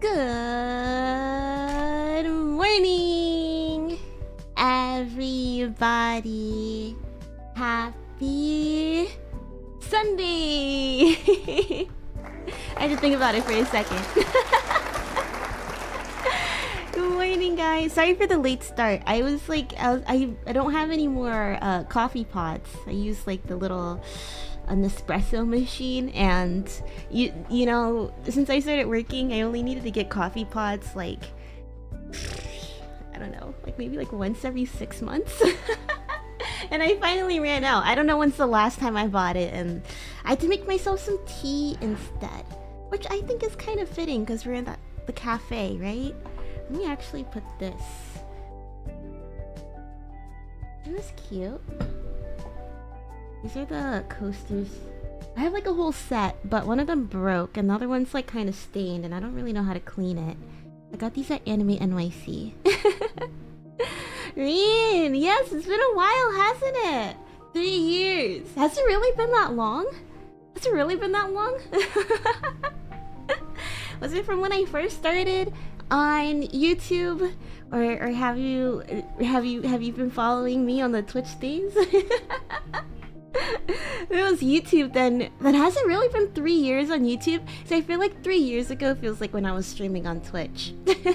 Good morning, everybody. Happy Sunday. I had to think about it for a second. Good morning, guys. Sorry for the late start. I was like, I don't have any more coffee pots. I use like the little an espresso machine, and you know, since I started working, I only needed to get coffee pots like, I don't know, like maybe like once every 6 months. And I finally ran out. I don't know when's the last time I bought it, and I had to make myself some tea instead, which I think is kind of fitting because we're in the cafe, right? Let me actually put this. Isn't this cute? These are the coasters. I have like a whole set, but one of them broke and the other one's like kind of stained and I don't really know how to clean it. I got these at Anime NYC. Reen, yes, it's been a while, hasn't it? 3 years. Has it really been that long? Has it really been that long? Was it from when I first started on YouTube, or have you been following me on the Twitch days? If it was YouTube, then that hasn't really been 3 years on YouTube. So I feel like 3 years ago feels like when I was streaming on Twitch. This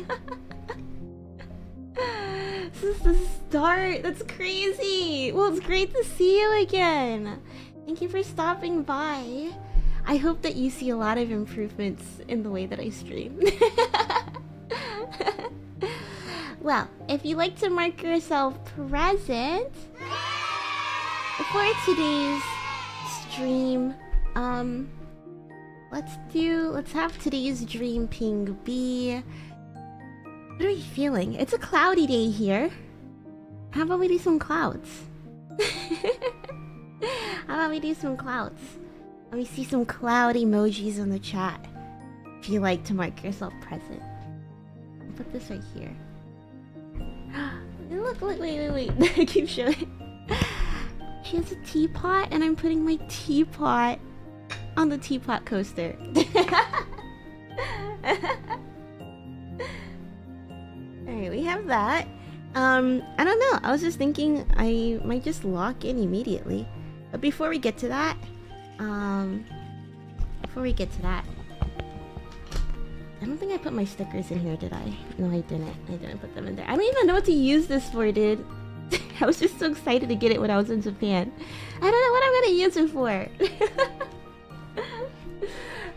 is the start. That's crazy. Well, it's great to see you again. Thank you for stopping by. I hope that you see a lot of improvements in the way that I stream. Well, if you like to mark yourself present for today's stream, let's have today's dream ping be, what are we feeling? It's a cloudy day here. How about we do some clouds? How about we do some clouds? Let me see some cloud emojis in the chat if you like to mark yourself present. I'll put this right here. Look, wait. I keep showing. She has a teapot, and I'm putting my teapot on the teapot coaster. Alright, we have that. I don't know. I was just thinking I might just lock in immediately. But before we get to that, I don't think I put my stickers in here, did I? No, I didn't. I didn't put them in there. I don't even know what to use this for, dude. I was just so excited to get it when I was in Japan. I don't know what I'm gonna use it for.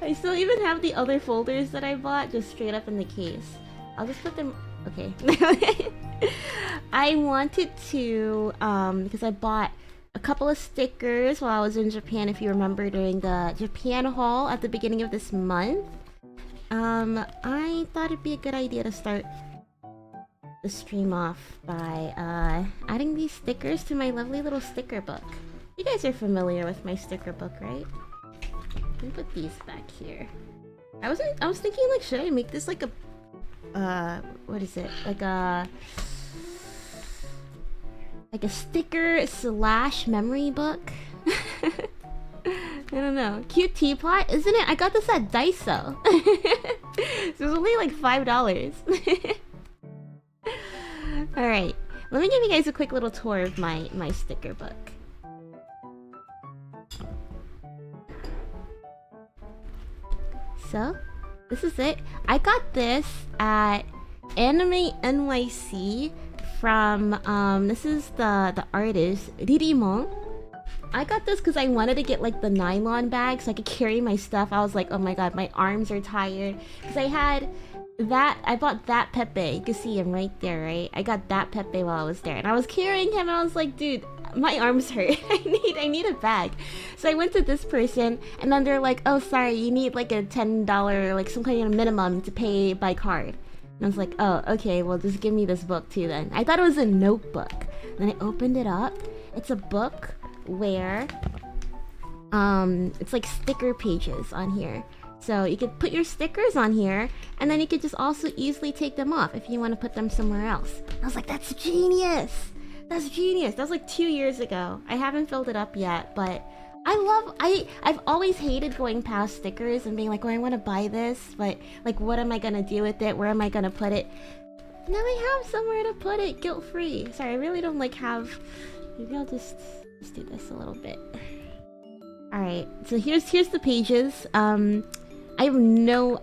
I still even have the other folders that I bought just straight up in the case. I'll just put them... Okay. I wanted to, because I bought a couple of stickers while I was in Japan, if you remember, during the Japan haul at the beginning of this month. I thought it'd be a good idea to start the stream off by adding these stickers to my lovely little sticker book. You guys are familiar with my sticker book, right? Let me put these back here. I was thinking, like, should I make this like a what is it? Like a sticker / memory book? don't know. Cute teapot, isn't it? I got this at Daiso. So it was only like $5. Alright, let me give you guys a quick little tour of my sticker book. So, this is it. I got this at Anime NYC from, this is the artist, Ririmon. I got this because I wanted to get like the nylon bag so I could carry my stuff. I was like, oh my god, my arms are tired. Because I bought that Pepe. You can see him right there, right? I got that Pepe while I was there. And I was carrying him and I was like, dude, my arms hurt. I need a bag. So I went to this person and then they're like, oh sorry, you need like a $10, like some kind of minimum to pay by card. And I was like, oh, okay, well just give me this book too then. I thought it was a notebook. And then I opened it up. It's a book where it's like sticker pages on here. So you could put your stickers on here and then you could just also easily take them off if you want to put them somewhere else. I was like, that's genius! That's genius! That was like 2 years ago. I haven't filled it up yet, but I've always hated going past stickers and being like, oh, I want to buy this, but like, what am I gonna do with it? Where am I gonna put it? Now I have somewhere to put it, guilt-free. Sorry, I really don't like have... Maybe I'll just do this a little bit. Alright, so here's the pages. I have no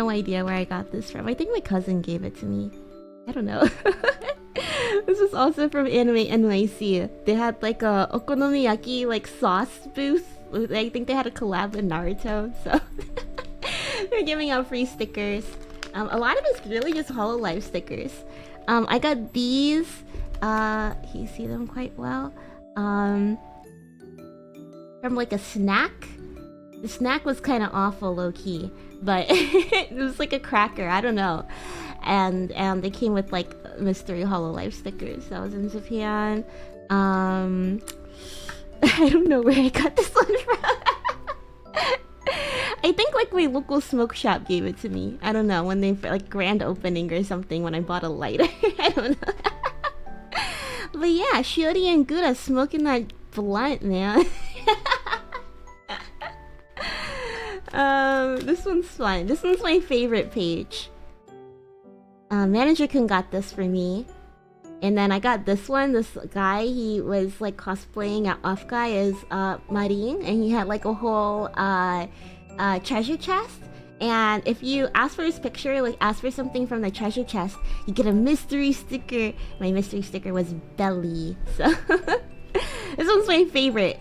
idea where I got this from. I think my cousin gave it to me. I don't know. This is also from Anime NYC. They had like a okonomiyaki like sauce booth. I think they had a collab with Naruto, so they're giving out free stickers. A lot of it's really just Hololive stickers. I got these. You see them quite well. From like a snack. The snack was kind of awful, low-key, but it was like a cracker, I don't know. And they came with like mystery Hololive stickers. That was in Japan. I don't know where I got this one from. I think like my local smoke shop gave it to me. I don't know, when they like grand opening or something when I bought a lighter. I don't know. But yeah, Shiori and Gura smoking that blunt, man. This one's fun. This one's my favorite page. Manager-kun got this for me. And then I got this one. This guy, he was like cosplaying at Off-Guy as Marin. And he had like a whole treasure chest. And if you ask for his picture, like ask for something from the treasure chest, you get a mystery sticker. My mystery sticker was Belly. So this one's my favorite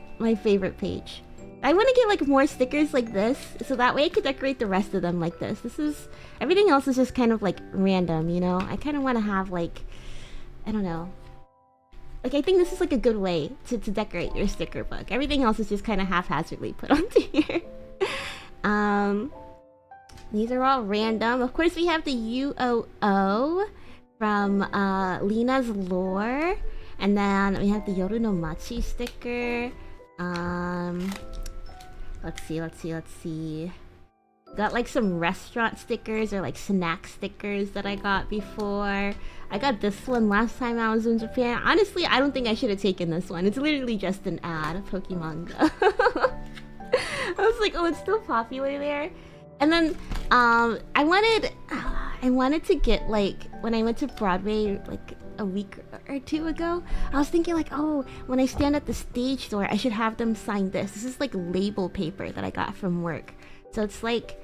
page. I want to get like more stickers like this, so that way I could decorate the rest of them like this. Everything else is just kind of like random, you know? I kind of want to have like, I don't know. Like I think this is like a good way to decorate your sticker book. Everything else is just kind of haphazardly put onto here. These are all random. Of course we have the UOO from Lina's Lore. And then we have the Yoru no Machi sticker. Let's see. Got like some restaurant stickers or like snack stickers that I got before. I got this one last time I was in Japan. Honestly, I don't think I should have taken this one. It's literally just an ad of Pokemon Go. I was like, oh, it's still popular there. And then I wanted to get like, when I went to Broadway like a week or two ago, I was thinking like, oh, when I stand at the stage door, I should have them sign this. This is like label paper that I got from work. So it's like,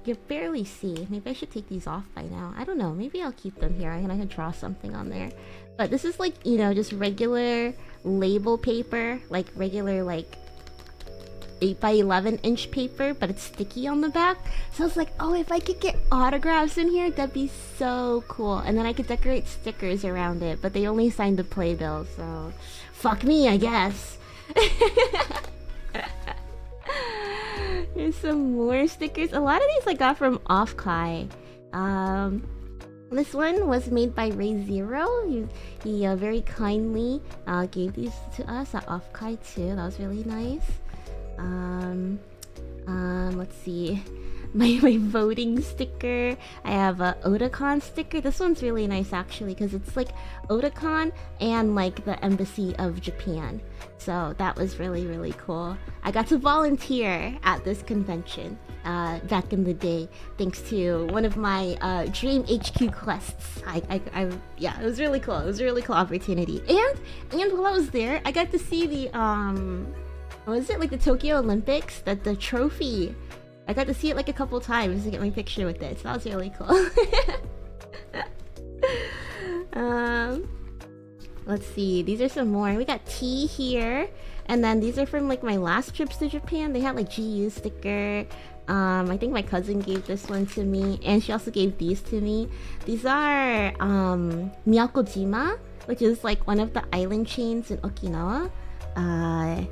you barely see. Maybe I should take these off by now. I don't know. Maybe I'll keep them here and I can draw something on there. But this is like, you know, just regular label paper. Like regular like 8x11 paper, but it's sticky on the back. So I was like, oh, if I could get autographs in here, that'd be so cool. And then I could decorate stickers around it, but they only signed the playbill, so fuck me, I guess. Here's some more stickers. A lot of these I got from Off-Kai. This one was made by Ray Zero. He very kindly gave these to us at Off-Kai too. That was really nice. Let's see. my voting sticker. I have a Otakon sticker. This one's really nice actually because it's like Otakon and like the Embassy of Japan. So that was really cool. I got to volunteer at this convention back in the day, thanks to one of my dream HQ quests. Yeah, it was really cool. It was a really cool opportunity. And while I was there, I got to see the what was it, like the Tokyo Olympics? The trophy. I got to see it like a couple times to get my picture with it. So that was really cool. Let's see. These are some more. We got tea here, and then these are from like my last trips to Japan. They had like GU sticker. I think my cousin gave this one to me, and she also gave these to me. These are Miyakojima, which is like one of the island chains in Okinawa. I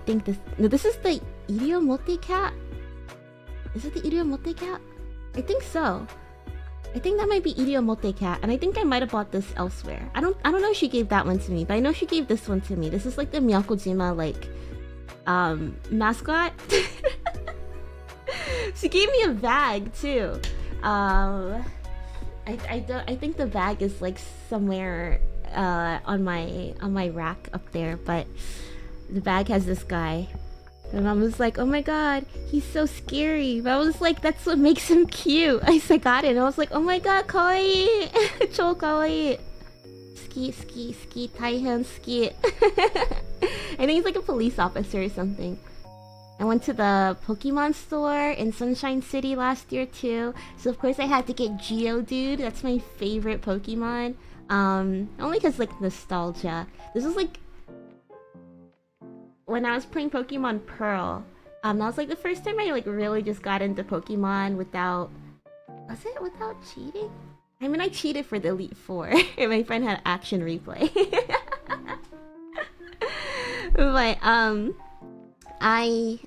think this is the Iriomote cat. Is it the Iriomote cat? I think so. I think that might be Iriomote cat, and I think I might have bought this elsewhere. I don't know if she gave that one to me, but I know she gave this one to me. This is like the Miyakojima like mascot. She gave me a bag too. I think the bag is like somewhere on my rack up there, but the bag has this guy. And mom was like, oh my god, he's so scary. But I was like, that's what makes him cute. I got it and I was like, oh my god, kawaii. Chou kawaii. Ski, taihen ski. I think he's like a police officer or something. I went to the Pokemon store in Sunshine City last year too. So of course I had to get Geodude. That's my favorite Pokemon. Only because like nostalgia. This was like when I was playing Pokemon Pearl. That was like the first time I like really just got into Pokemon without... Was it without cheating? I mean, I cheated for the Elite Four. And my friend had Action Replay. But I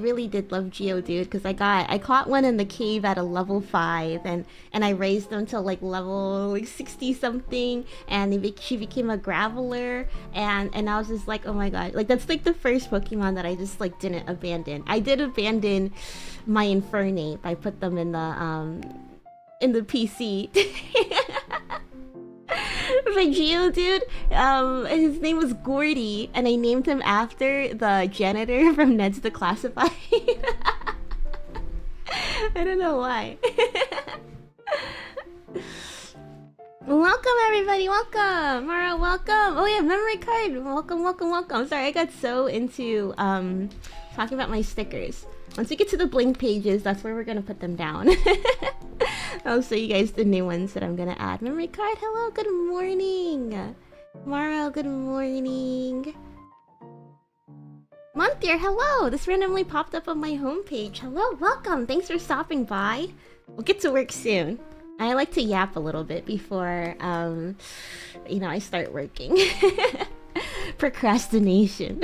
really did love Geodude because I caught one in the cave at a level 5 and I raised them to like level like 60 something, and she became a Graveler, and I was just like, oh my god, like that's like the first Pokemon that I just like didn't abandon. I did abandon my Infernape. I put them in the PC. But Geodude, his name was Gordy, and I named him after the janitor from Ned's Declassified. I don't know why. Welcome everybody, welcome! Mara, welcome! Oh yeah, memory card! Welcome. Sorry, I got so into talking about my stickers. Once we get to the blank pages, that's where we're gonna put them down. I'll show you guys the new ones that I'm gonna add. Memory card, hello, good morning! Mara, good morning! Montier, hello! This randomly popped up on my homepage. Hello, welcome! Thanks for stopping by. We'll get to work soon. I like to yap a little bit before, you know, I start working. Procrastination.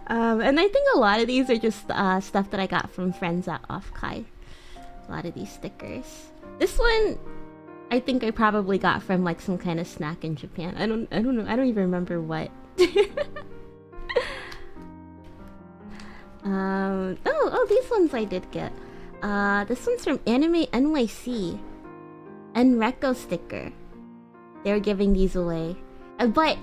And I think a lot of these are just stuff that I got from friends at Offkai. A lot of these stickers. This one, I think I probably got from like some kind of snack in Japan. I don't know. I don't even remember what. Oh, these ones I did get. This one's from Anime NYC. Enreco sticker. They're giving these away. But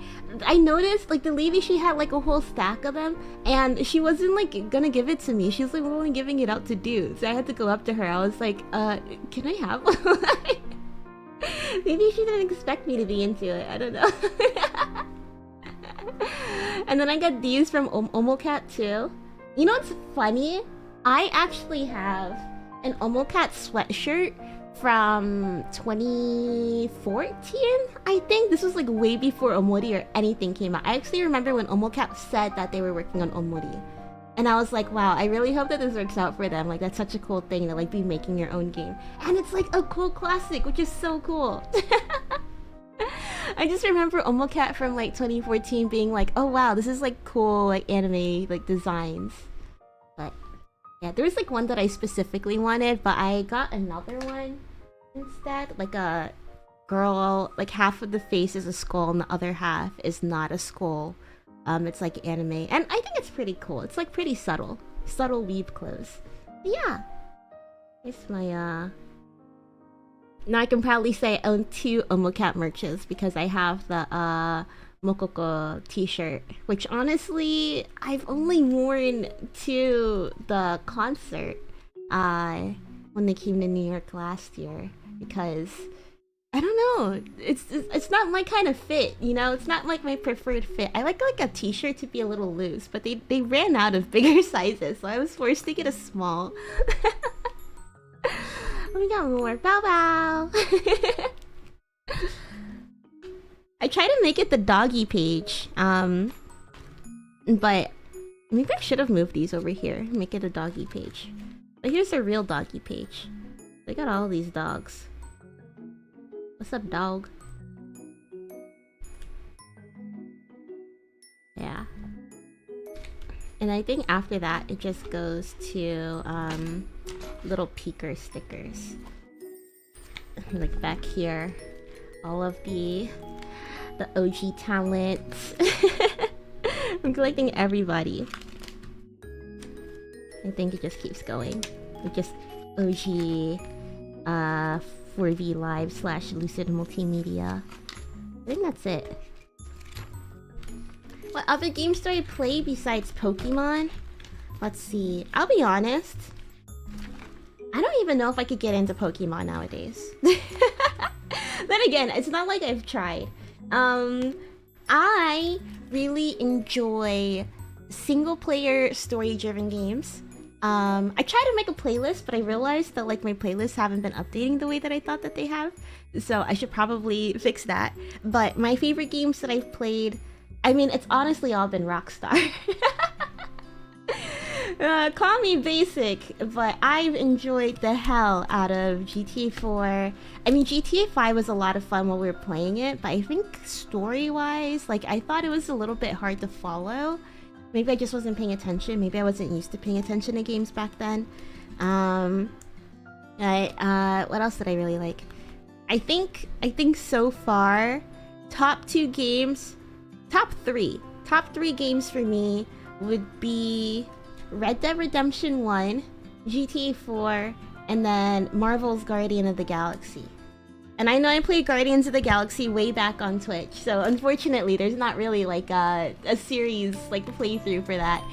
I noticed, like, the lady, she had, like, a whole stack of them, and she wasn't, like, gonna give it to me. She was, like, only giving it out to dudes. So I had to go up to her. I was like, can I have one? Maybe she didn't expect me to be into it. I don't know. And then I got these from Omocat, too. You know what's funny? I actually have an Omocat sweatshirt from 2014, I think. This was like way before Omori or anything came out. I actually remember when Omocat said that they were working on Omori, and I was like, wow, I really hope that this works out for them. Like, that's such a cool thing to like be making your own game, and it's like a cool classic, which is so cool. I just remember Omocat from like 2014 being like, oh wow, this is like cool, like anime like designs. But yeah, there was like one that I specifically wanted, but I got another one instead, like a girl, like half of the face is a skull and the other half is not a skull. It's like anime, and I think it's pretty cool. It's like pretty subtle, subtle weave clothes. But yeah, here's my now I can proudly say I own 2 Omocat merches because I have the Mokoko t-shirt, which honestly I've only worn to the concert when they came to New York last year, because I don't know, it's not my kind of fit, you know. It's not like my preferred fit. I like a t-shirt to be a little loose, but they ran out of bigger sizes, so I was forced to get a small. We got more. Bow bow. I tried to make it the doggy page, but maybe I should have moved these over here. Make it a doggy page. But here's a real doggy page. They got all these dogs. What's up, dog? Yeah. And I think after that, it just goes to little peeker stickers. Like back here, all of the OG talent. I'm collecting everybody. I think it just keeps going. With just OG 4V Live / Lucid Multimedia. I think that's it. What other games do I play besides Pokemon? Let's see. I'll be honest, I don't even know if I could get into Pokemon nowadays. Then again, it's not like I've tried. I really enjoy single-player story-driven games. I tried to make a playlist, but I realized that like my playlists haven't been updating the way that I thought that they have. So I should probably fix that. But my favorite games that I've played, I mean, it's honestly all been Rockstar. Call me basic, but I've enjoyed the hell out of GTA 4. I mean, GTA 5 was a lot of fun while we were playing it, but I think story-wise, like, I thought it was a little bit hard to follow. Maybe I just wasn't paying attention. Maybe I wasn't used to paying attention to games back then. What else did I really like? I think so far, top 3 games for me would be Red Dead Redemption 1, GTA 4, and then Marvel's Guardian of the Galaxy. And I know I played Guardians of the Galaxy way back on Twitch, so unfortunately there's not really like a series like playthrough for that.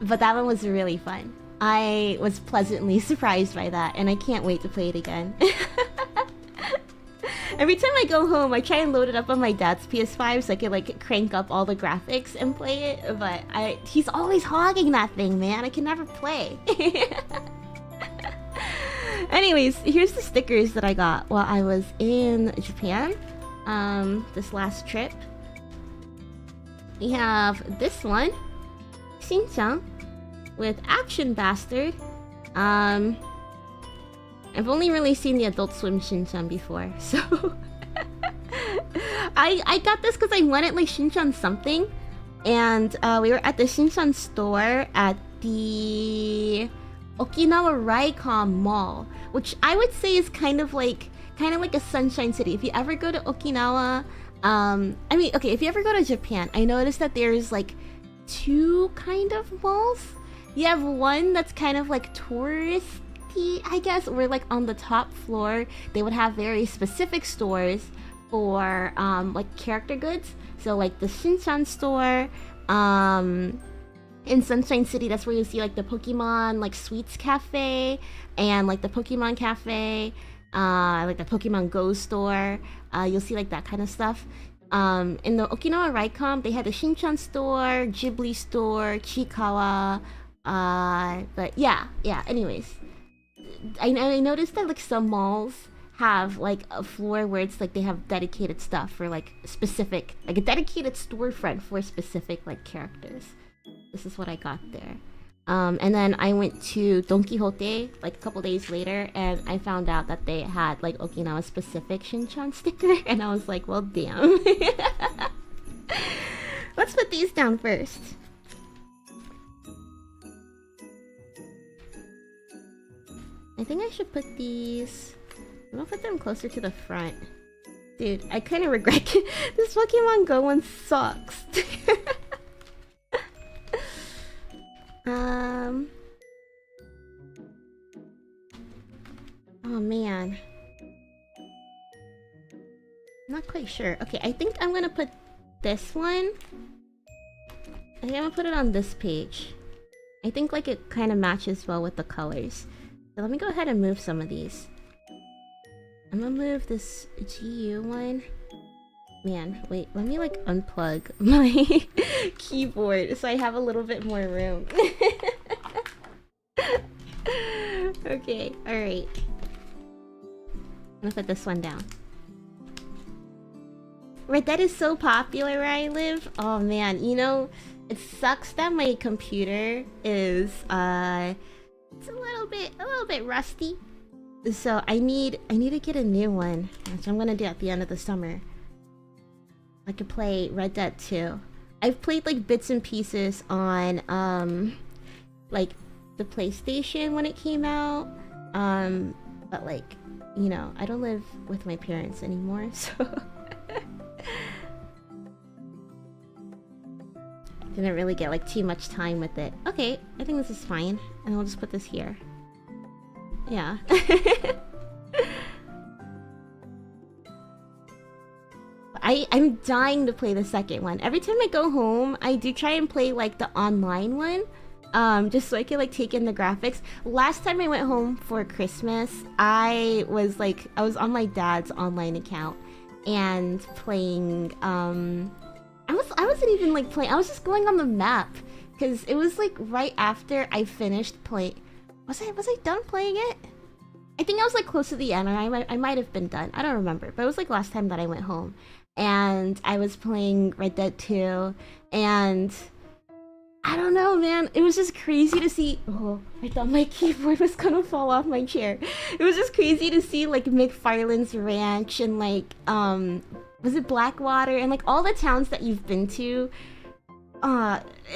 But that one was really fun. I was pleasantly surprised by that, and I can't wait to play it again. Every time I go home, I try and load it up on my dad's PS5 so I can like crank up all the graphics and play it, but he's always hogging that thing, man. I can never play. Anyways, here's the stickers that I got while I was in Japan, this last trip. We have this one, Shin-chan, with Action Bastard. I've only really seen the Adult Swim Shin-chan before, so I got this because I wanted like Shin-chan something, and we were at the Shin-chan store at the Okinawa Raikon Mall, which I would say is kind of like a Sunshine City. If you ever go to Okinawa, I mean, okay, if you ever go to Japan, I noticed that there's like 2 kind of malls. You have one that's kind of like touristy, I guess, where like on the top floor they would have very specific stores for like character goods. So like the Shin-chan store, in Sunshine City, that's where you see like the Pokemon like Sweets Cafe and like the Pokemon Cafe, like the Pokemon Go store. You'll see like that kind of stuff. In the Okinawa Raikon, they had the Shin-chan store, Ghibli store, Chikawa. But yeah. Anyways, I noticed that like some malls have like a floor where it's like they have dedicated stuff for like specific, like a dedicated storefront for specific like characters. This is what I got there. And then I went to Don Quixote like a couple days later, and I found out that they had like Okinawa specific Shin-chan sticker, and I was like, well, damn. Let's put these down first. I think I should put these... I'm gonna put them closer to the front. Dude, I kind of regret it. This Pokemon Go one sucks. Oh man. I'm not quite sure. Okay, I think I'm gonna put this one. I think I'm gonna put it on this page. I think like it kind of matches well with the colors. So let me go ahead and move some of these. I'm gonna move this GU one. Man, wait, let me like unplug my keyboard so I have a little bit more room. Okay, alright. I'm gonna put this one down. Red Dead is so popular where I live. Oh man, you know, it sucks that my computer is it's a little bit rusty. So I need to get a new one, which I'm gonna do at the end of the summer. I could play Red Dead 2. I've played like bits and pieces on like the PlayStation when it came out. But like, you know, I don't live with my parents anymore, so didn't really get like too much time with it. Okay, I think this is fine. And I'll just put this here. Yeah. I'm dying to play the second one. Every time I go home, I do try and play like the online one. Just so I can like take in the graphics. Last time I went home for Christmas, I was on my dad's online account and playing I wasn't even like playing, I was just going on the map because it was like right after I finished playing. Was I done playing it? I think I was like close to the end, or I might have been done. I don't remember, but it was like last time that I went home and I was playing Red Dead 2 and I don't know, man. It was just crazy to see. Oh, I thought my keyboard was gonna fall off my chair. It was just crazy to see like McFarlane's Ranch and like was it Blackwater and like all the towns that you've been to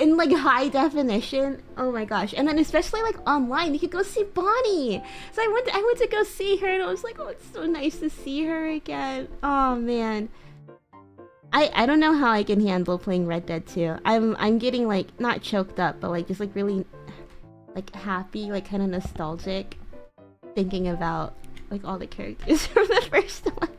in like high definition. Oh my gosh. And then especially like online, you could go see Bonnie. So I went to go see her and I was like, oh, it's so nice to see her again. Oh man. I don't know how I can handle playing Red Dead 2. I'm getting like not choked up, but like just like really like happy, like kind of nostalgic thinking about like all the characters from the first one.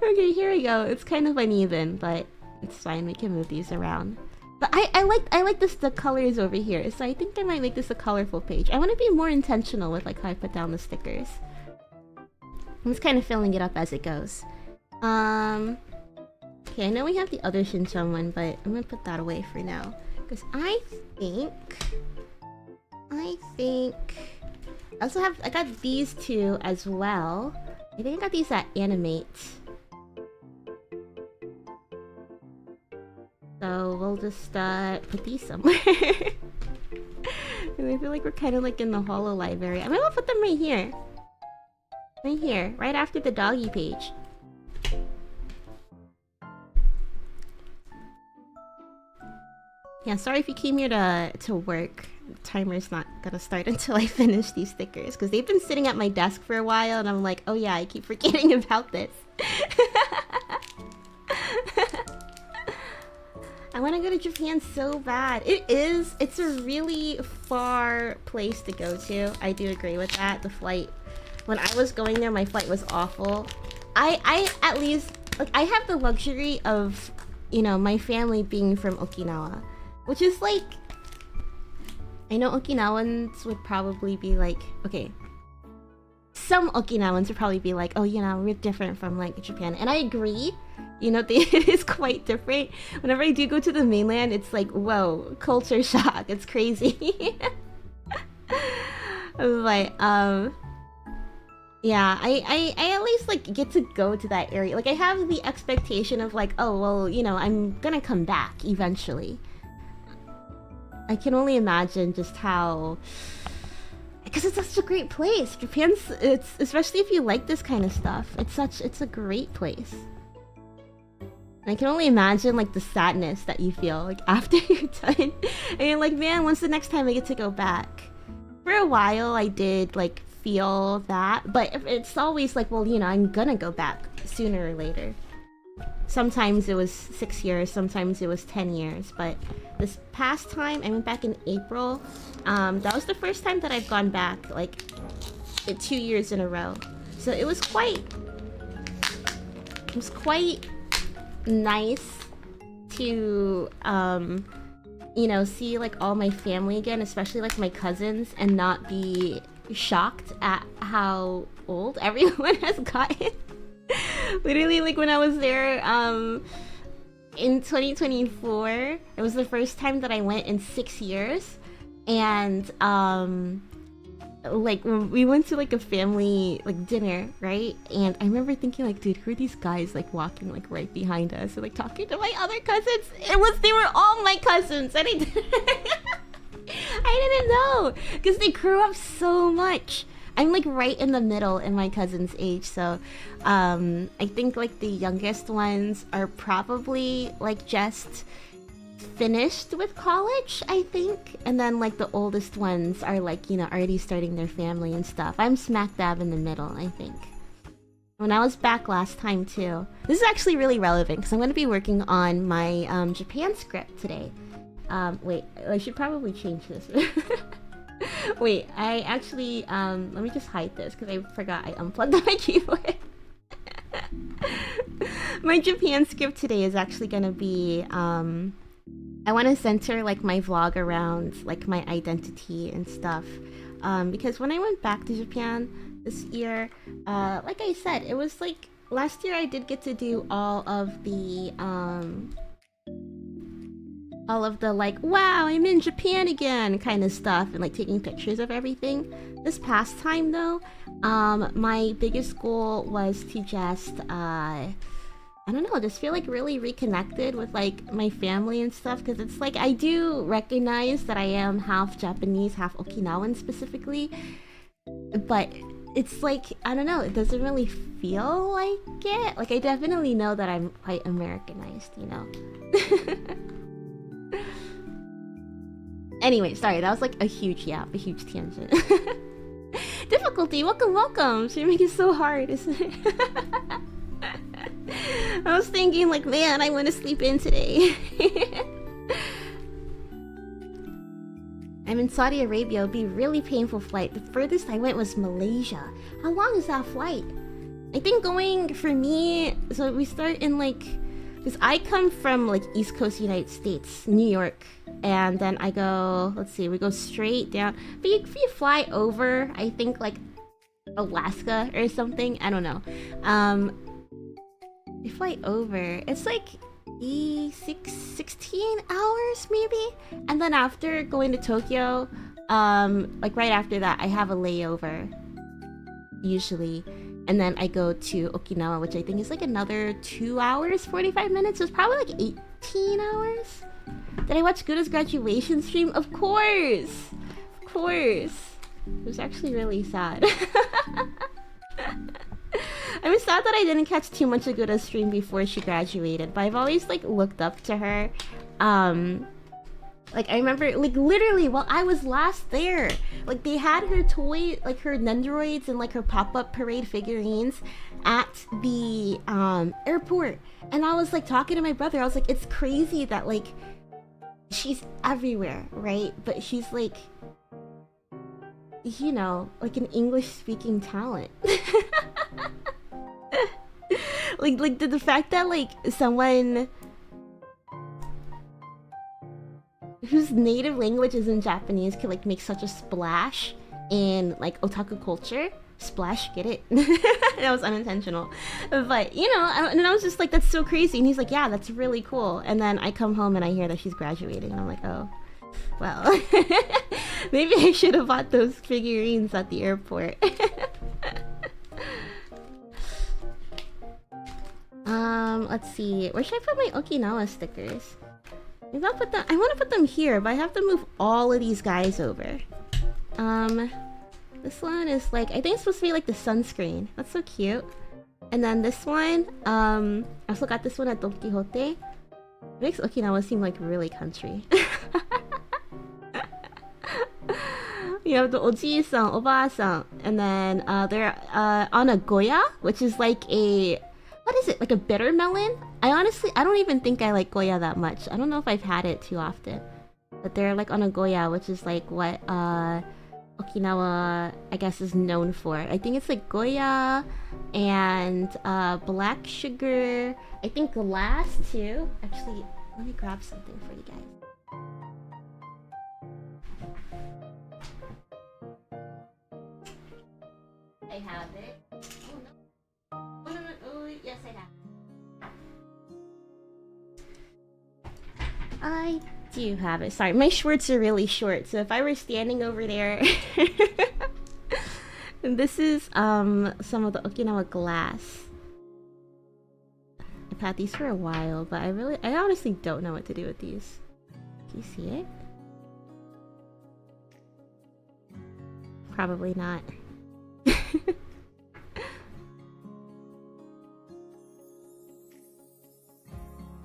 Okay, here we go. It's kind of uneven, but it's fine. We can move these around. But I like the colors over here, so I think I might make this a colorful page. I want to be more intentional with like how I put down the stickers. I'm just kind of filling it up as it goes. Okay, I know we have the other Shinchan one, but I'm gonna put that away for now. Because I got these two as well. I think I got these at Animate. So we'll just put these somewhere. And I feel like we're kind of like in the Holo library. I'm gonna put them right here. Right here, right after the doggy page. Yeah, sorry if you came here to work. The timer's not gonna start until I finish these stickers because they've been sitting at my desk for a while and I'm like, oh yeah, I keep forgetting about this. I want to go to Japan so bad. It's a really far place to go to. I do agree with that. The flight, when I was going there, my flight was awful. I at least, like, I have the luxury of, you know, my family being from Okinawa. Which is like, I know Okinawans would probably be like, okay, some Okinawans would probably be like, oh, you know, we're different from like Japan. And I agree, you know, it is quite different. Whenever I do go to the mainland, it's like, whoa, culture shock, it's crazy. But, yeah, I at least like get to go to that area. Like I have the expectation of like, oh, well, you know, I'm gonna come back eventually. I can only imagine just how, because it's such a great place. Japan's, it's, especially if you like this kind of stuff, it's a great place. And I can only imagine like the sadness that you feel like after you're done. And you're like, man, when's the next time I get to go back? For a while I did like feel that, but it's always like, well, you know, I'm gonna go back sooner or later. Sometimes it was 6 years, sometimes it was 10 years, but this past time, I went back in April. That was the first time that I've gone back, like, it 2 years in a row. So it was quite nice to you know, see like all my family again, especially like my cousins, and not be shocked at how old everyone has gotten. Literally, like when I was there in 2024, it was the first time that I went in 6 years, and like when we went to like a family like dinner, right? And I remember thinking like, dude, who are these guys like walking like right behind us and like talking to my other cousins? They were all my cousins, and I didn't know because they grew up so much. I'm like right in the middle in my cousin's age, so I think like the youngest ones are probably like just finished with college, I think, and then like the oldest ones are like, you know, already starting their family and stuff. I'm smack dab in the middle, I think. When I was back last time too, this is actually really relevant because I'm going to be working on my Japan script today. Wait, I should probably change this. Wait, I actually let me just hide this because I forgot I unplugged my keyboard. My Japan script today is actually going to be I want to center like my vlog around like my identity and stuff, because when I went back to Japan this year, like I said, it was like last year I did get to do all of the like, wow, I'm in Japan again kind of stuff, and like taking pictures of everything. This past time though, my biggest goal was to just I don't know, just feel like really reconnected with like my family and stuff, because it's like I do recognize that I am half Japanese, half Okinawan specifically, but it's like, I don't know, it doesn't really feel like it. Like I definitely know that I'm quite Americanized, you know. Anyway, sorry, that was like a huge yap, a huge tangent. Difficulty, welcome. Streaming is so hard, isn't it? I was thinking like, man, I want to sleep in today. I'm in Saudi Arabia. It'll be a really painful flight. The furthest I went was Malaysia. How long is that flight? I think going for me, so we start in like, because I come from like East Coast United States, New York, and then I go, let's see, we go straight down. But if you fly over, I think like Alaska or something, I don't know. You fly over, it's like 16 hours maybe, and then after going to Tokyo, like right after that I have a layover usually, and then I go to Okinawa, which I think is like another 2 hours 45 minutes. So it's probably like 18 hours. Did I watch Guda's graduation stream? Of course. It was actually really sad. I was sad that I didn't catch too much of Guda's stream before she graduated, but I've always like looked up to her. Like I remember, like literally while I was last there, like they had her toy, like her Nendoroids and like her pop-up parade figurines at the airport, and I was like talking to my brother. I was like, it's crazy that like she's everywhere, right? But she's like, you know, like an English-speaking talent. like the fact that like someone whose native language isn't Japanese could like make such a splash in like otaku culture. Splash, get it? That was unintentional, but you know, and I was just like, that's so crazy. And he's like, yeah, that's really cool. And then I come home and I hear that she's graduating, and I'm like, oh well. Maybe I should have bought those figurines at the airport. Let's see, where should I put my Okinawa stickers? Maybe I'll put them, I want to put them here, but I have to move all of these guys over. This one is like, I think it's supposed to be like the sunscreen. That's so cute. And then this one, I also got this one at Don Quixote. It makes Okinawa seem like really country. You have the Oji-san, Oba-san, and then they're on a Goya, which is like a, what is it, like a bitter melon? I don't even think I like Goya that much. I don't know if I've had it too often. But they're like on a Goya, which is like what Okinawa, I guess, is known for. I think it's like Goya and black sugar. I think glass too. Actually, let me grab something for you guys. I have it. Oh no. Oh no, no. Oh yes, I have. I do have it. Sorry, my shorts are really short, so if I were standing over there. And this is some of the Okinawa glass. I've had these for a while, but I honestly don't know what to do with these. Do you see it? Probably not.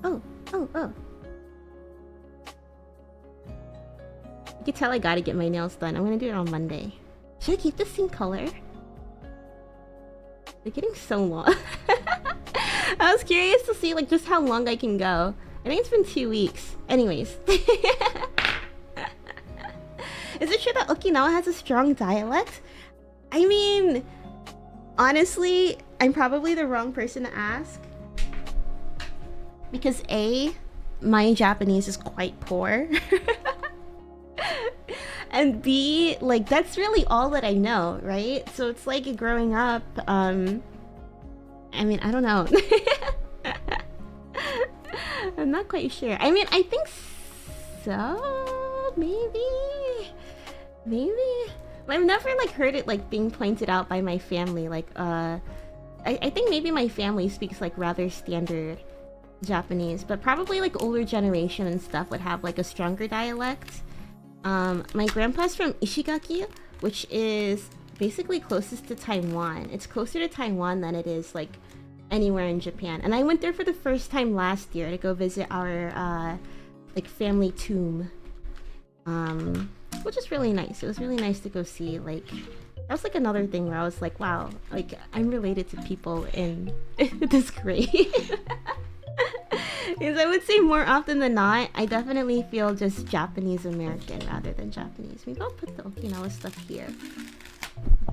Oh. You can tell I gotta get my nails done. I'm gonna do it on Monday. Should I keep the same color? They're getting so long. I was curious to see like just how long I can go. I think it's been 2 weeks. Anyways. Is it true that Okinawa has a strong dialect? I mean, honestly, I'm probably the wrong person to ask. Because A, my Japanese is quite poor. And B, like, that's really all that I know, right? So it's like growing up, I mean, I don't know. I'm not quite sure. I mean, I think so, maybe. But I've never, like, heard it, like, being pointed out by my family. Like, I think maybe my family speaks, like, rather standard Japanese. But probably, like, older generation and stuff would have, like, a stronger dialect. My grandpa's from Ishigaki, which is basically closest to Taiwan. It's closer to Taiwan than it is like anywhere in Japan. And I went there for the first time last year to go visit our like family tomb, which is really nice. It was really nice to go see. Like, that was like another thing where I was like, wow, like I'm related to people in this grave. Because I would say more often than not, I definitely feel just Japanese American rather than Japanese. Maybe I'll put the Okinawa stuff here.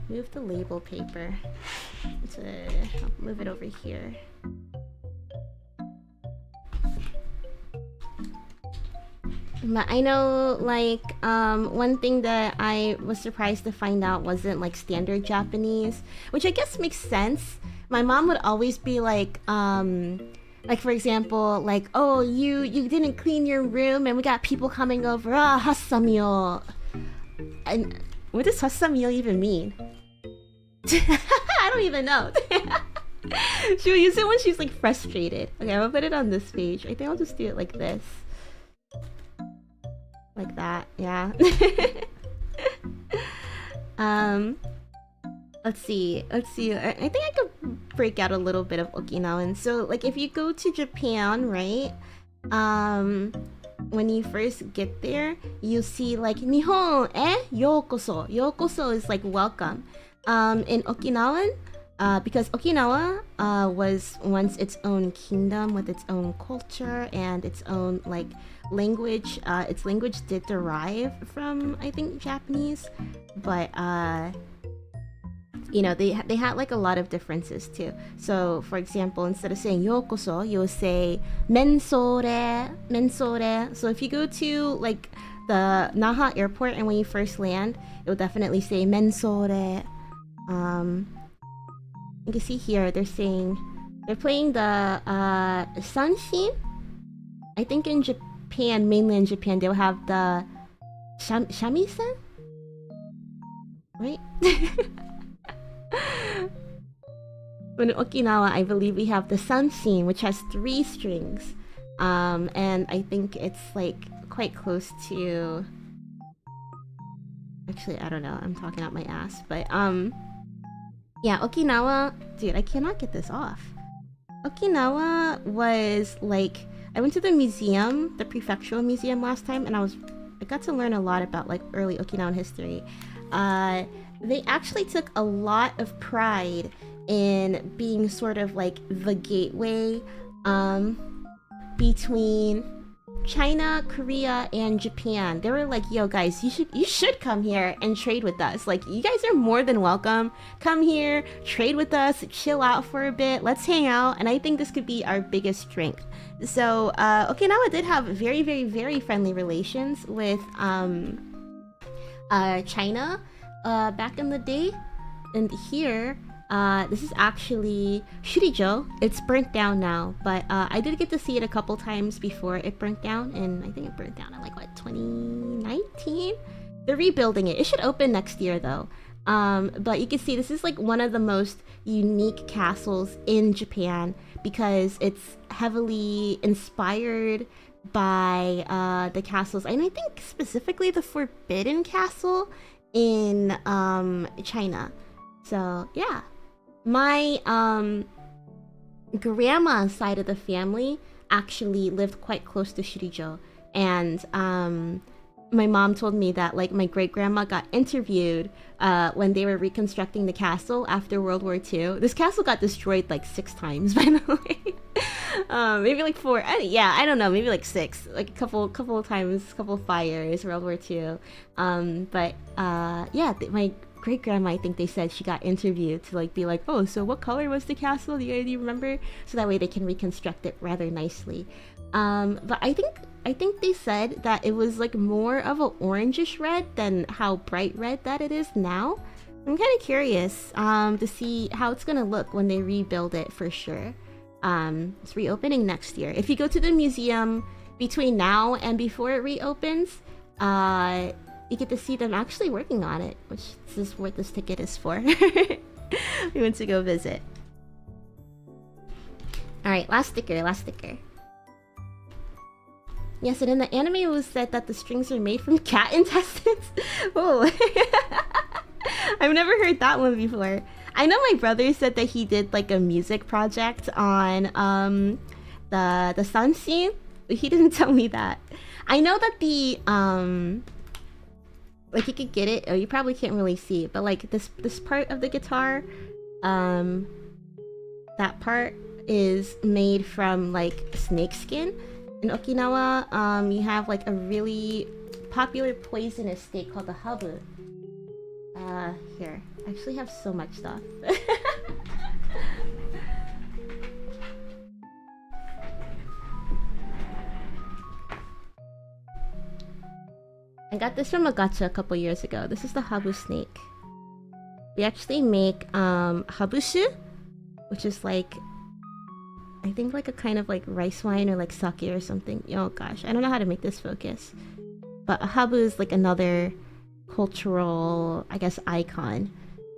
Move the label paper. I'll move it over here. But I know, like, one thing that I was surprised to find out wasn't like standard Japanese, which I guess makes sense. My mom would always be like for example, like, oh, you didn't clean your room and we got people coming over. Ah, hasamio. And what does hasamio even mean? I don't even know. She'll use it when she's like frustrated. Okay, I'm gonna put it on this page. I think I'll just do it like this. Like that, yeah. Let's see. I think I could break out a little bit of Okinawan. So, like, if you go to Japan, right? When you first get there, you see like Nihon yokoso. Yokoso is like welcome. In Okinawan, because Okinawa was once its own kingdom with its own culture and its own like language. Its language did derive from, I think, Japanese, but you know, they had like a lot of differences too. So for example, instead of saying yokoso, you'll say mensore. So if you go to like the Naha airport and when you first land, it will definitely say mensore. You can see here they're playing the sanshin. I think in Japan, mainland Japan, they'll have the shamisen, right? But in Okinawa, I believe we have the sanshin, which has 3 strings, and I think it's like quite close to. Actually, I don't know. I'm talking out my ass, but yeah, Okinawa, dude, I cannot get this off. Okinawa was like, I went to the museum, the prefectural museum last time, and I got to learn a lot about like early Okinawan history. They actually took a lot of pride in being sort of like the gateway between China, Korea, and Japan. They were like, yo guys, you should come here and trade with us. Like, you guys are more than welcome. Come here, trade with us, chill out for a bit, let's hang out. And I think this could be our biggest strength. So Okinawa did have very, very, very friendly relations with China back in the day. And here, this is actually Shurijo. It's burnt down now, but I did get to see it a couple times before it burnt down, and I think it burnt down in like, what, 2019? They're rebuilding it. It should open next year though. But you can see this is like one of the most unique castles in Japan because it's heavily inspired by the castles, and I think specifically the Forbidden Castle in China. So yeah. My grandma's side of the family actually lived quite close to Shurijo, and my mom told me that like my great grandma got interviewed when they were reconstructing the castle after World War II. This castle got destroyed like 6 times, by the way. Maybe like 4. Yeah, I don't know. Maybe like 6. Like a couple of times, couple of fires, World War II. But yeah, my great grandma, I think they said she got interviewed to like be like, oh, so what color was the castle? Do you remember? So that way they can reconstruct it rather nicely. But I think they said that it was like more of a orangish red than how bright red that it is now. I'm kind of curious to see how it's gonna look when they rebuild it for sure. It's reopening next year. If you go to the museum between now and before it reopens, you get to see them actually working on it, which this is what this ticket is for. We went to go visit. Alright, last sticker, last sticker. Yes, and in the anime it was said that the strings are made from cat intestines. Oh, I've never heard that one before. I know my brother said that he did like a music project on the sun scene. He didn't tell me that. I know that the like you could get it. Oh, you probably can't really see it, but like this part of the guitar, that part is made from like snake skin. In Okinawa, you have like a really popular poisonous snake called the habu. Here, I actually have so much stuff. I got this from a gacha a couple years ago. This is the habu snake. We actually make habushu, which is like, I think like a kind of like rice wine or like sake or something. Oh gosh, I don't know how to make this focus. But a habu is like another cultural, I guess, icon.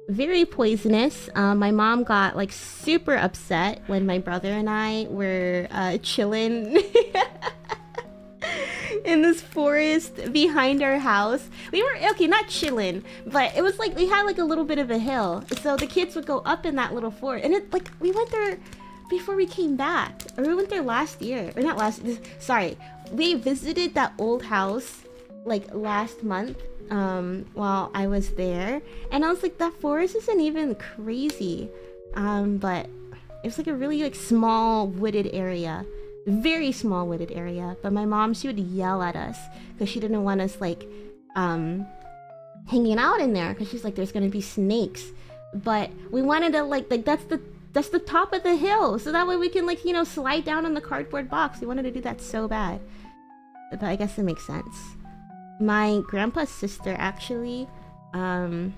Very poisonous. My mom got like super upset when my brother and I were chilling in this forest behind our house. We were, okay, not chilling, but it was like we had like a little bit of a hill. So the kids would go up in that little forest. And it like, we went there before we came back. Or we went there last year. Or not last, sorry. We visited that old house like last month while I was there. And I was like, that forest isn't even crazy. But it was like a really like small wooded area. Very small wooded area. But my mom, she would yell at us because she didn't want us like hanging out in there, because she's like, there's gonna be snakes. But we wanted to like that's the top of the hill, so that way we can like, you know, slide down on the cardboard box. We wanted to do that so bad. But I guess it makes sense. My grandpa's sister actually, I'll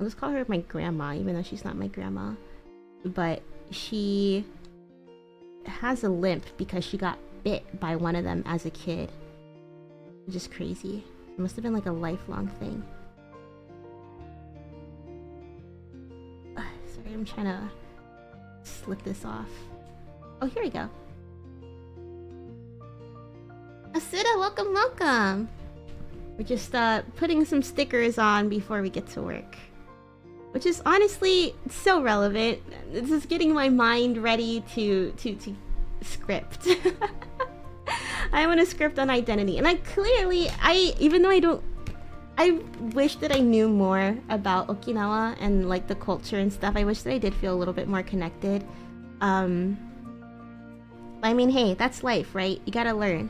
just call her my grandma even though she's not my grandma, but she has a limp because she got bit by one of them as a kid. Which is crazy. It must have been like a lifelong thing. Sorry, I'm trying to slip this off. Oh, here we go. Asura, welcome, welcome! We're just putting some stickers on before we get to work. Which is honestly so relevant. This is getting my mind ready to script. I want to script on identity. And even though I wish that I knew more about Okinawa and like the culture and stuff. I wish that I did feel a little bit more connected. I mean, hey, that's life, right? You gotta learn.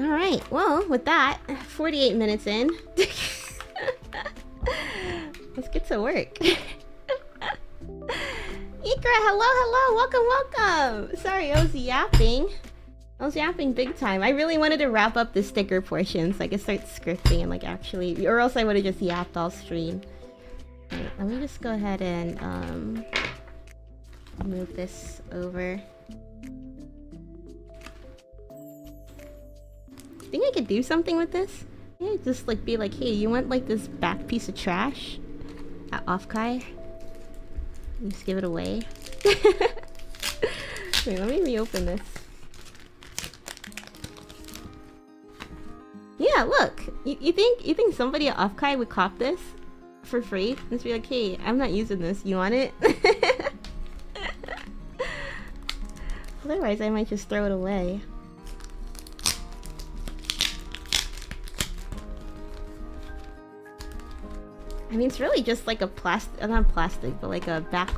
Alright, well, with that, 48 minutes in. Let's get to work. Ikra, hello, welcome. Sorry, I was yapping. Big time. I really wanted to wrap up the sticker portion so I could start scripting and like actually, or else I would have just yapped all stream. Right, let me just go ahead and move this over. Think I could do something with this? Yeah, just like be like, hey, you want like this back piece of trash at Offkai? Just give it away. Wait, let me reopen this. Yeah, look. You think somebody at Offkai would cop this for free? Just be like, hey, I'm not using this. You want it? Otherwise, I might just throw it away. I mean, it's really just like a plastic, not plastic, but like a back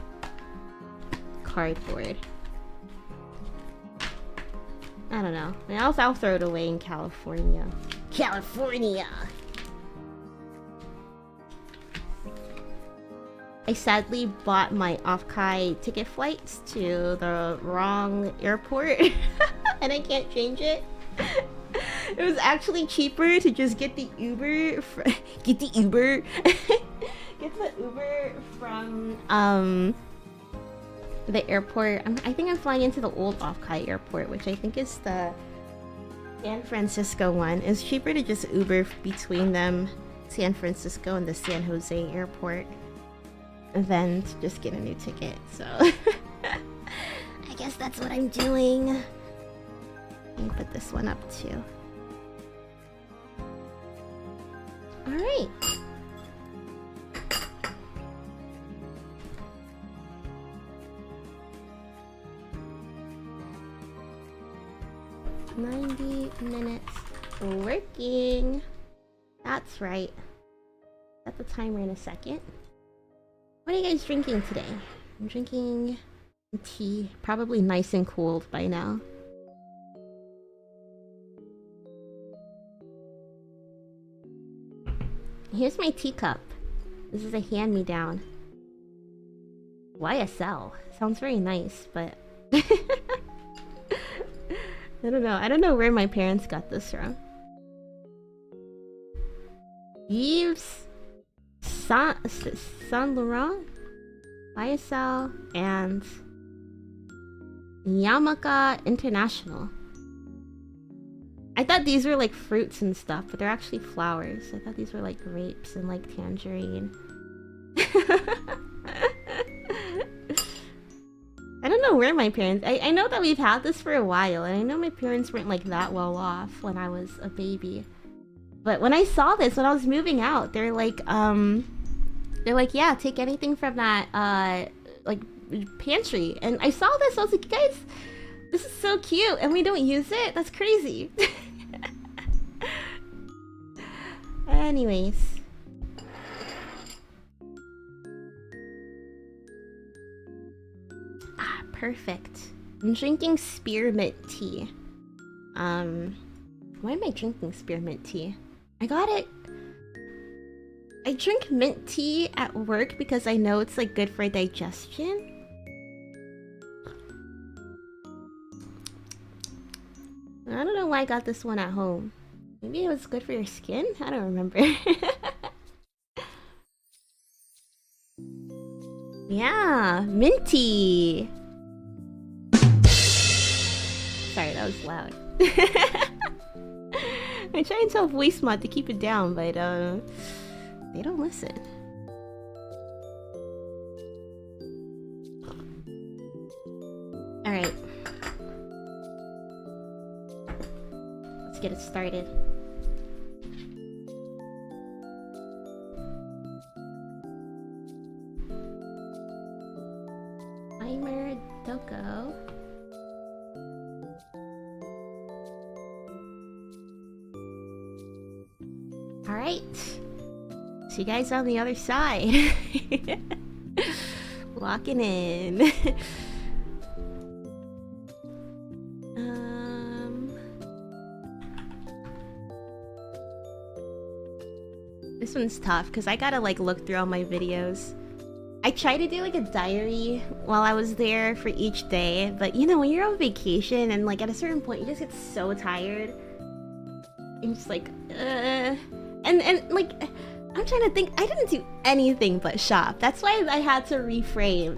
cardboard. I don't know. I mean, I'll throw it away in California. California! I sadly bought my Offkai ticket flights to the wrong airport and I can't change it. It was actually cheaper to just get the Uber get the Uber from the airport. I think I'm flying into the old Offkai airport, which I think is the San Francisco one. It's cheaper to just Uber between them, San Francisco and the San Jose airport, than to just get a new ticket. So I guess that's what I'm doing. Let me put this one up too. Alright. $90 working. That's right. Set the timer in a second. What are you guys drinking today? I'm drinking tea, probably nice and cooled by now. Here's my teacup. This is a hand-me-down. YSL. Sounds very nice, but I don't know. I don't know where my parents got this from. Yves Saint Laurent, YSL, and Yamaka International. I thought these were like fruits and stuff, but they're actually flowers. I thought these were like grapes and like tangerine. I don't know where my parents... I know that we've had this for a while, and I know my parents weren't like that well off when I was a baby. But when I saw this, when I was moving out, they're like, yeah, take anything from that, like, pantry. And I saw this, I was like, you guys, this is so cute, and we don't use it? That's crazy. Anyways. Ah, perfect. I'm drinking spearmint tea. Why am I drinking spearmint tea? I got it. I drink mint tea at work because I know it's like good for digestion. I don't know why I got this one at home. Maybe it was good for your skin? I don't remember. Yeah, minty. Sorry, that was loud. I try and tell voice mod to keep it down, but they don't listen. Alright. Let's get it started. Timer Doko. Alright. See you guys on the other side. Locking in. This one's tough because I gotta like look through all my videos. I try to do like a diary while I was there for each day, but you know, when you're on vacation and like at a certain point you just get so tired. And just like, and like, I'm trying to think, I didn't do anything but shop. That's why I had to reframe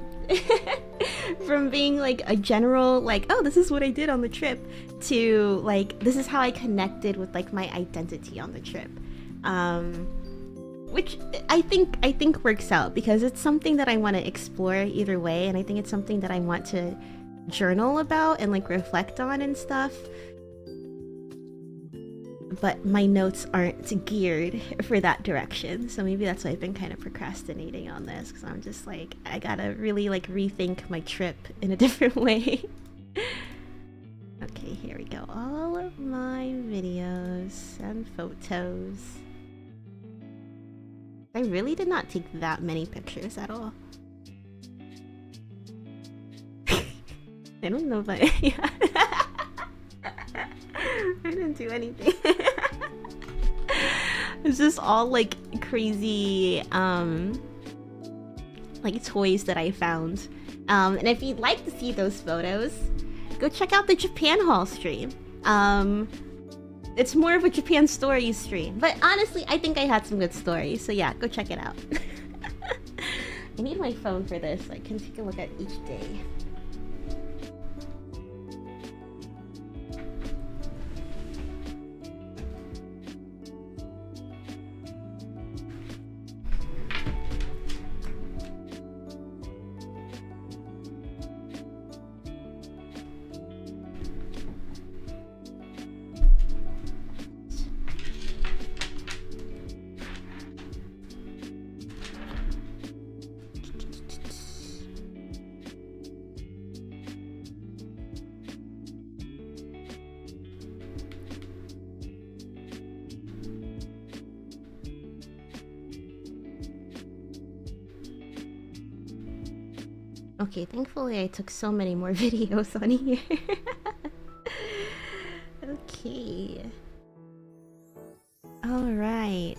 from being like a general, like, oh, this is what I did on the trip, to like, this is how I connected with like my identity on the trip. Which I think works out because it's something that I want to explore either way, and I think it's something that I want to journal about and like reflect on and stuff. But my notes aren't geared for that direction, so maybe that's why I've been kind of procrastinating on this, because I'm just like, I gotta really like rethink my trip in a different way. Okay, here we go. All of my videos and photos. I really did not take that many pictures at all. I don't know if I... Yeah. I didn't do anything. It's just all like crazy like toys that I found. And if you'd like to see those photos, go check out the Japan haul stream. It's more of a Japan stories stream, but honestly I think I had some good stories, so yeah, go check it out. I need my phone for this so I can take a look at each day. Okay, thankfully I took so many more videos on here. Okay. Alright.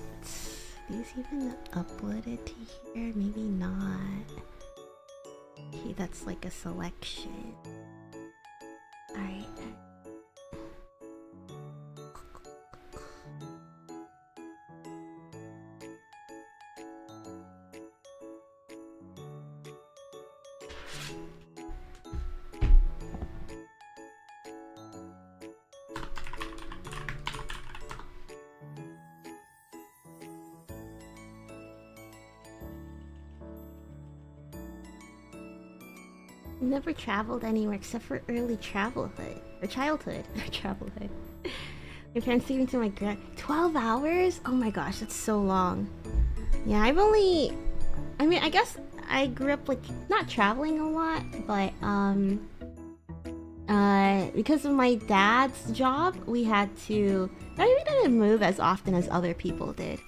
These even uploaded to here? Maybe not. Okay, that's like a selection. Alright. Never traveled anywhere except for early childhood. Travelhood. My parents taking me to my 12 hours? Oh my gosh, that's so long. Yeah, I mean, I guess I grew up like not traveling a lot, but because of my dad's job, we didn't move as often as other people did.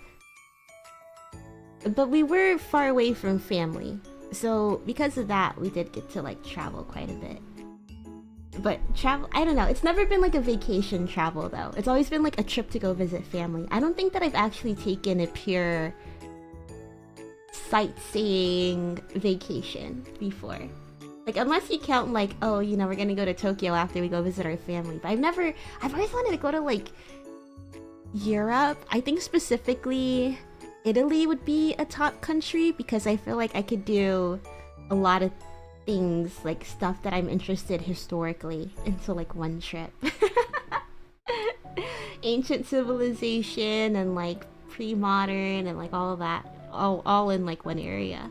But we were far away from family. So because of that, we did get to like travel quite a bit. But travel, I don't know, it's never been like a vacation travel though. It's always been like a trip to go visit family. I don't think that I've actually taken a pure sightseeing vacation before. Like unless you count like, oh, you know, we're gonna go to Tokyo after we go visit our family. But I've always wanted to go to like Europe. I think specifically Italy would be a top country because I feel like I could do a lot of things, like stuff that I'm interested historically, into like one trip. Ancient civilization and like pre-modern and like all of that, all in like one area.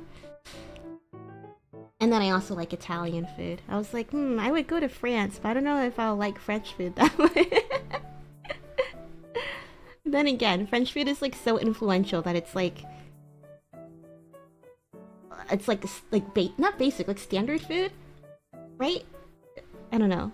And then I also like Italian food. I was like, I would go to France, but I don't know if I'll like French food that way. Then again, French food is like so influential that it's like not basic, like standard food, right? I don't know.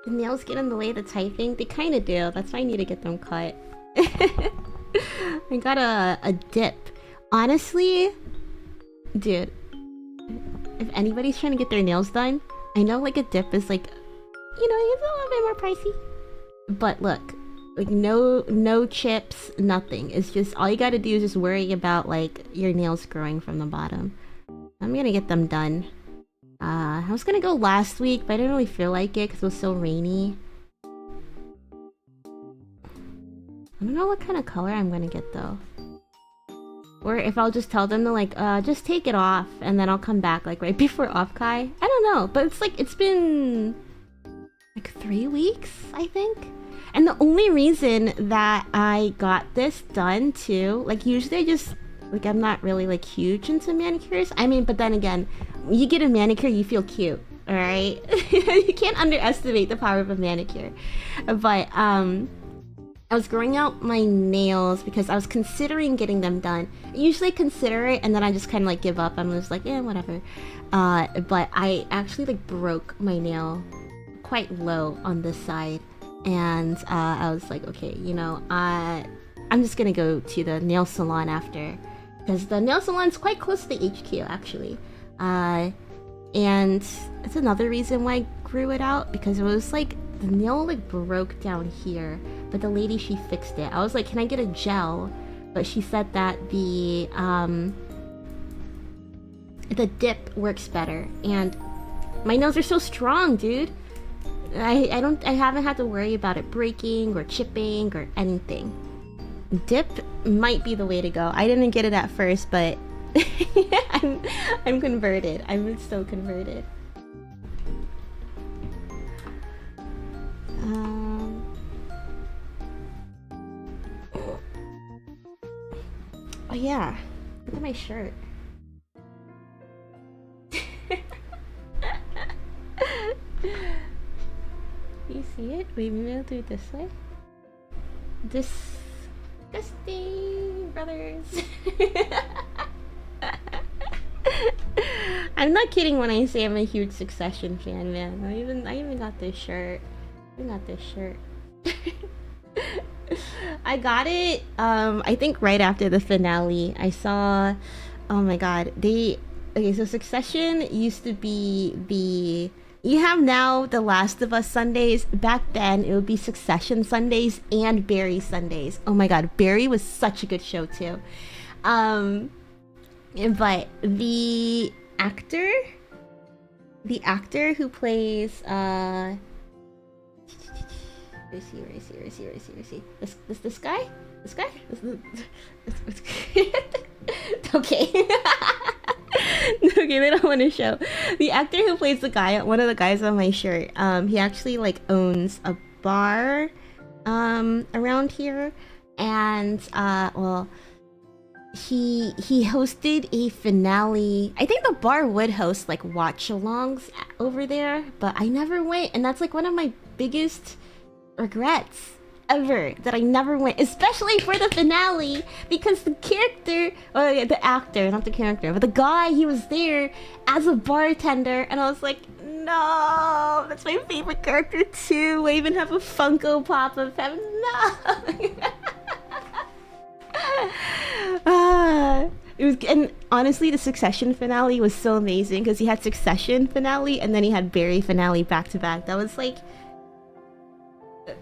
The nails get in the way of the typing? They kind of do. That's why I need to get them cut. I got a dip. Honestly, dude, if anybody's trying to get their nails done, I know like a dip is like, you know, it's a little bit more pricey. But look, like no chips, nothing. It's just all you gotta do is just worry about like your nails growing from the bottom. I'm gonna get them done. I was gonna go last week, but I didn't really feel like it because it was so rainy. I don't know what kind of color I'm gonna get though. Or if I'll just tell them to like, just take it off and then I'll come back like right before Offkai. I don't know, but it's like, it's been like 3 weeks, I think. And the only reason that I got this done too, like usually I just, like I'm not really like huge into manicures. I mean, but then again, when you get a manicure, you feel cute, alright? You can't underestimate the power of a manicure. But, I was growing out my nails because I was considering getting them done. I usually consider it and then I just kind of like give up. I'm just like, yeah, whatever. But I actually like broke my nail quite low on this side. And I was like, okay, you know, I'm just gonna go to the nail salon after. Because the nail salon's quite close to the HQ, actually. And it's another reason why I grew it out. Because it was like, the nail like broke down here. But the lady, she fixed it. I was like, can I get a gel? But she said that the dip works better. And my nails are so strong, dude. I haven't had to worry about it breaking or chipping or anything. Dip might be the way to go. I didn't get it at first, but I'm converted. I'm so converted. Oh yeah, look at my shirt. You see it? Wait, maybe I'll do it this way. Disgusting, brothers. I'm not kidding when I say I'm a huge Succession fan, man. I even got this shirt. I got it, I think right after the finale. I saw, oh my god, okay, so Succession used to be you have now the Last of Us Sundays. Back then, it would be Succession Sundays and Barry Sundays. Oh my god, Barry was such a good show too. But the actor who plays, where is he? This guy? Okay. Okay, they don't want to show. The actor who plays one of the guys on my shirt, he actually like owns a bar around here, and well, he hosted a finale. I think the bar would host like watch-alongs over there, but I never went, and that's like one of my biggest regrets ever, that I never went, especially for the finale, because the character, or the actor, not the character, but the guy, he was there as a bartender, and I was like, no, that's my favorite character too. I even have a Funko Pop of him. No. It was, and honestly, the Succession finale was so amazing because he had Succession finale and then he had Barry finale back to back. That was like,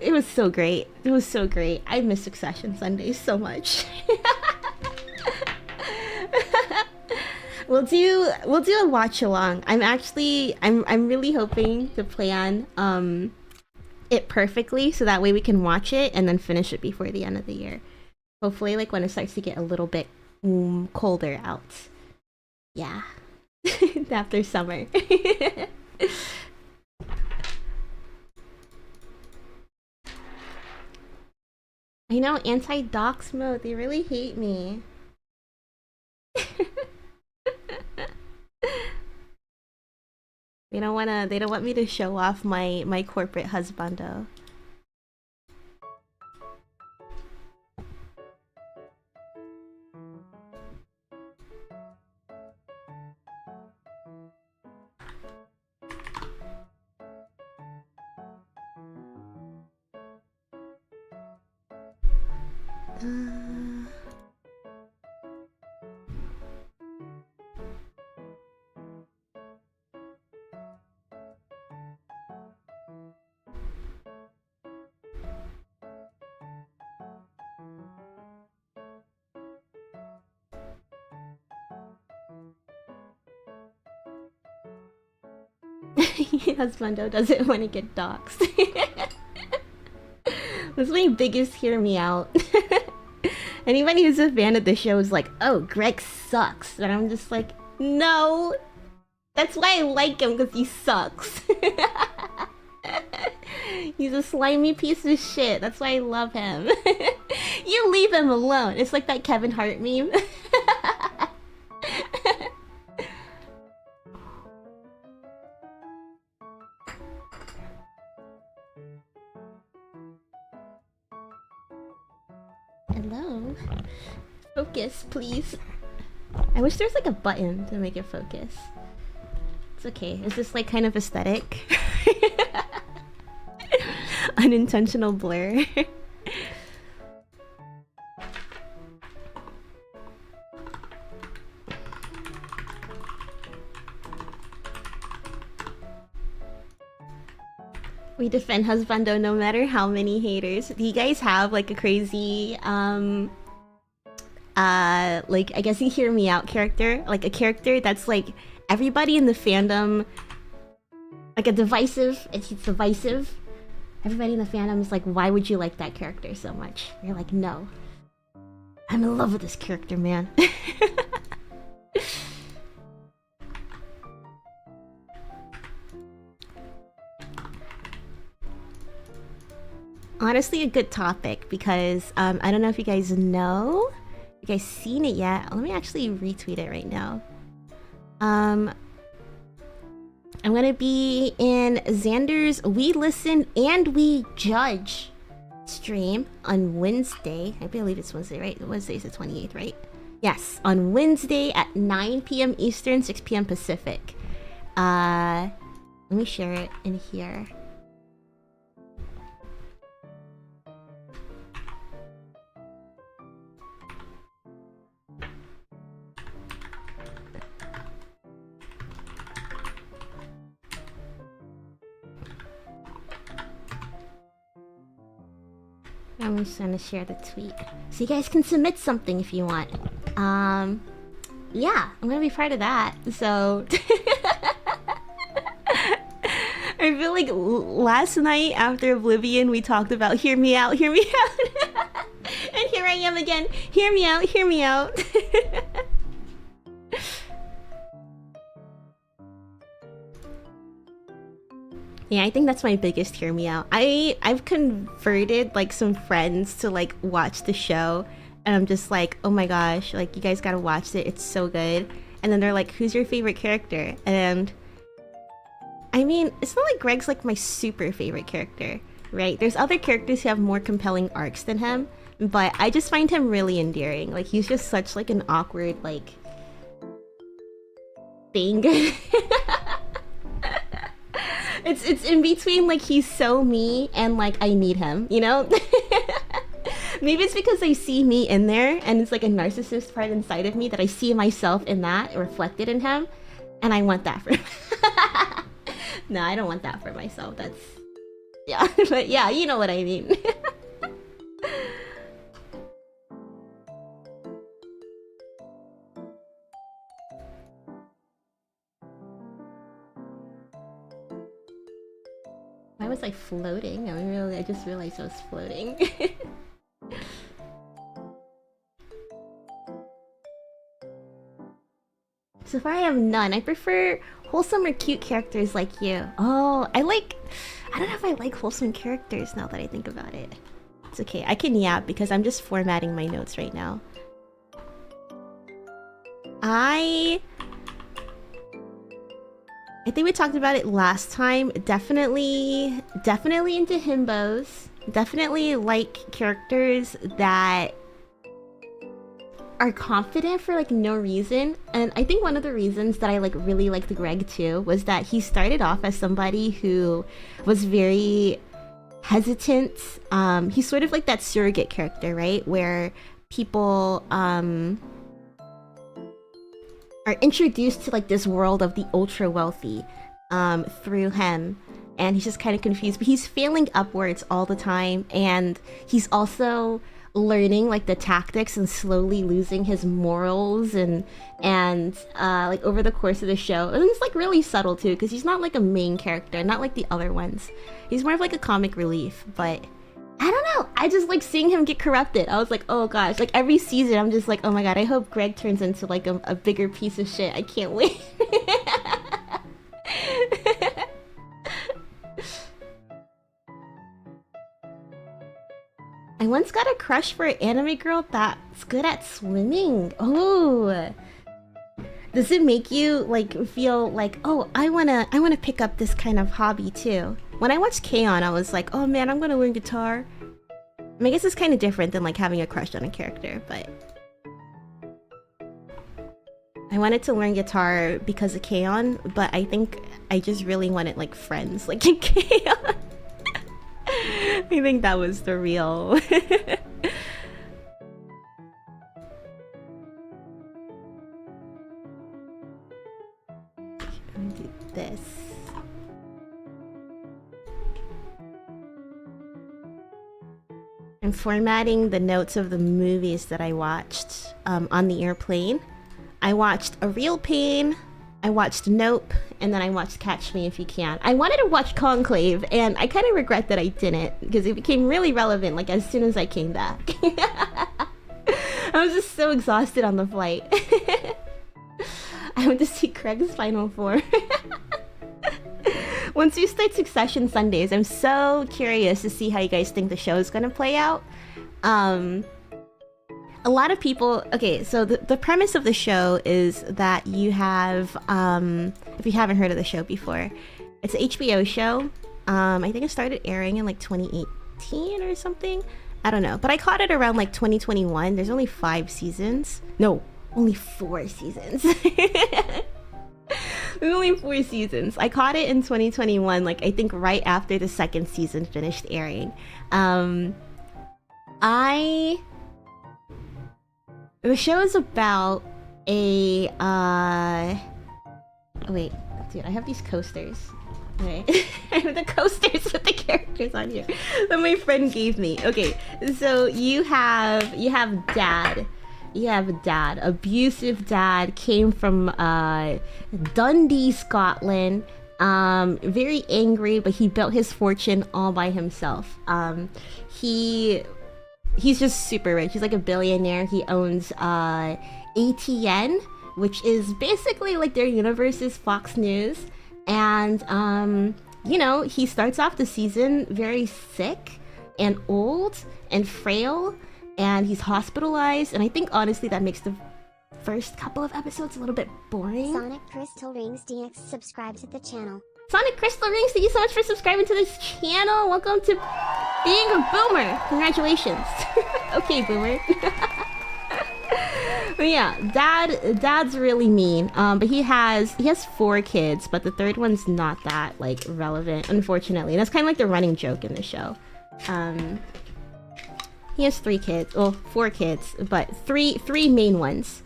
it was so great. It was so great. I miss Succession Sundays so much. We'll do a watch along. I'm really hoping to plan it perfectly so that way we can watch it and then finish it before the end of the year. Hopefully, like when it starts to get a little bit colder out. Yeah. After summer. I know, anti-dox mode, they really hate me. They don't want me to show off my corporate husbando. Husbando doesn't want to get doxxed. That's my biggest hear me out. Anybody who's a fan of the show is like, oh, Greg sucks. And I'm just like, no. That's why I like him, because he sucks. He's a slimy piece of shit. That's why I love him. You leave him alone. It's like that Kevin Hart meme. Hello? Focus, please. I wish there's like a button to make it focus. It's okay. Is this like kind of aesthetic? Unintentional blur. We defend Husbando no matter how many haters. Do you guys have like a crazy like, I guess you hear me out character? Like a character that's like everybody in the fandom, like a divisive, it's divisive. Everybody in the fandom is like, why would you like that character so much? You're like, no. I'm in love with this character, man. Honestly, a good topic because I don't know if you guys know. You guys seen it yet? Let me actually retweet it right now. I'm gonna be in Xander's We Listen and We Judge stream on Wednesday. I believe it's Wednesday, right? Wednesday's the 28th, right? Yes, on Wednesday at 9 p.m. Eastern, 6 p.m. Pacific. Let me share it in here. I'm just gonna share the tweet so you guys can submit something if you want. Yeah, I'm gonna be part of that. So I feel like last night after Oblivion we talked about hear me out, hear me out. And here I am again, hear me out, hear me out. Yeah, I think that's my biggest hear me out. I've converted like some friends to like watch the show, and I'm just like, oh my gosh, like you guys gotta watch it, it's so good. And then they're like, who's your favorite character? And I mean, it's not like Greg's like my super favorite character, right? There's other characters who have more compelling arcs than him, but I just find him really endearing. Like he's just such like an awkward like thing. It's in between like he's so me and like I need him, you know? Maybe it's because I see me in there and it's like a narcissist part inside of me that I see myself in that reflected in him, and I want that for him. No, I don't want that for myself. That's yeah. But yeah, you know what I mean. Why was I floating? I just realized I was floating. So far I have none. I prefer wholesome or cute characters like you. Oh, I don't know if I like wholesome characters now that I think about it. It's okay, I can yap because I'm just formatting my notes right now. I think we talked about it last time. Definitely into himbos. Definitely like characters that are confident for like no reason. And I think one of the reasons that I like really liked Greg too was that he started off as somebody who was very hesitant. He's sort of like that surrogate character, right? Where people are introduced to like this world of the ultra wealthy through him, and he's just kind of confused, but he's failing upwards all the time, and he's also learning like the tactics and slowly losing his morals and like over the course of the show. And it's like really subtle too, because he's not like a main character, not like the other ones. He's more of like a comic relief, but I don't know, I just like seeing him get corrupted. I was like, oh gosh, like every season I'm just like, oh my god, I hope Greg turns into like a bigger piece of shit. I can't wait. I once got a crush for an anime girl that's good at swimming. Oh, does it make you like feel like, oh, I wanna pick up this kind of hobby too? When I watched K-On! I was like, oh man, I'm gonna learn guitar. I mean, I guess it's kind of different than like having a crush on a character, but I wanted to learn guitar because of K-On!, but I think I just really wanted like friends like in K-On! I think that was the real. Let me do this. I'm formatting the notes of the movies that I watched on the airplane. I watched A Real Pain, I watched Nope, and then I watched Catch Me If You Can. I wanted to watch Conclave, and I kind of regret that I didn't, because it became really relevant like as soon as I came back. I was just so exhausted on the flight. I went to see Craig's Final Four. Once we start Succession Sundays, I'm so curious to see how you guys think the show is going to play out. A lot of people... Okay, so the premise of the show is that you have... if you haven't heard of the show before, it's an HBO show. I think it started airing in like 2018 or something. I don't know. But I caught it around like 2021. There's only 5 seasons. No, only 4 seasons. There's only 4 seasons. I caught it in 2021, like I think right after the 2nd season finished airing. The show is about a wait, dude, I have these coasters. Okay. I have the coasters with the characters on here that my friend gave me. Okay, so you have dad. You have a dad, abusive dad, came from Dundee, Scotland. Very angry, but he built his fortune all by himself. He's just super rich. He's like a billionaire. He owns ATN, which is basically like their universe's Fox News. And you know, he starts off the season very sick and old and frail, and he's hospitalized, and I think honestly that makes the first couple of episodes a little bit boring. Sonic Crystal Rings DX, subscribe to the channel. Sonic Crystal Rings, thank you so much for subscribing to this channel. Welcome to being a boomer. Congratulations. Okay, boomer. But yeah, dad's really mean. But he has 4 kids, but the 3rd one's not that like relevant, unfortunately. And that's kind of like the running joke in the show. He has 3 kids, well, 4 kids, but three main ones.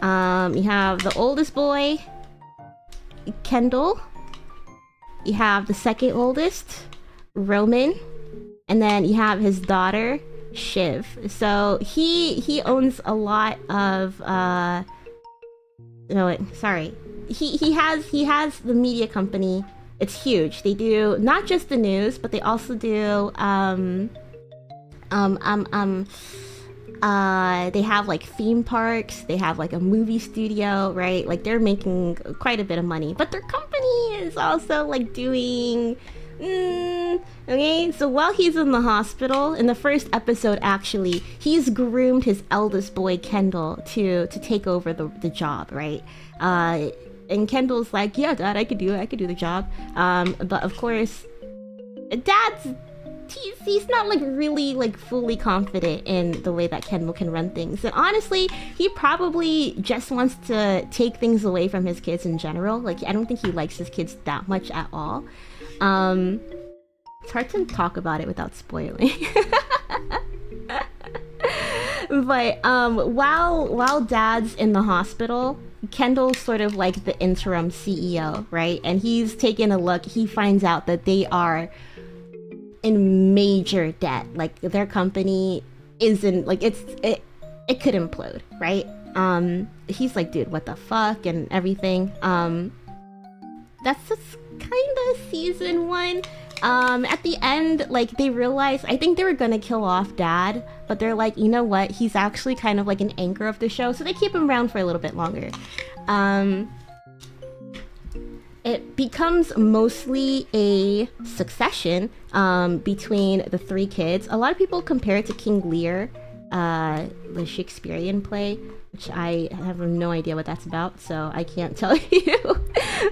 You have the oldest boy, Kendall. You have the 2nd oldest, Roman, and then you have his daughter, Shiv. So he owns a lot of he has the media company. It's huge. They do not just the news, but they also do they have like theme parks, they have like a movie studio, right? Like they're making quite a bit of money, but their company is also like doing okay. So while he's in the hospital, in the first episode actually, he's groomed his eldest boy Kendall to take over the job, right? And Kendall's like, yeah, dad, I could do the job. But of course, he's not like really like fully confident in the way that Kendall can run things. And honestly, he probably just wants to take things away from his kids in general. Like I don't think he likes his kids that much at all. It's hard to talk about it without spoiling. But while Dad's in the hospital, Kendall's sort of like the interim CEO, right? And he's taking a look. He finds out that they are in major debt. Like their company isn't like it could implode, right? He's like, dude, what the fuck and everything. That's just kind of season 1. At the end, like they realize, I think they were gonna kill off Dad, but they're like, you know what? He's actually kind of like an anchor of the show, so they keep him around for a little bit longer. It becomes mostly a succession between the 3 kids. A lot of people compare it to King Lear, the Shakespearean play, which I have no idea what that's about, so I can't tell you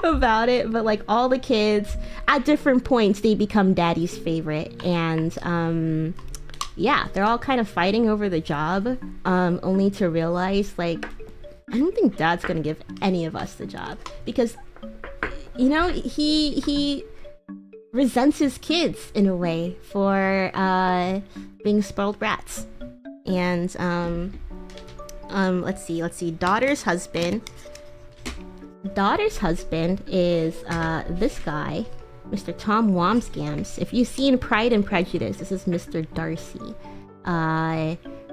about it. But like all the kids, at different points, they become Daddy's favorite, and yeah, they're all kind of fighting over the job, only to realize, like, I don't think Dad's gonna give any of us the job, because, you know, he resents his kids in a way for being spoiled brats. And let's see, daughter's husband is this guy, Mr. Tom Wamsgams. If you've seen Pride and Prejudice, this is Mr. Darcy.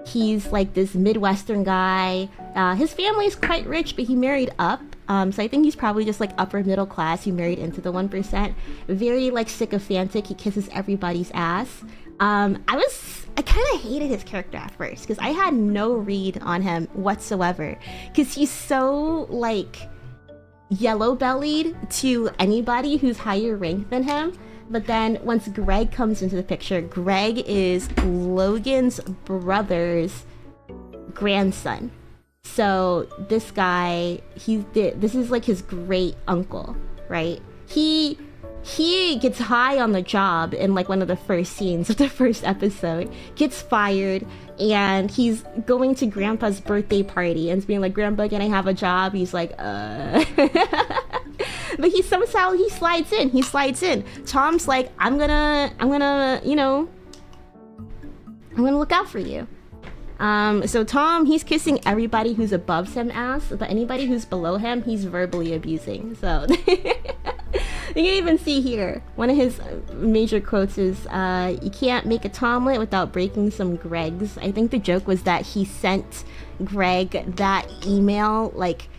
He's like this Midwestern guy. His family is quite rich, but he married up. So I think he's probably just like upper middle class. He married into the 1%. Very like sycophantic. He kisses everybody's ass. I kind of hated his character at first because I had no read on him whatsoever, because he's so like yellow-bellied to anybody who's higher ranked than him. But then once Greg comes into the picture, Greg is Logan's brother's grandson. So this guy, this is like his great uncle, right? He gets high on the job in like one of the first scenes of the first episode, gets fired, and he's going to Grandpa's birthday party and being like, Grandpa, can I have a job? He's like, But he slides in. Tom's like, I'm gonna look out for you. So Tom, he's kissing everybody who's above him ass, but anybody who's below him, he's verbally abusing. So you can even see here, one of his major quotes is, you can't make a Tomlet without breaking some Gregs. I think the joke was that he sent Greg that email like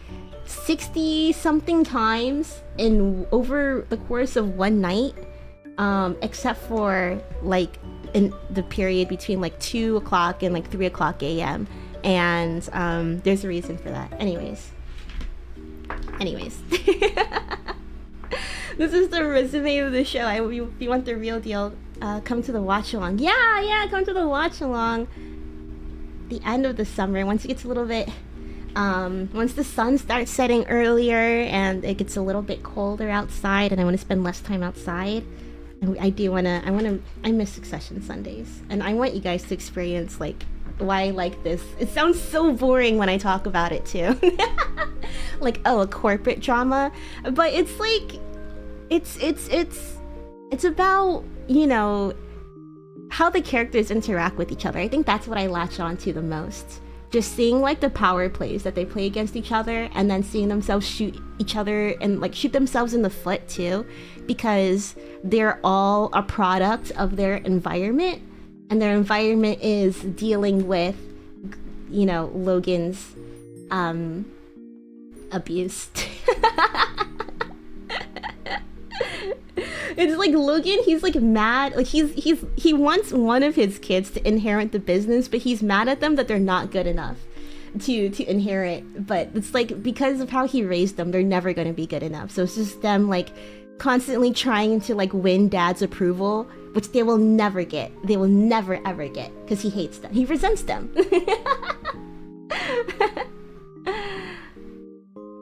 60 something times over the course of one night, except for like in the period between like 2 o'clock and like 3 o'clock a.m. and there's a reason for that. Anyways this is the resume of the show. If you want the real deal, come to the watch along. Yeah, come to the watch along. The end of the summer, once it gets a little bit once the sun starts setting earlier and it gets a little bit colder outside and I want to spend less time outside, and I miss Succession Sundays, and I want you guys to experience like why I like this. It sounds so boring when I talk about it too. Like, oh, a corporate drama, but it's like it's about, you know, how the characters interact with each other. I think that's what I latch on to the most. Just seeing like the power plays that they play against each other, and then seeing themselves shoot each other and like shoot themselves in the foot too, because they're all a product of their environment, and their environment is dealing with, you know, Logan's abuse. It's like Logan, he's like mad, like he wants one of his kids to inherit the business, but he's mad at them that they're not good enough to inherit. But it's like, because of how he raised them, they're never going to be good enough. So it's just them like constantly trying to like win Dad's approval, which they will never get. They will never ever get, because he hates them. He resents them.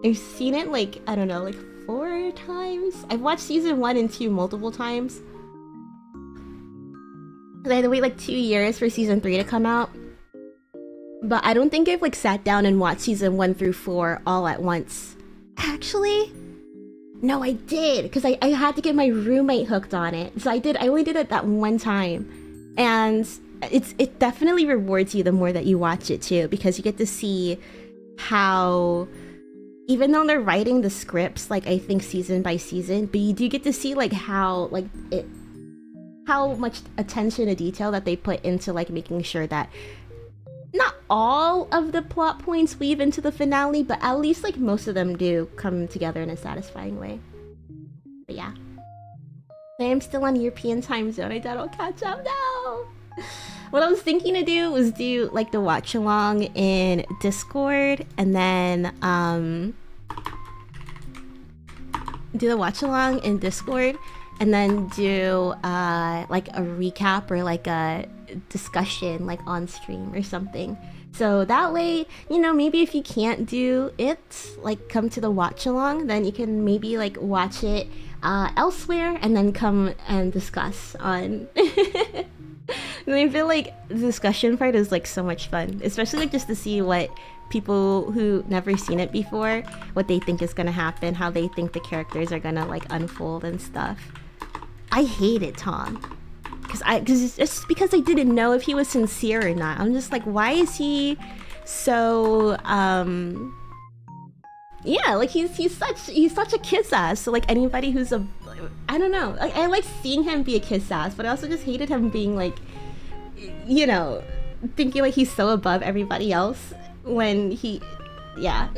I've seen it like, I don't know, like 4 times. I've watched season 1 and 2 multiple times. I had to wait like 2 years for season 3 to come out. But I don't think I've like sat down and watched season 1 through 4 all at once. Actually, No, I did, because I had to get my roommate hooked on it. So I only did it that one time. And it definitely rewards you the more that you watch it too, because you get to see how, even though they're writing the scripts, like I think season by season, but you do get to see like how much attention to detail that they put into like making sure that not all of the plot points weave into the finale, but at least like most of them do come together in a satisfying way. But yeah, I am still on European time zone. I don't catch up now. What I was thinking to do was do like the watch along in Discord, and then do the watch along in Discord, and then do like a recap or like a discussion like on stream or something. So that way, you know, maybe if you can't do it, like come to the watch along, then you can maybe like watch it elsewhere and then come and discuss on. And I feel like the discussion part is like so much fun, especially like just to see what people who never seen it before, what they think is gonna happen, how they think the characters are gonna like unfold and stuff. I hate it, Tom, because it's just because I didn't know if he was sincere or not. I'm just like, why is he so yeah, like he's such a kiss ass. So like anybody who's a, I don't know, like I like seeing him be a kiss ass, but I also just hated him being like, you know, thinking like he's so above everybody else when he, yeah.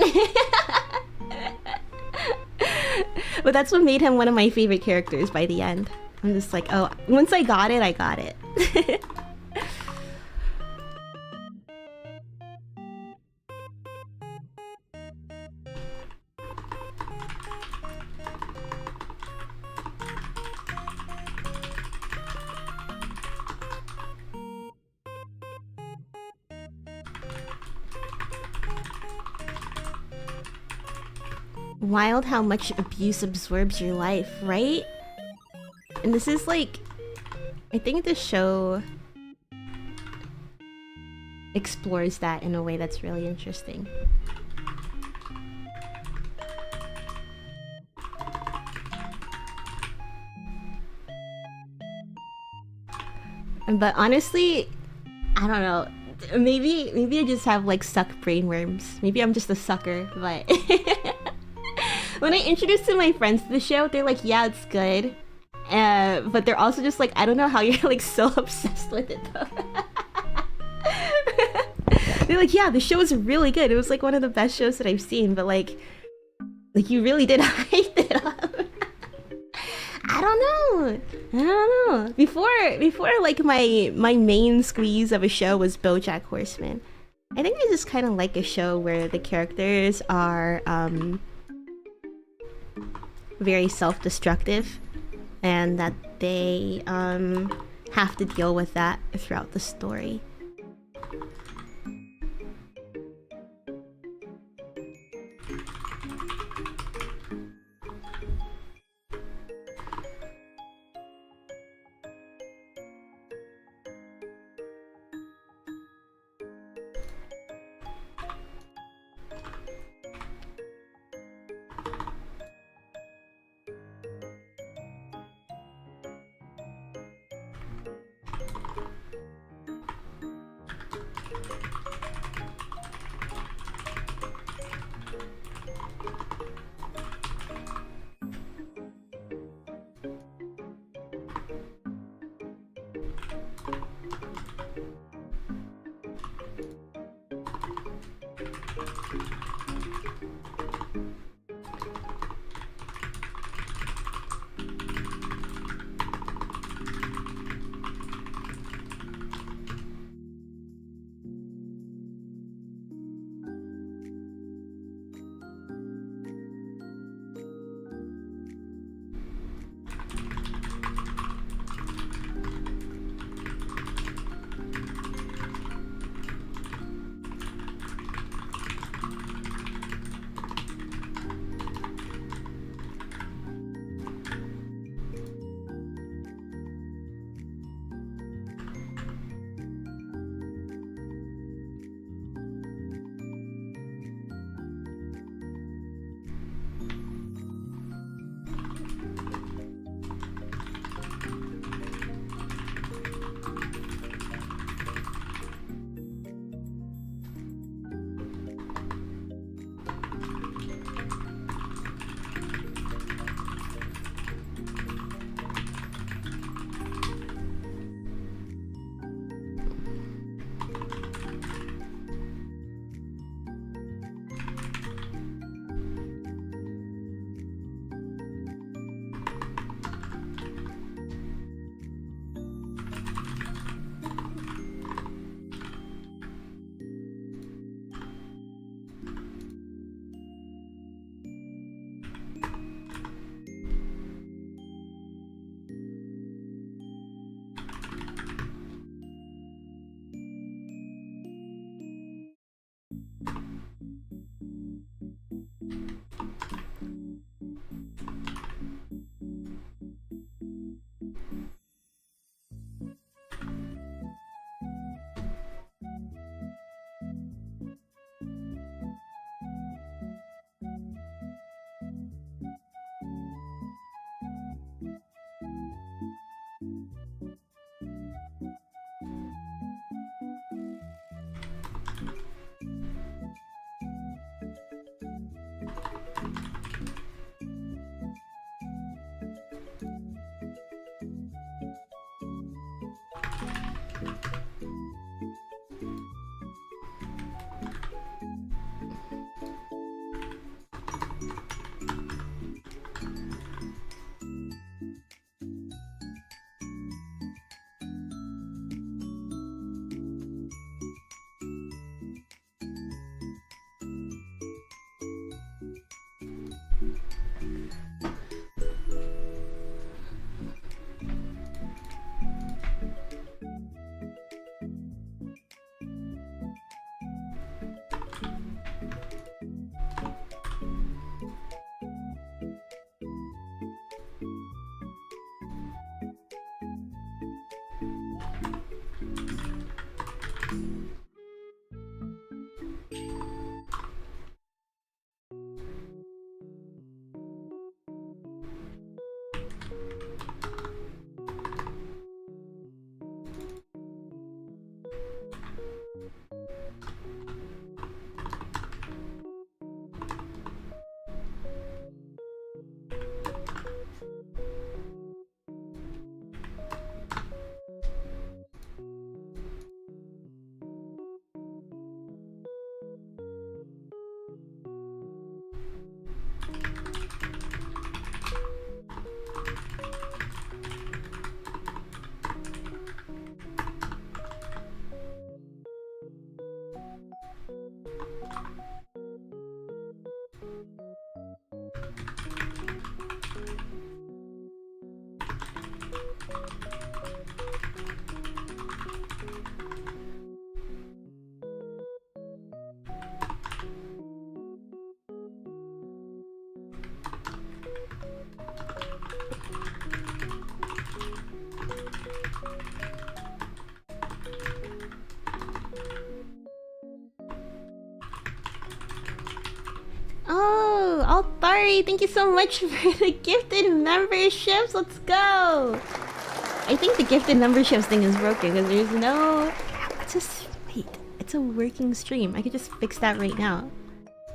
But that's what made him one of my favorite characters by the end. I'm just like, oh, once I got it, I got it. Wild how much abuse absorbs your life, right? And this is like, I think the show explores that in a way that's really interesting. But honestly, I don't know. Maybe I just have like suck brainworms. Maybe I'm just a sucker, but when I introduced to my friends to the show, they're like, yeah, it's good. But they're also just like, I don't know how you're like so obsessed with it though. They're like, yeah, the show is really good. It was like one of the best shows that I've seen, but like you really did hype it up. I don't know. Before like my main squeeze of a show was BoJack Horseman. I think I just kind of like a show where the characters are very self-destructive, and that they have to deal with that throughout the story. Oh, Altari, thank you so much for the gifted memberships. Let's go. I think the gifted memberships thing is broken because there's no... Just wait. It's a working stream. I could just fix that right now.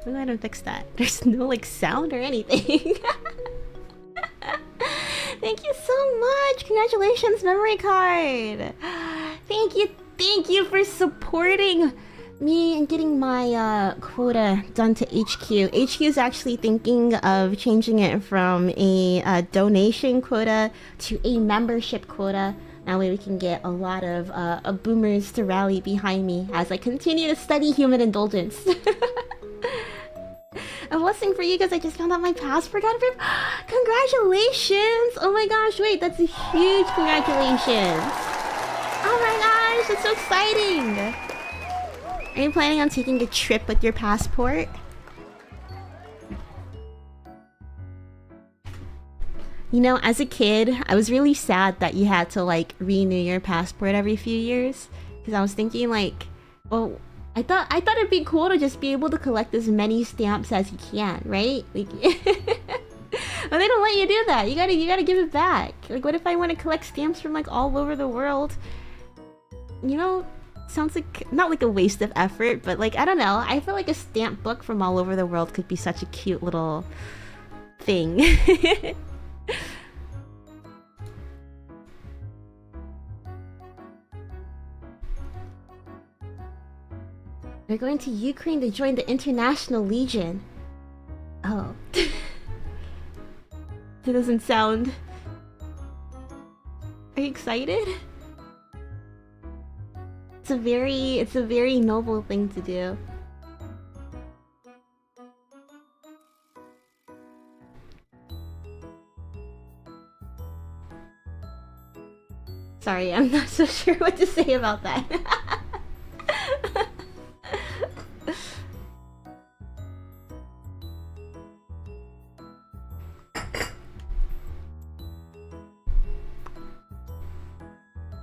Why do I not fix that? There's no like sound or anything. Thank you so much. Congratulations, memory card. Thank you for supporting me and getting my quota done to HQ. HQ is actually thinking of changing it from a donation quota to a membership quota. That way we can get a lot of boomers to rally behind me as I continue to study human indulgence. A blessing for you because I just found out my passport got approved. Congratulations! Oh my gosh, wait, that's a huge congratulations. Oh my gosh, that's so exciting. Are you planning on taking a trip with your passport? You know, as a kid, I was really sad that you had to like renew your passport every few years. Because I was thinking like, well, I thought it'd be cool to just be able to collect as many stamps as you can, right? Like, but they don't let you do that. You gotta give it back. Like, what if I want to collect stamps from like all over the world? You know, sounds like not like a waste of effort, but like I don't know. I feel like a stamp book from all over the world could be such a cute little thing. They're going to Ukraine to join the International Legion. Oh. That doesn't sound... Are you excited? It's a very noble thing to do. Sorry, I'm not so sure what to say about that.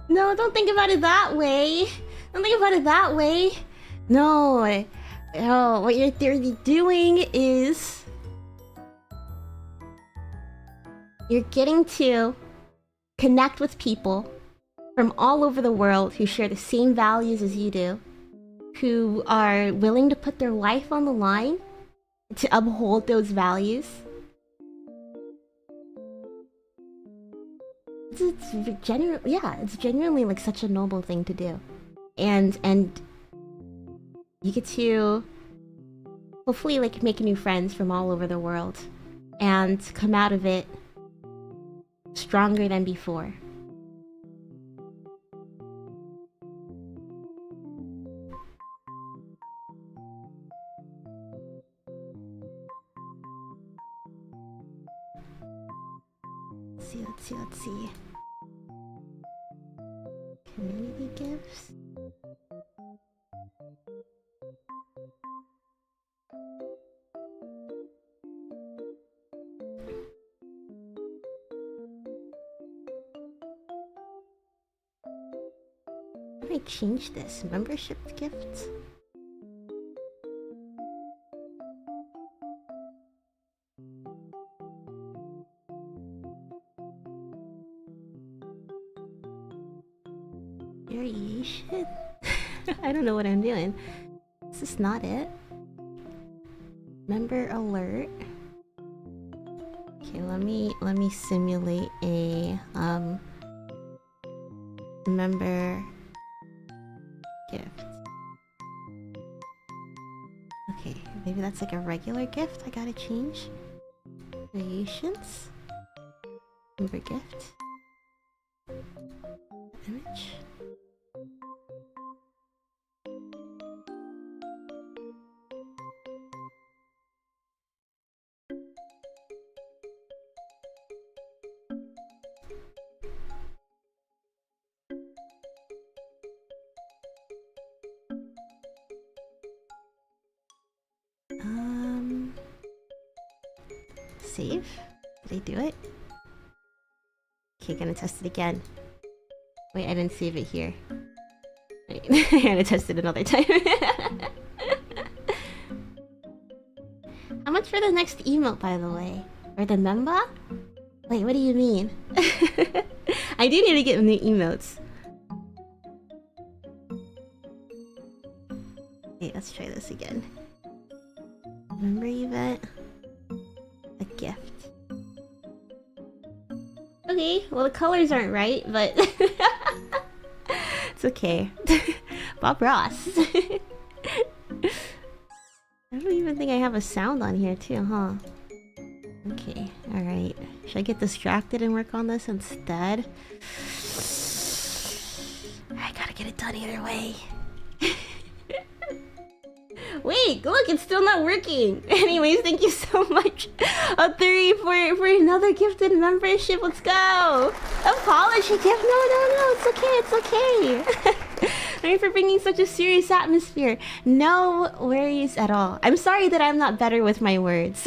No, don't think about it that way. Don't think about it that way. No, no, what you're doing is... You're getting to connect with people from all over the world who share the same values as you do, who are willing to put their life on the line to uphold those values. It's genuinely like such a noble thing to do, and you get to hopefully like make new friends from all over the world and come out of it stronger than before. Let's see. Community gifts. I change this? Membership gift? Variation? I don't know what I'm doing. This is not it. Member alert. Okay, let me simulate a member gift. Okay, maybe that's like a regular gift I gotta change. Variations. Member gift. Image. Save? Did I do it? Okay, gonna test it again. Wait, I didn't save it here. Wait, I'm gonna test it another time. How much for the next emote, by the way? Or the member? Wait, what do you mean? I do need to get new emotes. Wait, let's try this again. Member event. A gift. Okay, well the colors aren't right, but it's okay. Bob Ross. I don't even think I have a sound on here too, huh? Okay, alright. Should I get distracted and work on this instead? I gotta get it done either way. Wait, look, it's still not working. Anyways, thank you so much, Thuri, for another gifted membership. Let's go. Apology gift? No, it's okay, it's okay. Thank you for bringing such a serious atmosphere. No worries at all. I'm sorry that I'm not better with my words.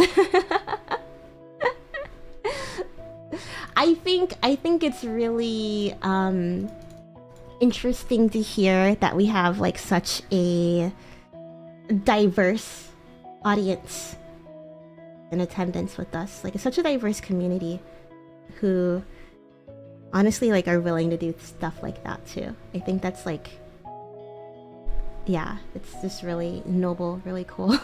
I think it's really interesting to hear that we have like such a diverse audience in attendance with us. Like, it's such a diverse community who honestly like are willing to do stuff like that too. I think that's like, yeah, it's just really noble, really cool.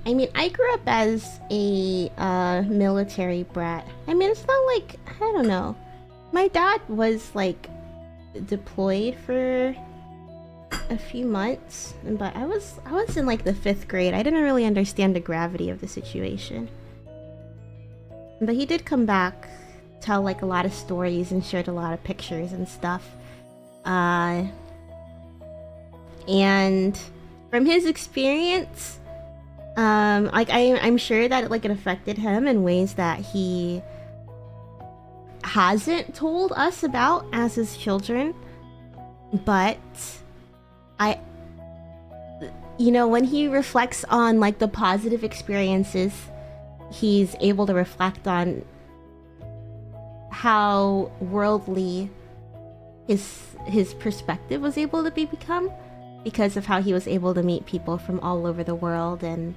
I mean, I grew up as a military brat. I mean, it's not like, I don't know. My dad was like deployed for a few months, but I was in like the 5th grade. I didn't really understand the gravity of the situation. But he did come back, tell like a lot of stories and shared a lot of pictures and stuff. And from his experience, like I'm sure that like it affected him in ways that he hasn't told us about as his children. But you know, when he reflects on like the positive experiences, he's able to reflect on how worldly his perspective was able to become because of how he was able to meet people from all over the world and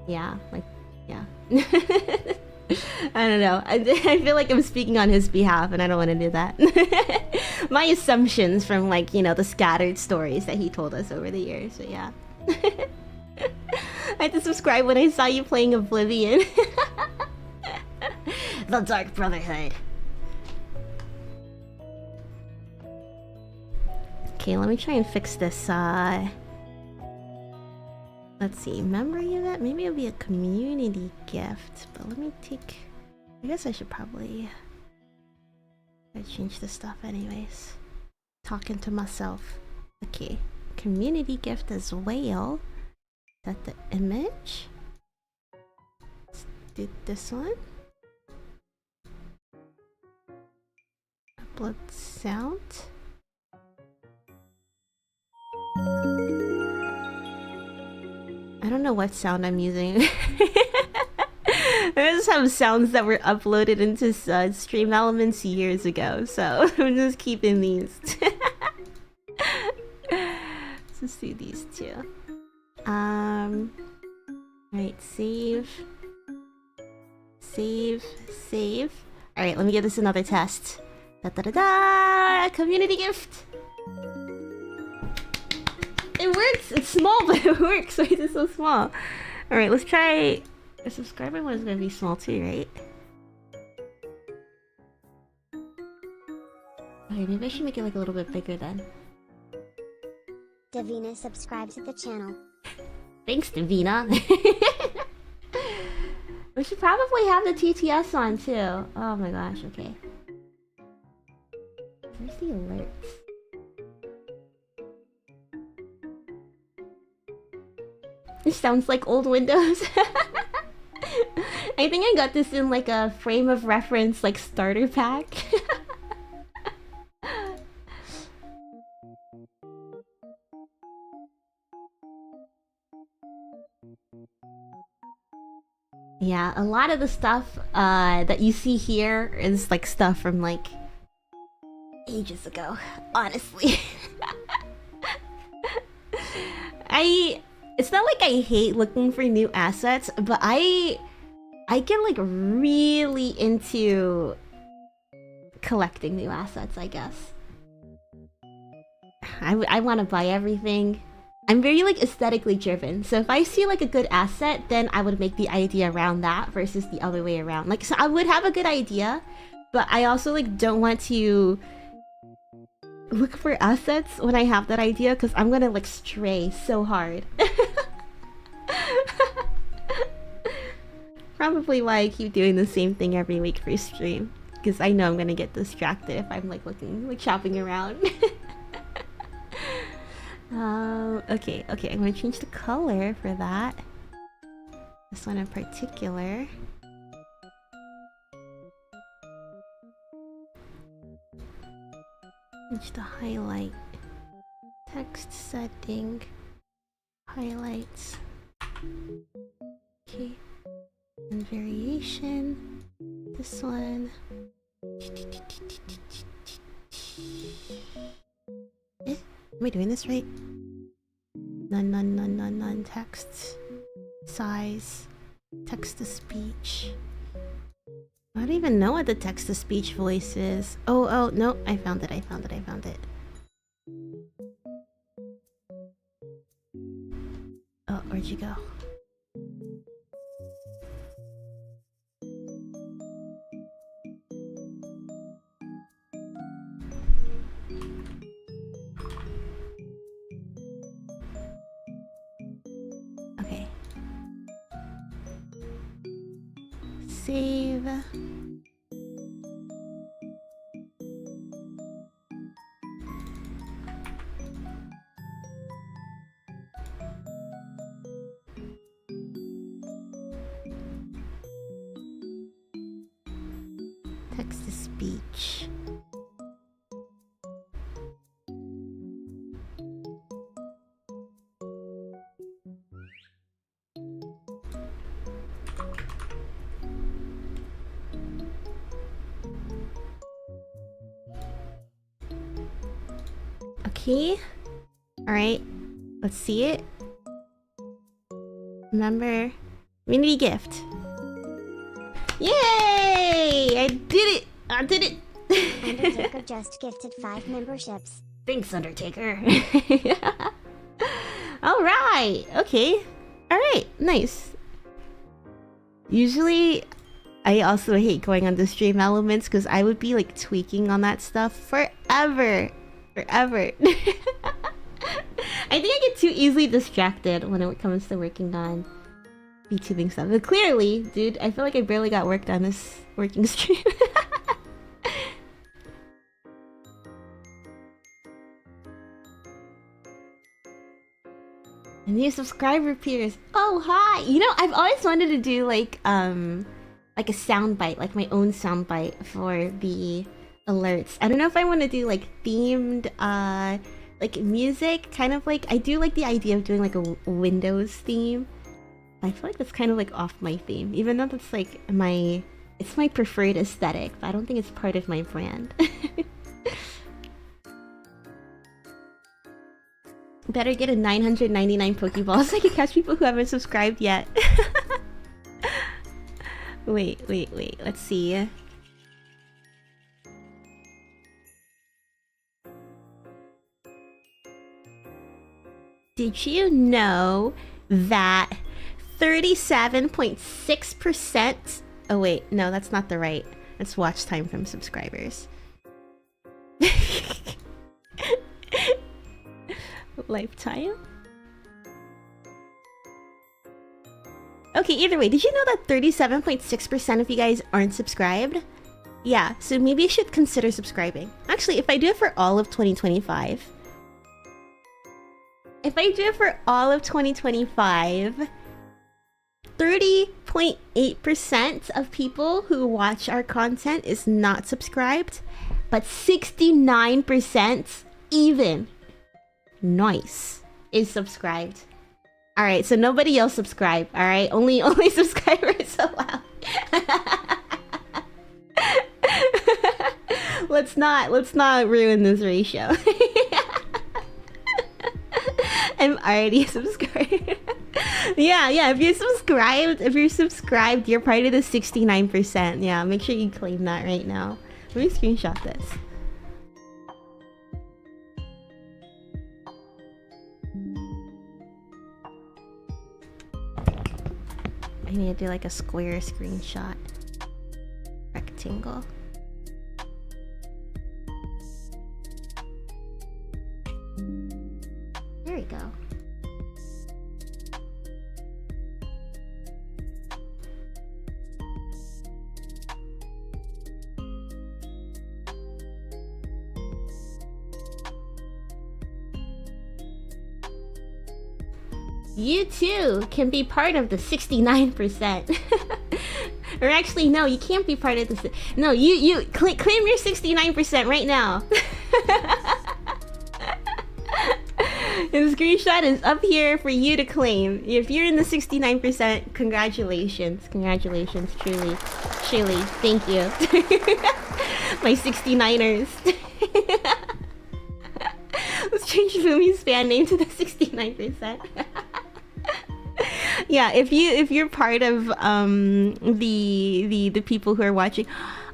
yeah, like, yeah. I don't know. I feel like I'm speaking on his behalf and I don't want to do that. My assumptions from like, you know, the scattered stories that he told us over the years, but yeah. I had to subscribe when I saw you playing Oblivion. The Dark Brotherhood. Okay, let me try and fix this, let's see, memory event? Maybe it'll be a community gift, but let me take... I guess I should probably... change this stuff anyways. Talking to myself. Okay, community gift as well. Is that the image? Let's do this one. Upload sound. I don't know what sound I'm using. I just have sounds that were uploaded into Stream Elements years ago, so I'm just keeping these. Let's just do these two. Right, save. Save. Alright, let me give this another test. Da da da da! Community gift! It works! It's small, but it works! Why is it so small? Alright, let's try... The subscriber one is gonna be small too, right? Okay, maybe I should make it like a little bit bigger then. Davina subscribe to the channel. Thanks, Davina! We should probably have the TTS on too. Oh my gosh, okay. Where's the alerts? It sounds like old Windows. I think I got this in like a frame of reference like starter pack. Yeah, a lot of the stuff that you see here is like stuff from like ages ago, honestly. It's not like I hate looking for new assets, but I get like really into collecting new assets, I guess. I want to buy everything. I'm very like aesthetically driven, so if I see like a good asset, then I would make the idea around that versus the other way around. Like, so I would have a good idea, but I also like don't want to look for assets when I have that idea because I'm gonna like stray so hard. Probably why I keep doing the same thing every week for stream, because I know I'm gonna get distracted if I'm like looking, like shopping around. Okay, I'm gonna change the color for that. This one in particular. Change the highlight. Text setting. Highlights. Okay. And variation. This one. Am I doing this right? None. Text. Size. Text to speech. I don't even know what the text to speech voice is. Oh, no. I found it. Oh, where'd you go? Okay. Save. Text to speech. Okay. Alright. Let's see it. Remember. Community gift. Yay! I did it! Undertaker just gifted 5 memberships. Thanks, Undertaker. Alright! Okay. Alright, nice. Usually, I also hate going on the stream elements because I would be like tweaking on that stuff forever. I think I get too easily distracted when it comes to working on VTubing stuff. But clearly, dude, I feel like I barely got work done this working stream. A new subscriber appears. Oh, hi! You know, I've always wanted to do like a soundbite, like my own soundbite for the alerts. I don't know if I want to do like themed like music, kind of like I do like the idea of doing like a Windows theme I feel like that's kind of like off my theme, even though that's like it's my preferred aesthetic, but I don't think it's part of my brand. Better get a 999 Pokeballs so I can catch people who haven't subscribed yet. Wait, let's see. Did you know that 37.6%... Oh wait, no, that's not the right. That's watch time from subscribers. Lifetime? Okay, either way, did you know that 37.6% of you guys aren't subscribed? Yeah, so maybe you should consider subscribing. Actually, if I do it for all of 2025... If I do it for all of 2025... 30.8% of people who watch our content is not subscribed, but 69% even nice is subscribed. All right, so nobody else subscribe. All right, only subscribers allowed. let's not ruin this ratio. I'm already subscribed. Yeah, if you're subscribed, you're part of the 69%. Yeah, make sure you claim that right now. Let me screenshot this. I need to do like a square screenshot. Rectangle. There we go. You too can be part of the 69%. Or actually, no, you can't be part of the... No, you claim your 69% right now. The screenshot is up here for you to claim. If you're in the 69%, congratulations. Congratulations, truly. Thank you. My 69ers. Let's change Boomi's fan name to the 69%. Yeah, if you're part of the people who are watching.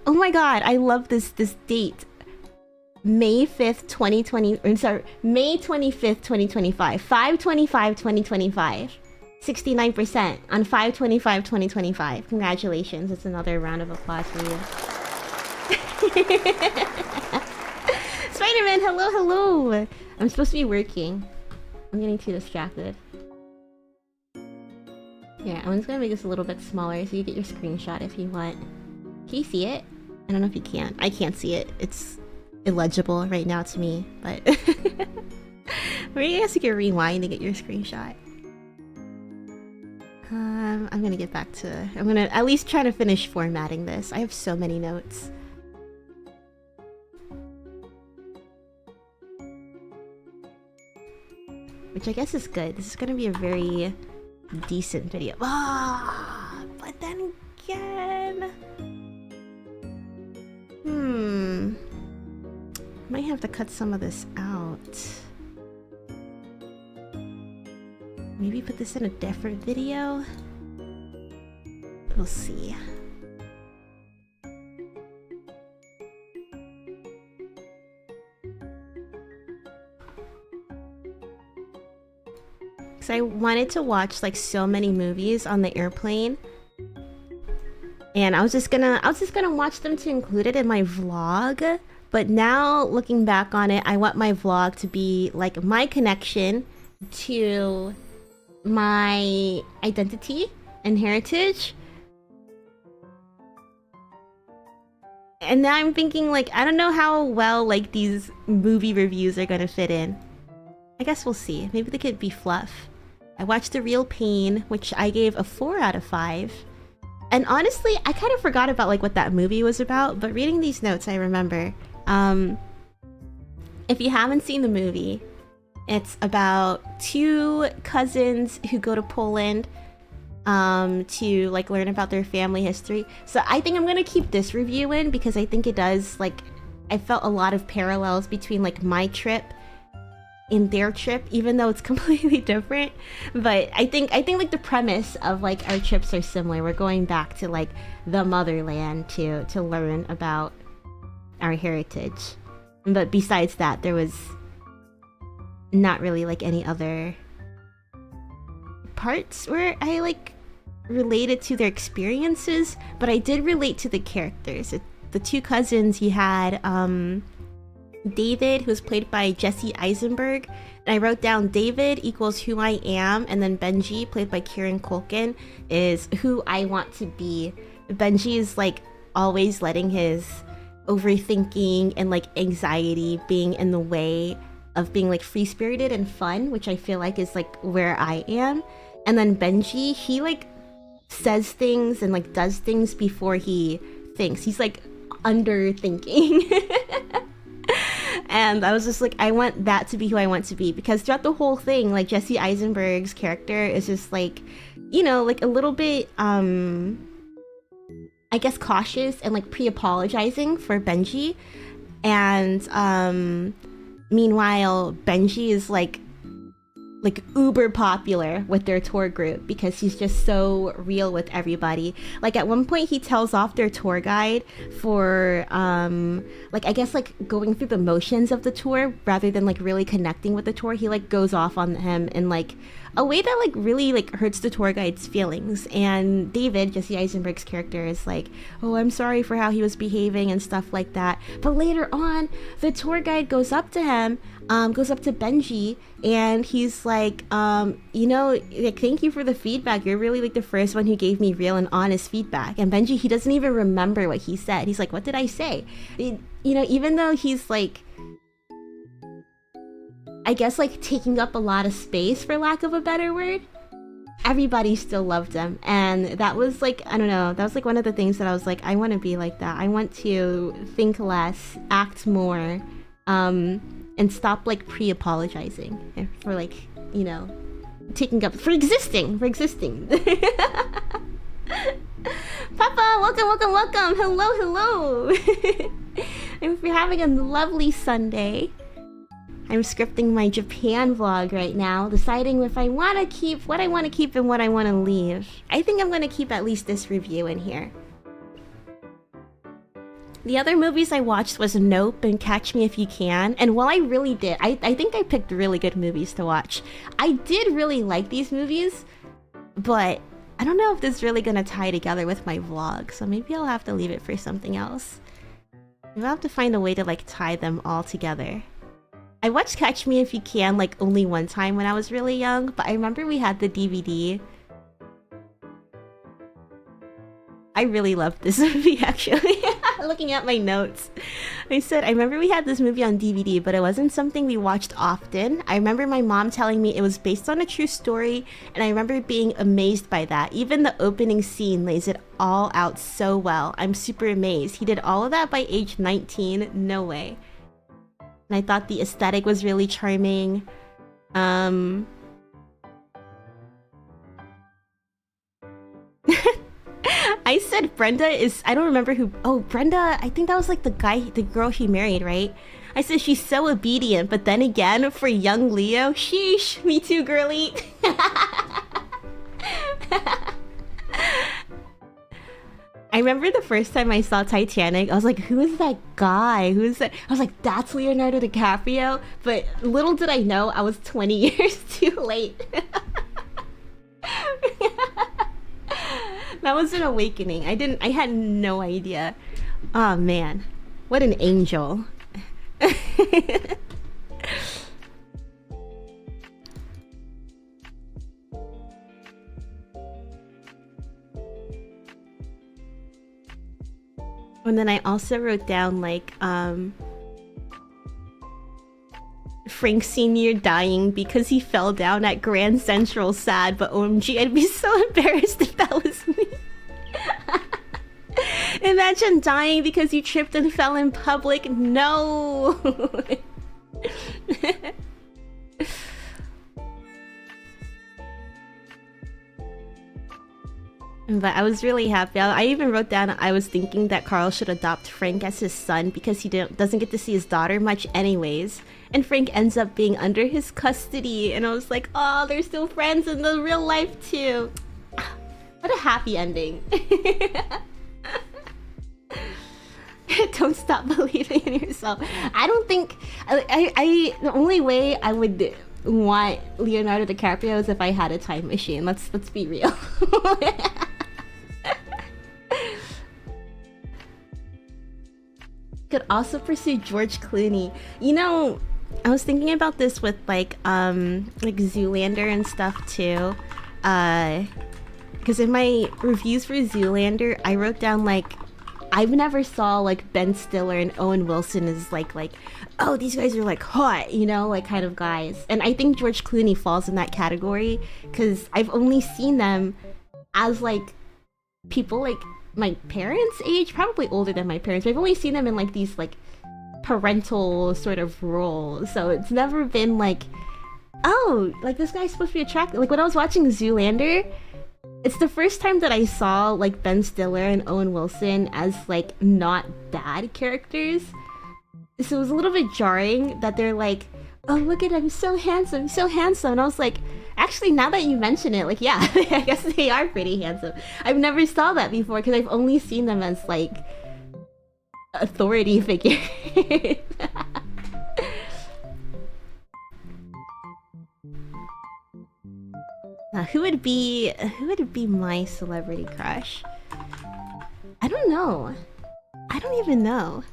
Oh my god, I love this date. May 5th, 2020. I'm sorry, May 25th, 2025. 5/25/2025. 69% on 5/25/2025. Congratulations. It's another round of applause for you. Spider-Man, hello. I'm supposed to be working. I'm getting too distracted. Yeah, I'm just gonna make this a little bit smaller so you get your screenshot if you want. Can you see it? I don't know if you can. I can't see it. It's illegible right now to me, but I guess you can rewind to get your screenshot. I'm gonna get back to... I'm gonna at least try to finish formatting this. I have so many notes. Which I guess is good. This is gonna be a very decent video. But then again... Might have to cut some of this out. Maybe put this in a different video? We'll see. Because I wanted to watch like so many movies on the airplane. And I was just gonna watch them to include it in my vlog. But now, looking back on it, I want my vlog to be like my connection to my identity and heritage. And now I'm thinking like, I don't know how well like these movie reviews are gonna fit in. I guess we'll see. Maybe they could be fluff. I watched The Real Pain, which I gave a 4 out of 5. And honestly, I kind of forgot about like what that movie was about, but reading these notes, I remember. If you haven't seen the movie, it's about two cousins who go to Poland to like learn about their family history. So I think I'm gonna keep this review in because I think it does, like, I felt a lot of parallels between like my trip and their trip, even though it's completely different. But I think like the premise of like our trips are similar. We're going back to like the motherland to learn about our heritage. But besides that, there was not really like any other parts where I like related to their experiences, but I did relate to the characters. The two cousins, you had David, who was played by Jesse Eisenberg, and I wrote down David equals who I am, and then Benji, played by Kieran Culkin, is who I want to be. Benji is like always letting his overthinking and like anxiety being in the way of being like free-spirited and fun, which I feel like is like where I am. And then Benji, he like says things and like does things before he thinks. He's like underthinking. And I was just like, I want that to be who I want to be, because throughout the whole thing, like Jesse Eisenberg's character is just like, you know, like a little bit I guess cautious and like pre-apologizing for Benji. And meanwhile Benji is like uber popular with their tour group because he's just so real with everybody. Like at one point he tells off their tour guide for like I guess like going through the motions of the tour rather than like really connecting with the tour. He like goes off on him in like a way that like really like hurts the tour guide's feelings. And David, Jesse Eisenberg's character, is like, oh, I'm sorry for how he was behaving and stuff like that. But later on, the tour guide goes up to him, goes up to Benji, and he's like, you know, like, thank you for the feedback. You're really like the first one who gave me real and honest feedback. And Benji, he doesn't even remember what he said. He's like, what did I say? You know, even though he's like, I guess like taking up a lot of space, for lack of a better word, everybody still loved him. And that was like, I don't know, that was like one of the things that I was like, I want to be like that. I want to think less, act more, and stop like pre-apologizing for like, you know, taking up, for existing. Papa, welcome. Hello. If you're having a lovely Sunday. I'm scripting my Japan vlog right now, deciding if I want to keep what I want to keep and what I want to leave. I think I'm going to keep at least this review in here. The other movies I watched was Nope and Catch Me If You Can, and while I really did, I think I picked really good movies to watch. I did really like these movies, but I don't know if this is really going to tie together with my vlog, so maybe I'll have to leave it for something else. Maybe I'll have to find a way to like tie them all together. I watched Catch Me If You Can like only one time when I was really young, but I remember we had the DVD. I really loved this movie, actually. Looking at my notes, I said, I remember we had this movie on DVD, but it wasn't something we watched often. I remember my mom telling me it was based on a true story, and I remember being amazed by that. Even the opening scene lays it all out so well. I'm super amazed. He did all of that by age 19? No way. And I thought the aesthetic was really charming. I said Brenda is, I don't remember who, oh, Brenda, I think that was like the girl he married, right? I said she's so obedient, but then again, for young Leo, sheesh, me too, girly. I remember the first time I saw Titanic, I was like, who is that guy? Who is that? I was like, that's Leonardo DiCaprio? But little did I know, I was 20 years too late. That was an awakening. I had no idea. Oh man, what an angel. And then I also wrote down like Frank Sr. dying because he fell down at Grand Central, sad, but OMG, I'd be so embarrassed if that was me. Imagine dying because you tripped and fell in public. No. But I was really happy. I even wrote down I was thinking that Carl should adopt Frank as his son because he doesn't get to see his daughter much anyways. And Frank ends up being under his custody. And I was like, oh, they're still friends in the real life too. What a happy ending. Don't stop believing in yourself. I don't think... the only way I would want Leonardo DiCaprio is if I had a time machine. Let's be real. Could also pursue George Clooney. You know, I was thinking about this with like Zoolander and stuff too. Because in my reviews for Zoolander, I wrote down like I've never saw like Ben Stiller and Owen Wilson as like oh, these guys are like hot, you know, like kind of guys. And I think George Clooney falls in that category because I've only seen them as like people like my parents' age, probably older than my parents, but I've only seen them in like these like parental sort of roles. So it's never been like, oh, like this guy's supposed to be attractive. Like when I was watching Zoolander, it's the first time that I saw like Ben Stiller and Owen Wilson as like not bad characters. So it was a little bit jarring that they're like, oh, look at him, so handsome, so handsome. And I was like, actually, now that you mention it, like, yeah, I guess they are pretty handsome. I've never saw that before because I've only seen them as like authority figures. Who would be my celebrity crush? I don't know. I don't even know.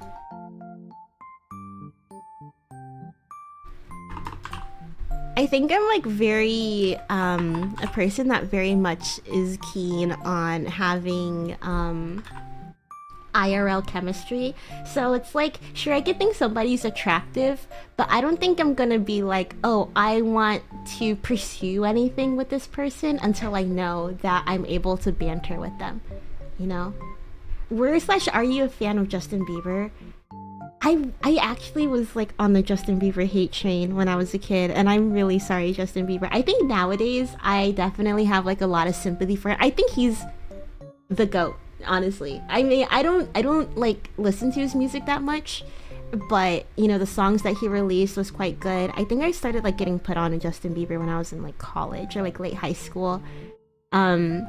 I think I'm like very a person that very much is keen on having IRL chemistry. So it's like, sure, I could think somebody's attractive, but I don't think I'm gonna be like, oh, I want to pursue anything with this person until I know that I'm able to banter with them, you know? Are you a fan of Justin Bieber? I actually was like on the Justin Bieber hate train when I was a kid, and I'm really sorry, Justin Bieber. I think nowadays I definitely have like a lot of sympathy for him. I think he's the GOAT, honestly. I mean, I don't like listen to his music that much, but you know, the songs that he released was quite good. I think I started like getting put on to Justin Bieber when I was in like college or like late high school. But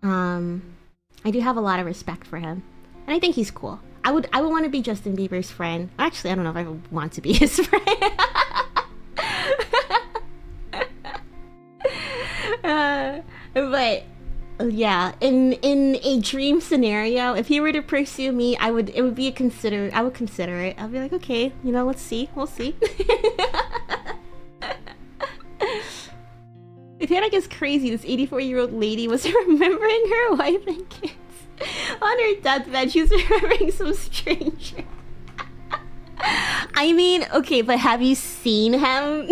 I do have a lot of respect for him. And I think he's cool. I would want to be Justin Bieber's friend. Actually, I don't know if I would want to be his friend. But yeah, in a dream scenario, if he were to pursue me, I would consider it. I'd be like, okay, you know, we'll see. I feel like it's crazy. This 84-year-old lady was remembering her wife and kids. On her deathbed, she was remembering some stranger. I mean, okay, but have you seen him?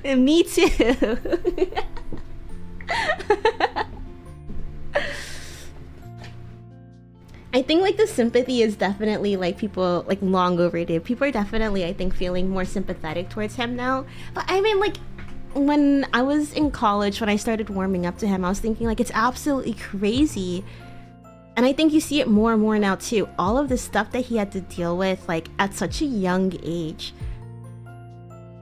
Me too. I think like the sympathy is definitely like people like long overdue. People are definitely, I think, feeling more sympathetic towards him now. But I mean, like, when I was in college, when I started warming up to him, I was thinking like it's absolutely crazy. And I think you see it more and more now too. All of the stuff that he had to deal with like at such a young age.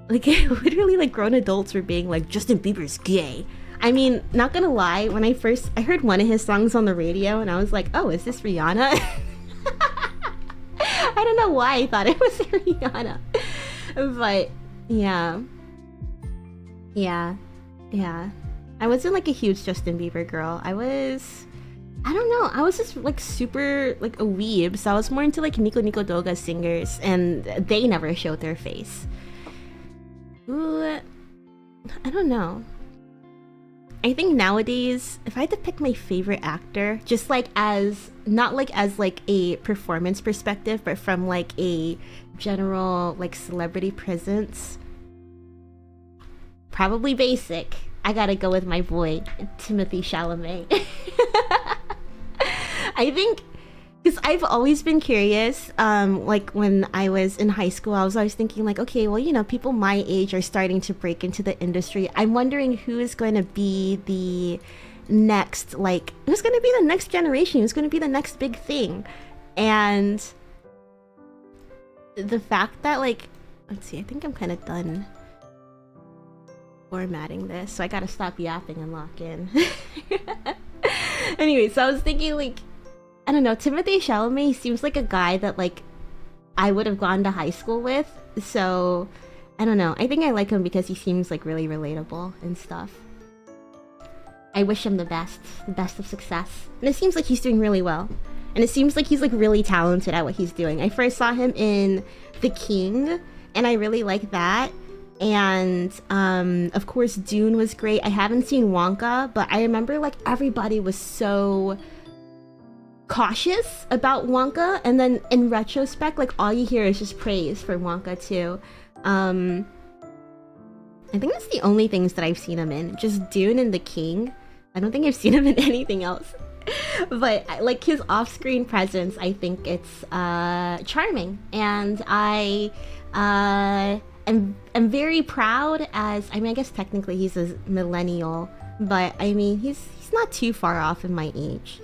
Like literally like grown adults were being like, Justin Bieber's gay. I mean, not gonna lie, when I heard one of his songs on the radio and I was like, oh, is this Rihanna? I don't know why I thought it was Rihanna. But yeah. I wasn't like a huge Justin Bieber girl. I don't know, I was just like super like a weeb, so I was more into like Nico Nico Doga singers, and they never showed their face. Ooh, I don't know. I think nowadays, if I had to pick my favorite actor, just like as, not like as like a performance perspective, but from like a general like celebrity presence, probably basic, I gotta go with my boy, Timothée Chalamet. I think Because I've always been curious, like when I was in high school, I was always thinking like, okay, well, you know, people my age are starting to break into the industry. I'm wondering who is going to be the next, like, who's going to be the next generation? Who's going to be the next big thing? And the fact that, like, let's see, I think I'm kind of done formatting this, so I gotta stop yapping and lock in. Anyway, so I was thinking, like, I don't know, Timothée Chalamet seems like a guy that, like, I would have gone to high school with, so I don't know. I think I like him because he seems, like, really relatable and stuff. I wish him the best of success. And it seems like he's doing really well. And it seems like he's, like, really talented at what he's doing. I first saw him in The King, and I really like that. And, of course, Dune was great. I haven't seen Wonka, but I remember, like, everybody was so cautious about Wonka, and then in retrospect, like, all you hear is just praise for Wonka too. I think that's the only things that I've seen him in, just Dune and The King. I don't think I've seen him in anything else. But like his off-screen presence, I think it's charming, and I am very proud. As I mean, I guess technically he's a millennial, but I mean he's not too far off in my age.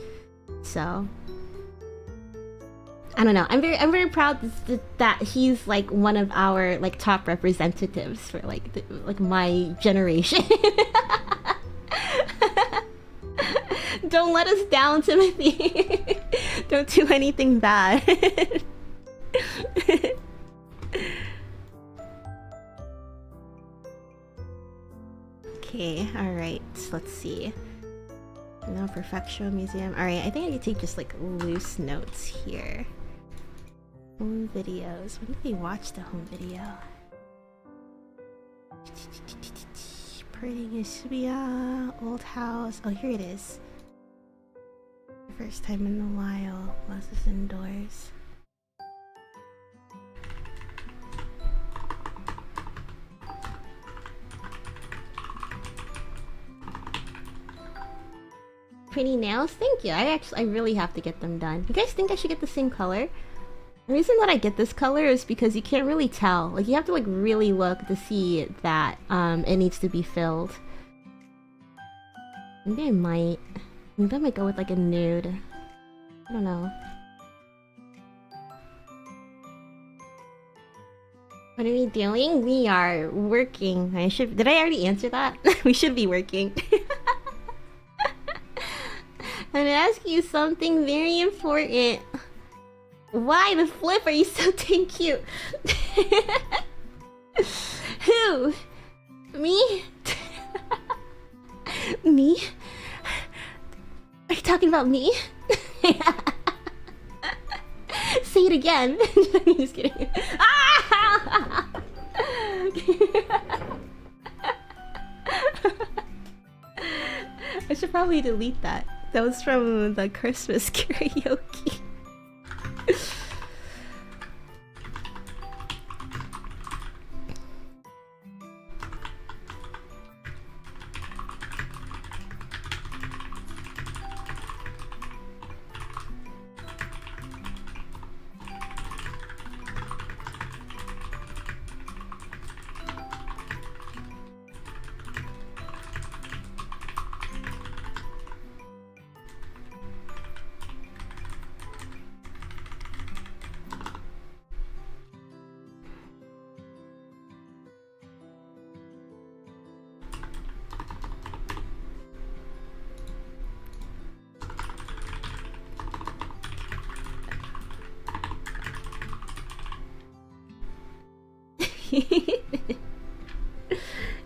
So I don't know. I'm very proud that he's like one of our like top representatives for like my generation. Don't let us down, Timothy. Don't do anything bad. Okay, all right. So let's see. No Perfectio Museum. Alright, I think I could take just like loose notes here. Home videos. When did they watch the home video? Pretty Yasubiya, old house. Oh, here it is. First time in a while. Was this indoors? Pretty nails? Thank you. I really have to get them done. You guys think I should get the same color? The reason that I get this color is because you can't really tell. Like, you have to like really look to see that it needs to be filled. Maybe I might go with like a nude. I don't know. What are we doing? We are working. Did I already answer that? We should be working. I'm gonna ask you something very important. Why the flip are you so dang cute? Who? Me? Me? Are you talking about me? Say it again. I'm just kidding. Ah! I should probably delete that. That was from the Christmas karaoke.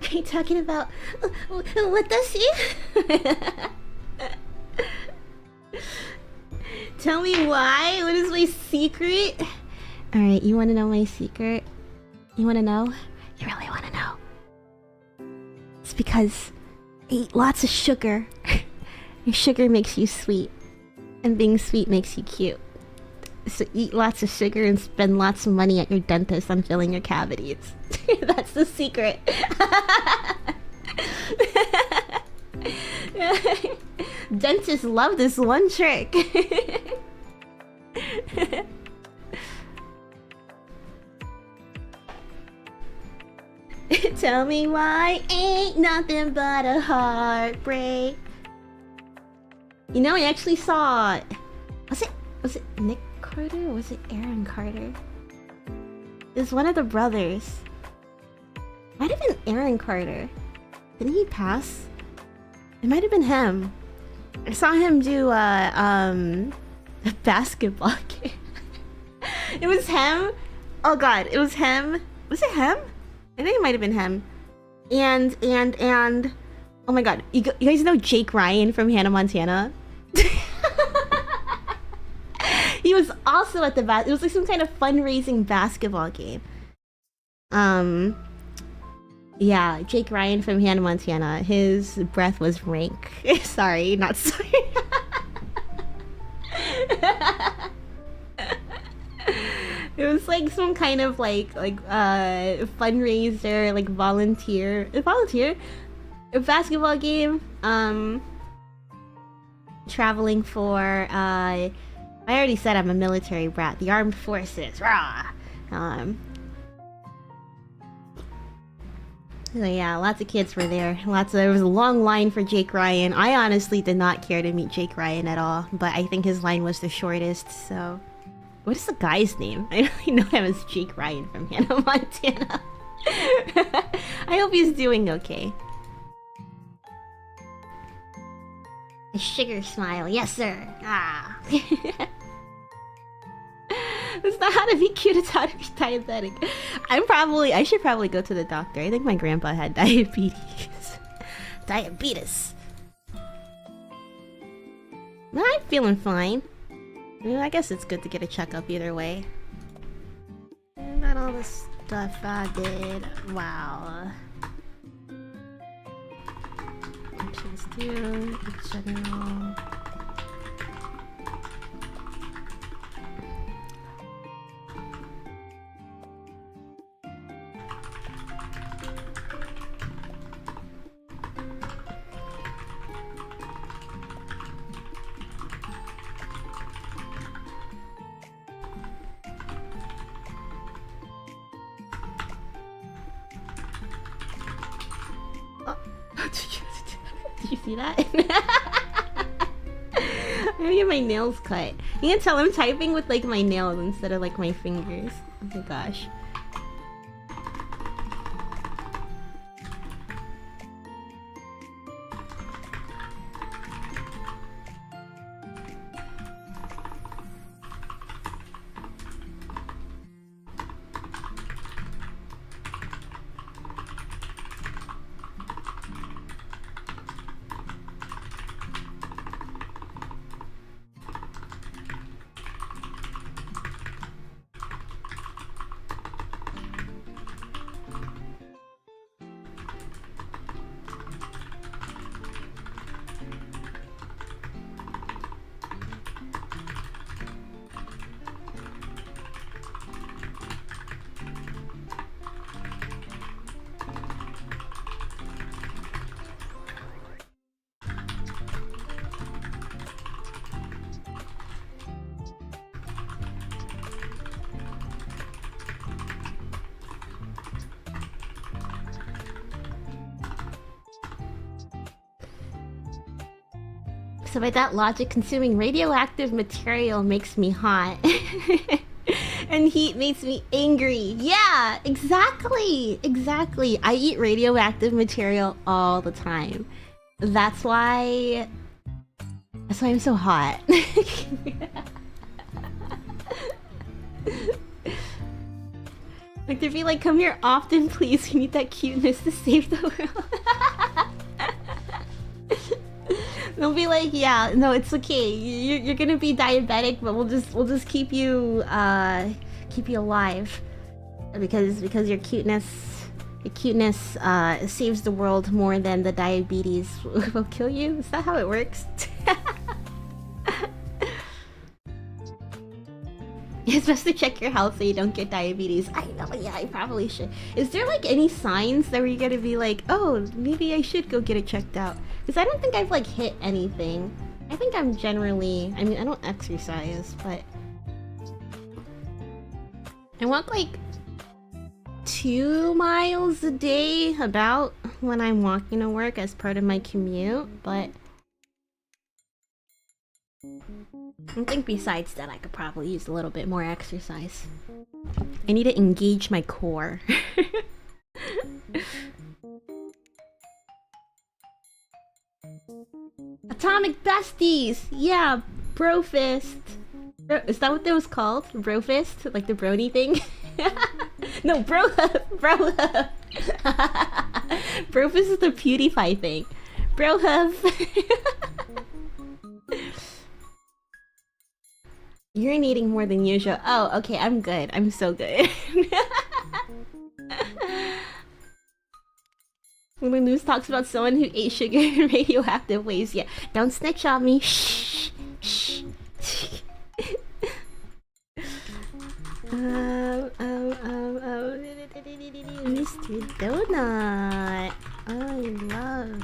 Are you talking about what does she? Tell me why? What is my secret? Alright, you wanna know my secret? You wanna know? You really wanna know? It's because I eat lots of sugar. And sugar makes you sweet. And being sweet makes you cute. So eat lots of sugar and spend lots of money at your dentist on filling your cavities. That's the secret. Dentists love this one trick. Tell me why ain't nothing but a heartbreak. You know, I actually saw... Was it Nick Carter or was it Aaron Carter? It was one of the brothers. Might have been Aaron Carter. Didn't he pass? It might have been him. I saw him do a basketball game. It was him. Oh god, it was him. Was it him? I think it might have been him. And oh my god, you guys know Jake Ryan from Hannah Montana? He was also at the it was like some kind of fundraising basketball game. Yeah, Jake Ryan from Hannah Montana. His breath was rank. Sorry, not sorry. It was like some kind of like fundraiser, like volunteer a basketball game. Traveling for I already said I'm a military brat. The armed forces. Rah. So yeah, lots of kids were there. There was a long line for Jake Ryan. I honestly did not care to meet Jake Ryan at all, but I think his line was the shortest, so... What is the guy's name? I only know him as Jake Ryan from Hannah Montana. I hope he's doing okay. A sugar smile, yes sir. Ah. It's not how to be cute, it's how to be diabetic. I should probably go to the doctor. I think my grandpa had diabetes. Diabetes. I'm feeling fine. I guess it's good to get a checkup either way. Not all the stuff I did. Wow. Options 2, general. Did you see that? I'm gonna get my nails cut. You can tell I'm typing with like my nails instead of like my fingers. Oh my gosh. So by that logic, consuming radioactive material makes me hot. And heat makes me angry. Yeah, exactly. Exactly. I eat radioactive material all the time. That's why I'm so hot. Like they'd be like, come here often, please. We need that cuteness to save the world. They'll be like, yeah, no, it's okay. You're gonna be diabetic, but we'll just keep you alive because your cuteness saves the world more than the diabetes will kill you. Is that how it works? It's best to check your health so you don't get diabetes. I know, yeah, I probably should. Is there like any signs that we're gonna be like, oh, maybe I should go get it checked out? Because I don't think I've like hit anything. I think I'm generally, I mean, I don't exercise, but I walk like 2 miles a day about when I'm walking to work as part of my commute, but I think besides that I could probably use a little bit more exercise. I need to engage my core. Atomic Besties! Yeah, Brofist! Is that what that was called? Brofist? Like the brony thing? No, Brohub! Brohub! Brofist is the PewDiePie thing. Brohub! Urinating more than usual. Oh, okay, I'm good. I'm so good. When the news talks about someone who ate sugar in radioactive waste, yeah. Don't snitch on me. Shh. Shh. Mr. Donut. I love.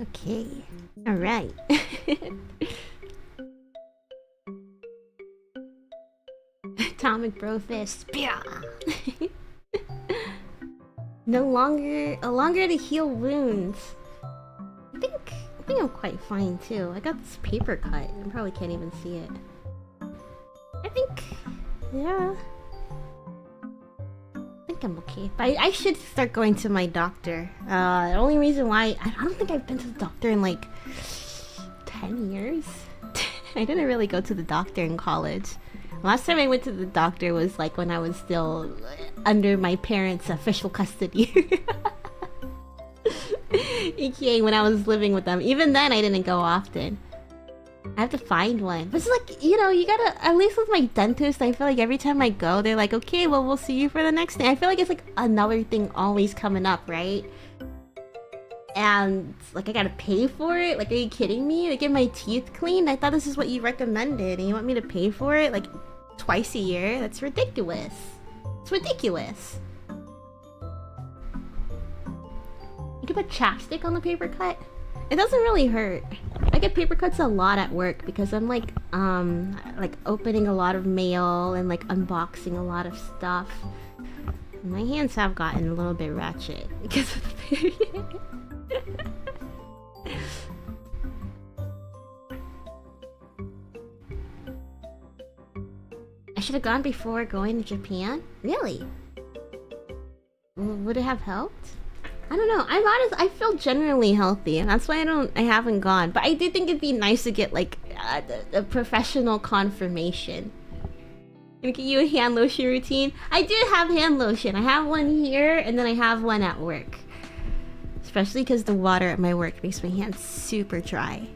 Okay, alright. Atomic Brofist. Longer to heal wounds. I think I'm quite fine too. I got this paper cut. I probably can't even see it. I think, yeah. I think I'm okay. But I should start going to my doctor. The only reason why I don't think I've been to the doctor in like 10 years. I didn't really go to the doctor in college. Last time I went to the doctor was like when I was still under my parents' official custody. AKA when I was living with them. Even then I didn't go often. I have to find one. But it's like, you know, you gotta, at least with my dentist, I feel like every time I go, they're like, okay, well, we'll see you for the next thing. I feel like it's like another thing always coming up, right? And like I gotta pay for it? Like, are you kidding me? To get my teeth cleaned? I thought this is what you recommended and you want me to pay for it like twice a year? That's ridiculous. It's ridiculous. You can put chapstick on the paper cut? It doesn't really hurt. I get paper cuts a lot at work because I'm like opening a lot of mail and like unboxing a lot of stuff. My hands have gotten a little bit ratchet because of the period. I should have gone before going to Japan? Really? Would it have helped? I don't know. I'm honest. I feel generally healthy, and that's why I haven't gone. But I do think it'd be nice to get like a professional confirmation. Gonna get you a hand lotion routine. I do have hand lotion. I have one here, and then I have one at work. Especially because the water at my work makes my hands super dry.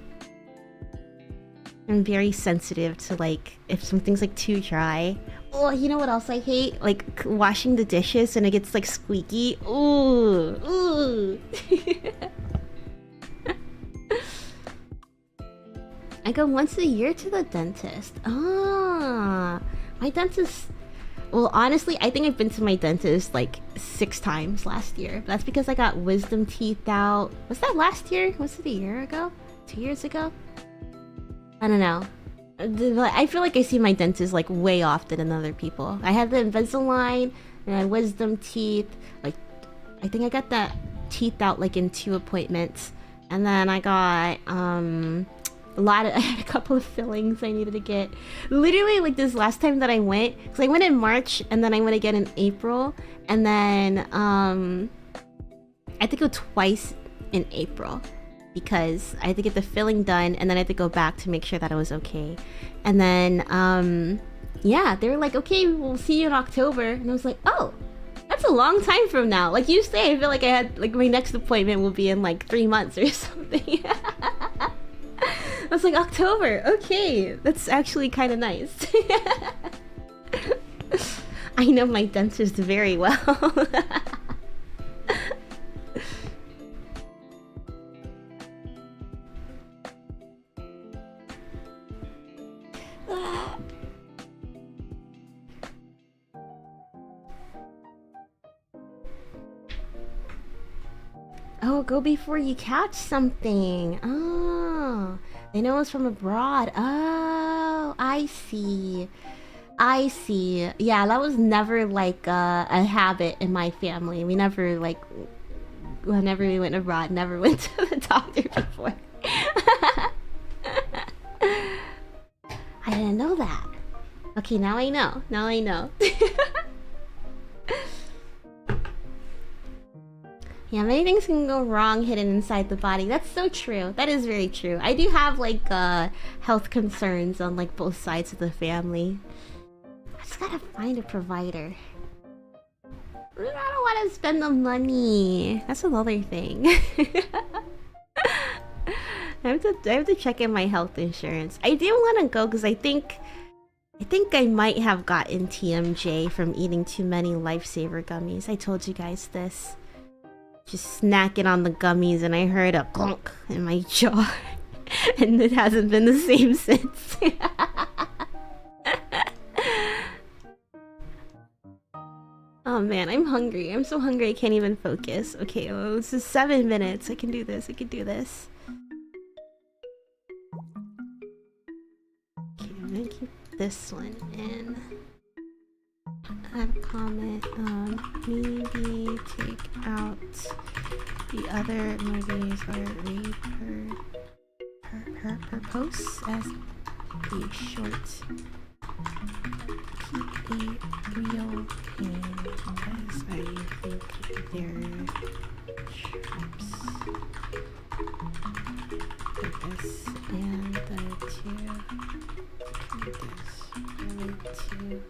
I'm very sensitive to like if something's like too dry. Oh, you know what else I hate? Like washing the dishes and it gets like squeaky. Ooh, ooh. I go once a year to the dentist. Ah, my dentist. Well, honestly, I think I've been to my dentist like 6 times last year. That's because I got wisdom teeth out. Was that last year? Was it a year ago? 2 years ago? I don't know. I feel like I see my dentist like way often than other people. I had the Invisalign and I had wisdom teeth. Like, I think I got that teeth out like in 2 appointments, and then I got I had a couple of fillings I needed to get. Literally, like this last time that I went, because I went in March and then I went again in April, and then I had to go twice in April because I had to get the filling done, and then I had to go back to make sure that I was okay. And then yeah, they were like, okay, we'll see you in October, and I was like, oh, that's a long time from now. Like you say, I feel like I had like my next appointment will be in like 3 months or something. I was like, October, okay, that's actually kind of nice. I know my dentist very well. Oh, go before you catch something. Oh, they know it's from abroad. Oh, I see. I see. Yeah, that was never like a habit in my family. We never like, whenever we went abroad, never went to the doctor before. I didn't know that. Okay, now I know. Now I know. Yeah, many things can go wrong hidden inside the body. That's so true. That is very true. I do have like health concerns on like both sides of the family. I just gotta find a provider. I don't want to spend the money. That's another thing. I have to check in my health insurance. I do want to go because I think I might have gotten TMJ from eating too many lifesaver gummies. I told you guys this. Just snacking on the gummies and I heard a clunk in my jaw. And it hasn't been the same since. Oh man, I'm hungry. I'm so hungry I can't even focus. Okay, well, this is 7 minutes. I can do this. I can do this. Okay, I'm gonna keep this one in. Add a comment. Maybe take out the other movies or read her posts as a short. Keep a real pain because I think they're traps. Put this and the two. Keep this really too.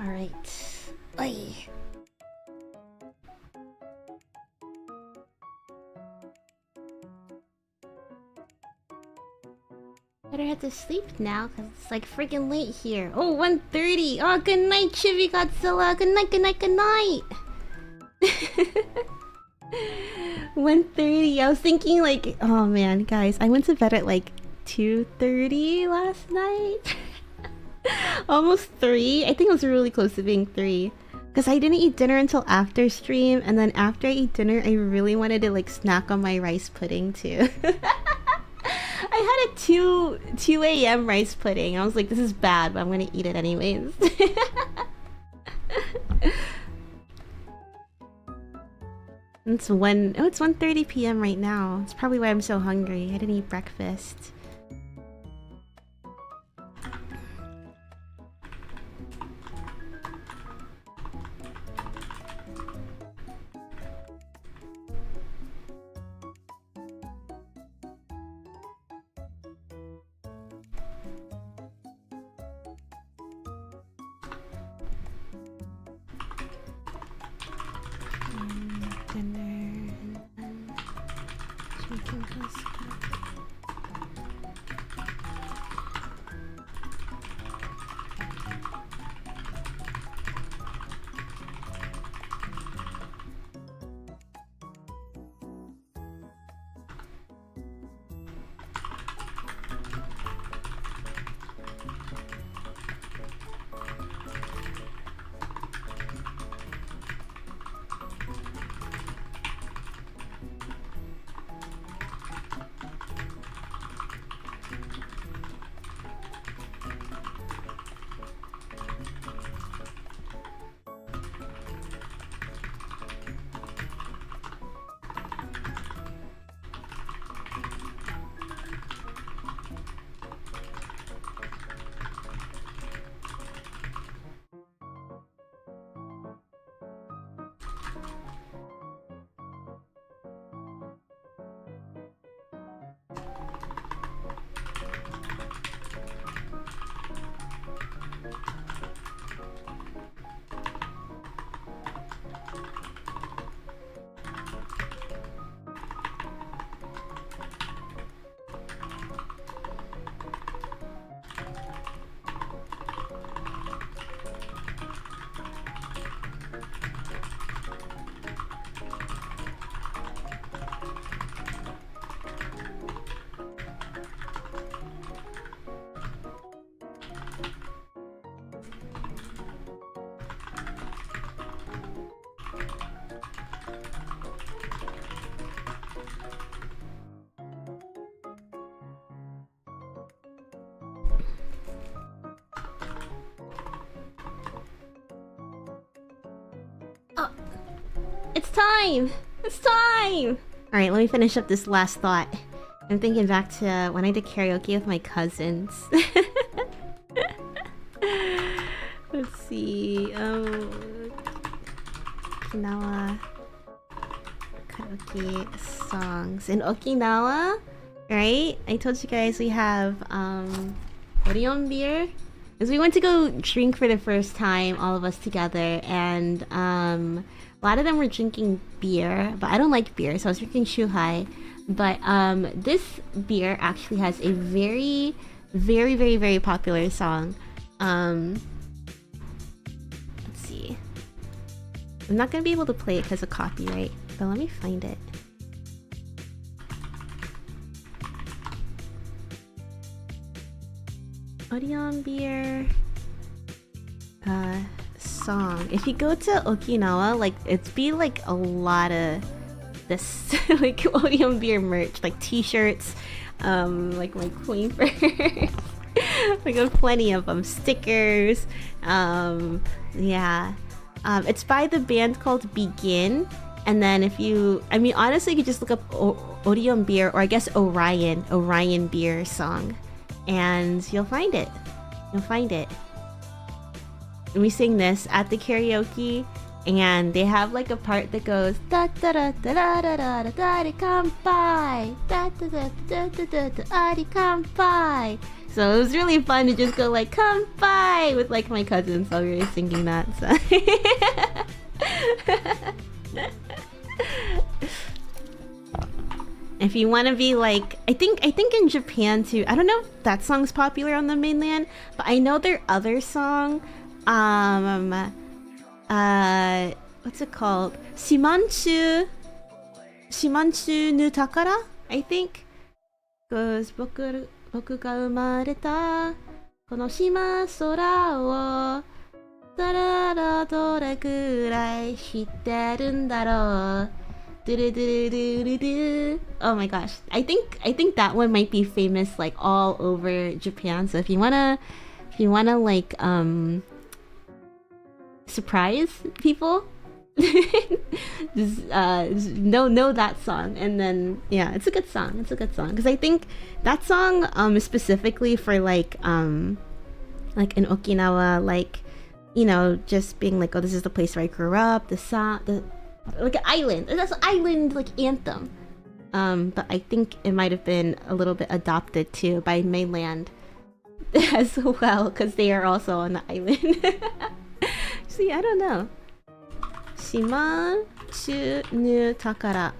Alright. Oi. Better head to sleep now, cause it's like freaking late here. Oh, 1:30. Oh, good night, Chibi Godzilla. Good night, good night, good night. 1:30. I was thinking like, oh man, guys, I went to bed at like 2:30 last night. Almost 3. I think it was really close to being 3. Because I didn't eat dinner until after stream, and then after I ate dinner, I really wanted to like snack on my rice pudding too. I had a 2 a.m. rice pudding. I was like, this is bad, but I'm gonna eat it anyways. It's 1:30 p.m. right now. It's probably why I'm so hungry. I didn't eat breakfast. It's time! It's time! Alright, let me finish up this last thought. I'm thinking back to when I did karaoke with my cousins. Let's see. Okinawa karaoke songs. In Okinawa, right? I told you guys we have Orion beer. Because we went to go drink for the first time, all of us together, and a lot of them were drinking beer, but I don't like beer, so I was drinking shuhai. But this beer actually has a very, very, very, very popular song. Let's see. I'm not gonna be able to play it because of copyright, but let me find it. Orion beer song. If you go to Okinawa, like it's be like a lot of this like Orion beer merch, like t-shirts, like my queen furs. I got plenty of them. Stickers. Yeah. It's by the band called Begin. And then if you, I mean, honestly, you could just look up Orion beer, or I guess Orion beer song, and you'll find it. You'll find it. And we sing this at the karaoke, And they have like a part that goes da da da da da da da da da kanpai, da da da da da da da da kanpai. So it was really fun to just go like kanpai with like my cousins while we were singing that. So. If you want to be like, I think in Japan too. I don't know if that song's popular on the mainland, but I know their other song, what's it called? Shimanchu nu takara, I think. Goes boku ga umareta kono shima sora wo tarara dore gurai shitteru n daro. Oh my gosh, I think that one might be famous like all over Japan. So if you wanna like surprise people, just know that song. And then yeah, it's a good song because I think that song is specifically for like in Okinawa, like, you know, just being like, oh, this is the place where I grew up, the like an island. That's an island like anthem. But I think it might have been a little bit adopted too by mainland as well, because they are also on the island. See, I don't know. Shimanchu nu takara.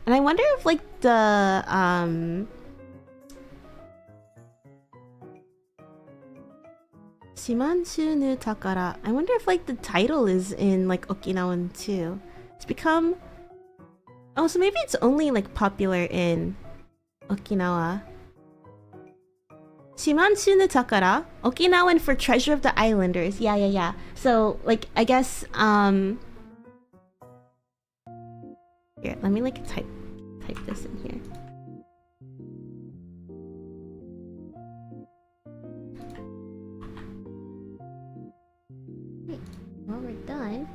And I wonder if like the Shimanchu nu takara. I wonder if like the title is in like Okinawan too. It's become, oh, so maybe it's only like popular in Okinawa. Shimanchu no takara, Okinawan for treasure of the islanders. Yeah. So like, I guess here, let me like type this in here. Wait, while we're done,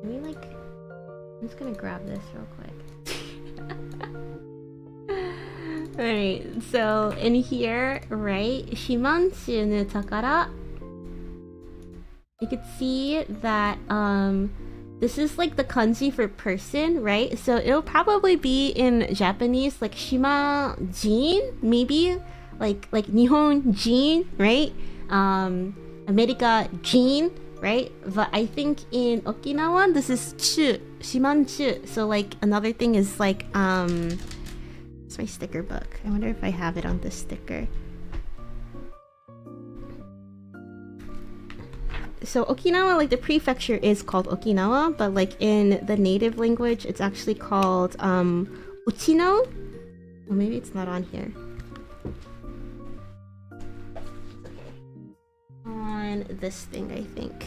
let me like, I'm just gonna grab this real quick. Alright, so in here, right, Shimanchu no takara, you could see that this is like the kanji for person, right? So it'll probably be in Japanese like Shima-jin, maybe like Nihon-jin, right? America-jin, right? But I think in Okinawan this is chu, Shimanchu. So like another thing is like it's my sticker book. I wonder if I have it on this sticker. So Okinawa, like the prefecture is called Okinawa, but like in the native language it's actually called Uchino. Well, maybe it's not on here. On this thing, I think.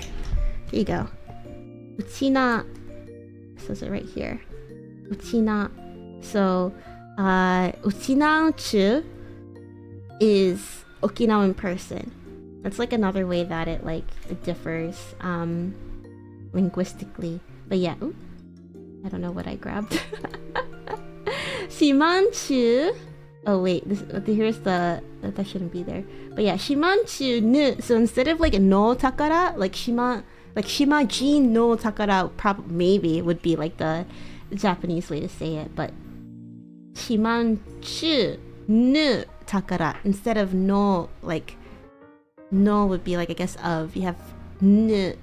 Here you go. Uchina. It says it right here. Uchina. So Uchinauchu is Okinawan person. That's like another way that it like it differs linguistically. But yeah, ooh, I don't know what I grabbed. Shimanchu. Oh wait, here's the that shouldn't be there. But yeah, Shimanchu nu. So instead of like no takara, like Shima-jin no takara, maybe would be like the Japanese way to say it. But Shimanchu nu takara instead of no, like no would be like, I guess, of. You have nu,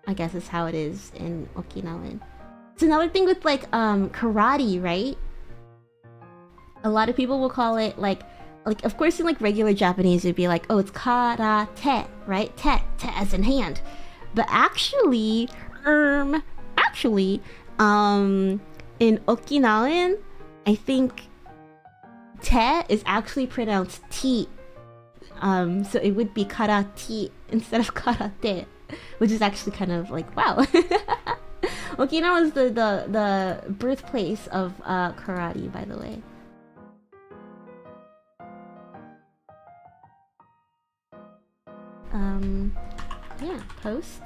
I guess is how it is in Okinawan. It's another thing with like karate, right? A lot of people will call it like of course in like regular Japanese it'd be like, oh, it's karate, right? Te as in hand. But actually in Okinawan, I think te is actually pronounced ti. So it would be karate instead of karate, which is actually kind of like, wow. Okinawa is the birthplace of karate, by the way. Yeah, post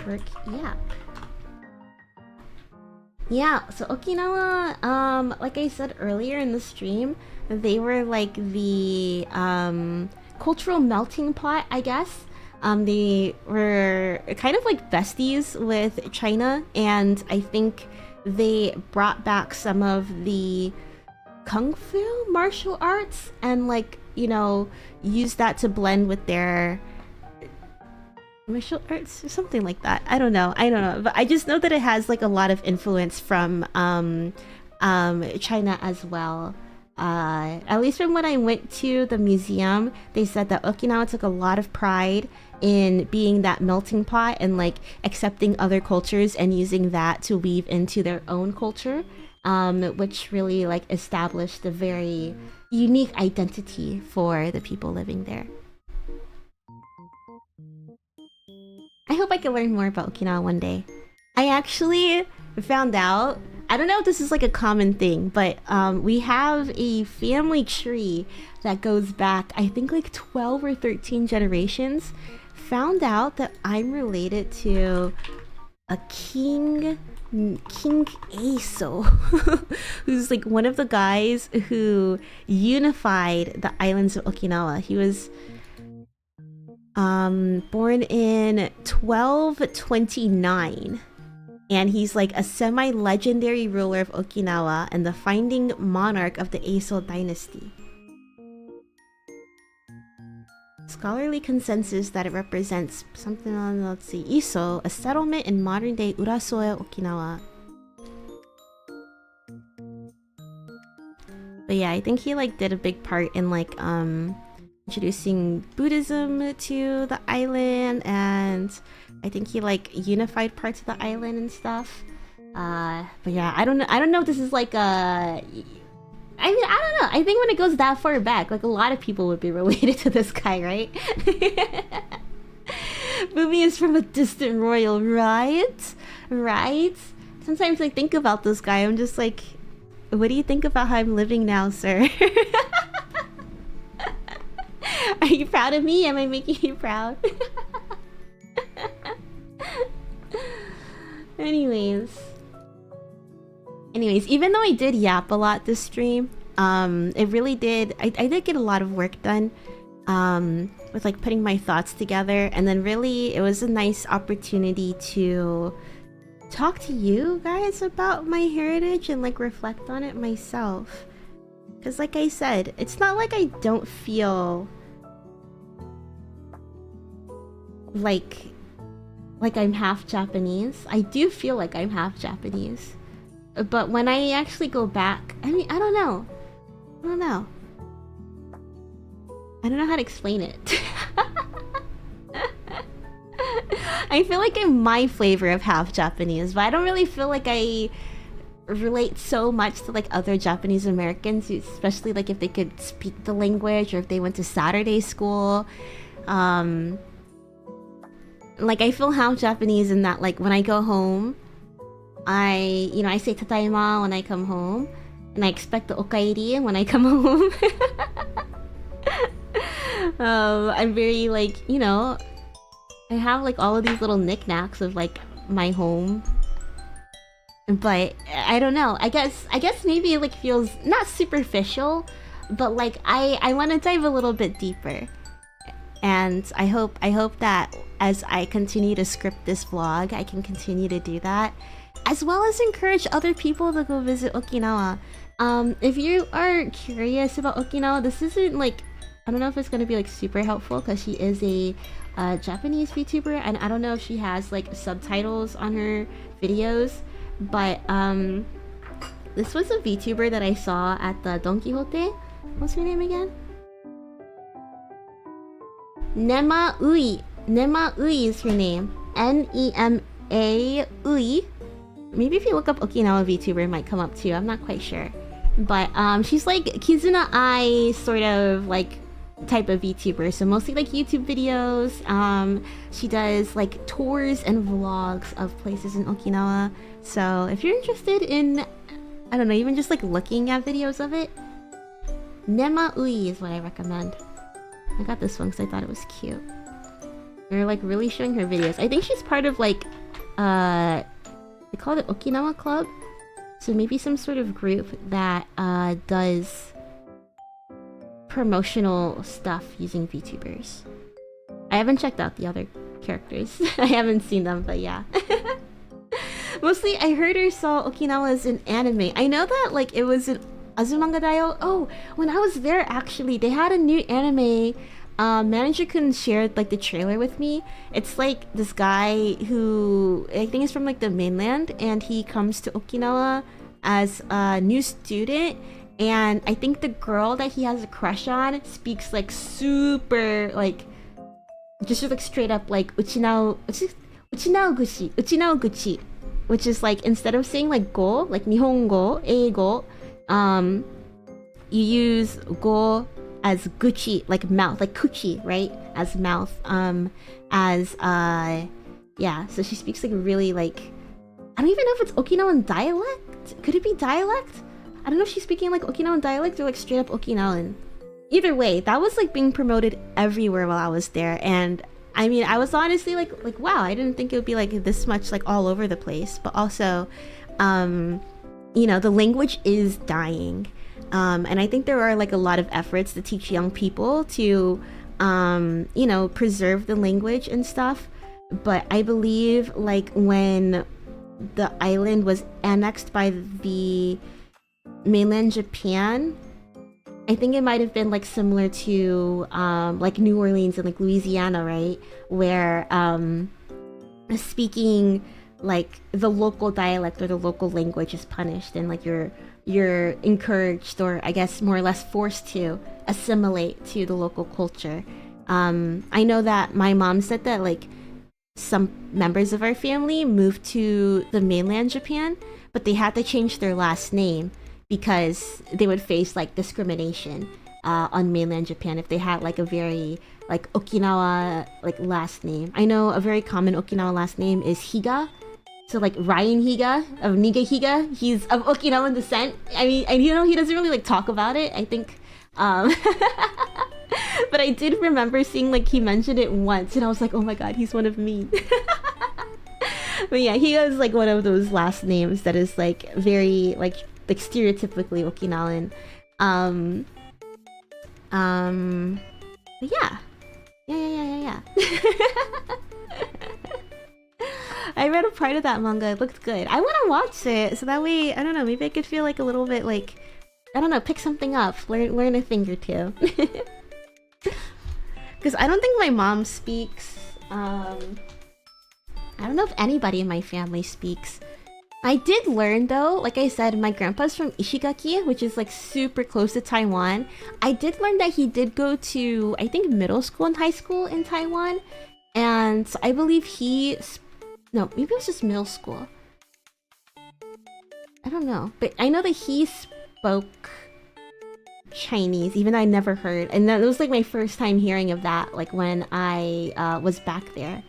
work yap. Yeah, so Okinawa, like I said earlier in the stream, they were like the cultural melting pot, I guess, They were kind of like besties with China, and I think they brought back some of the kung fu martial arts and, like, you know, used that to blend with their martial arts or something like that. I don't know, but I just know that it has like a lot of influence from China as well. At least from when I went to the museum, they said that Okinawa took a lot of pride in being that melting pot and like accepting other cultures and using that to weave into their own culture, which really like established a very unique identity for the people living there. I hope I can learn more about Okinawa one day. I actually found out, I don't know if this is like a common thing, but we have a family tree that goes back, I think like 12 or 13 generations. Found out that I'm related to a King Aso, who's like one of the guys who unified the islands of Okinawa. He was born in 1229, and he's like a semi-legendary ruler of Okinawa and the founding monarch of the Aso dynasty. Scholarly consensus that it represents something on, let's see, Iso, a settlement in modern-day Urasoe, Okinawa. But yeah, I think he like did a big part in like introducing Buddhism to the island, and I think he like unified parts of the island and stuff. But yeah, I don't know if this is like a, I mean, I don't know. I think when it goes that far back, like a lot of people would be related to this guy, right? Boomi is from a distant royal, right? Right? Sometimes I think about this guy, I'm just like, what do you think about how I'm living now, sir? Are you proud of me? Am I making you proud? Anyways, even though I did yap a lot this stream, it really did, I did get a lot of work done with like putting my thoughts together, and then really it was a nice opportunity to talk to you guys about my heritage and like reflect on it myself. Because like I said, it's not like I don't feel like I'm half Japanese. I do feel like I'm half Japanese. But when I actually go back, I mean, I don't know how to explain it. I feel like I'm my flavor of half Japanese, but I don't really feel like I relate so much to like other Japanese Americans, especially like if they could speak the language or if they went to Saturday school. Like I feel half Japanese in that like when I go home, I say tadaima when I come home, and I expect the okaeri when I come home. I'm very like, you know, I have like all of these little knickknacks of like my home. But I don't know, I guess maybe it like feels not superficial, but like I want to dive a little bit deeper. And I hope that as I continue to script this vlog, I can continue to do that, as well as encourage other people to go visit Okinawa. If you are curious about Okinawa, this isn't like, I don't know if it's going to be like super helpful because she is a Japanese VTuber, and I don't know if she has like subtitles on her videos, but this was a VTuber that I saw at the Don Quixote. What's her name again? Nema Ui. Nema Ui is her name. Nema Ui. Maybe if you look up Okinawa VTuber, it might come up too. I'm not quite sure. But she's like Kizuna Ai sort of like type of VTuber. So mostly like YouTube videos. She does like tours and vlogs of places in Okinawa. So if you're interested in, I don't know, even just like looking at videos of it, Nema Ui is what I recommend. I got this one because I thought it was cute. They're like really showing her videos. I think she's part of like they call it Okinawa Club, so maybe some sort of group that does promotional stuff using VTubers. I haven't checked out the other characters. I haven't seen them, but yeah. Mostly, I heard or saw Okinawa as an anime. I know that like it was an Azumanga Daioh. Oh, when I was there, actually, they had a new anime. Manager-kun shared like the trailer with me. It's like this guy who I think is from like the mainland, and he comes to Okinawa as a new student. And I think the girl that he has a crush on speaks like super like just like straight up like uchinao guchi, which is like instead of saying like go, like nihongo, eigo, you use go as guchi, like mouth, like kuchi, right? As mouth, yeah, so she speaks like really like, I don't even know if it's Okinawan dialect. Could it be dialect? I don't know if she's speaking like Okinawan dialect or like straight up Okinawan. Either way, that was like being promoted everywhere while I was there, and I mean, I was honestly like wow, I didn't think it would be like this much like all over the place. But also, you know, the language is dying, and I think there are like a lot of efforts to teach young people to, you know, preserve the language and stuff. But I believe like when the island was annexed by the mainland Japan, I think it might have been like similar to like New Orleans and like Louisiana, right? Where speaking like the local dialect or the local language is punished, and like you're encouraged, or I guess more or less forced to assimilate to the local culture. I know that my mom said that like some members of our family moved to the mainland Japan, but they had to change their last name because they would face like discrimination on mainland Japan if they had like a very like Okinawa like last name. I know a very common Okinawa last name is Higa. So like Ryan Higa of Niga Higa, he's of Okinawan descent. I mean, and you know, he doesn't really like talk about it, I think. But I did remember seeing like he mentioned it once, and I was like, oh my god, he's one of me. But yeah, he has like one of those last names that is like very like stereotypically Okinawan. But yeah. I read a part of that manga. It looked good. I want to watch it, so that way, I don't know, maybe I could feel like a little bit like, I don't know, pick something up, learn a thing or two. Because I don't think my mom speaks. I don't know if anybody in my family speaks. I did learn though, like I said, my grandpa's from Ishigaki, which is like super close to Taiwan. I did learn that he did go to, I think, middle school and high school in Taiwan. And so I believe no, maybe it was just middle school. I don't know. But I know that he spoke Chinese, even though I never heard. And that was like my first time hearing of that, like when I was back there.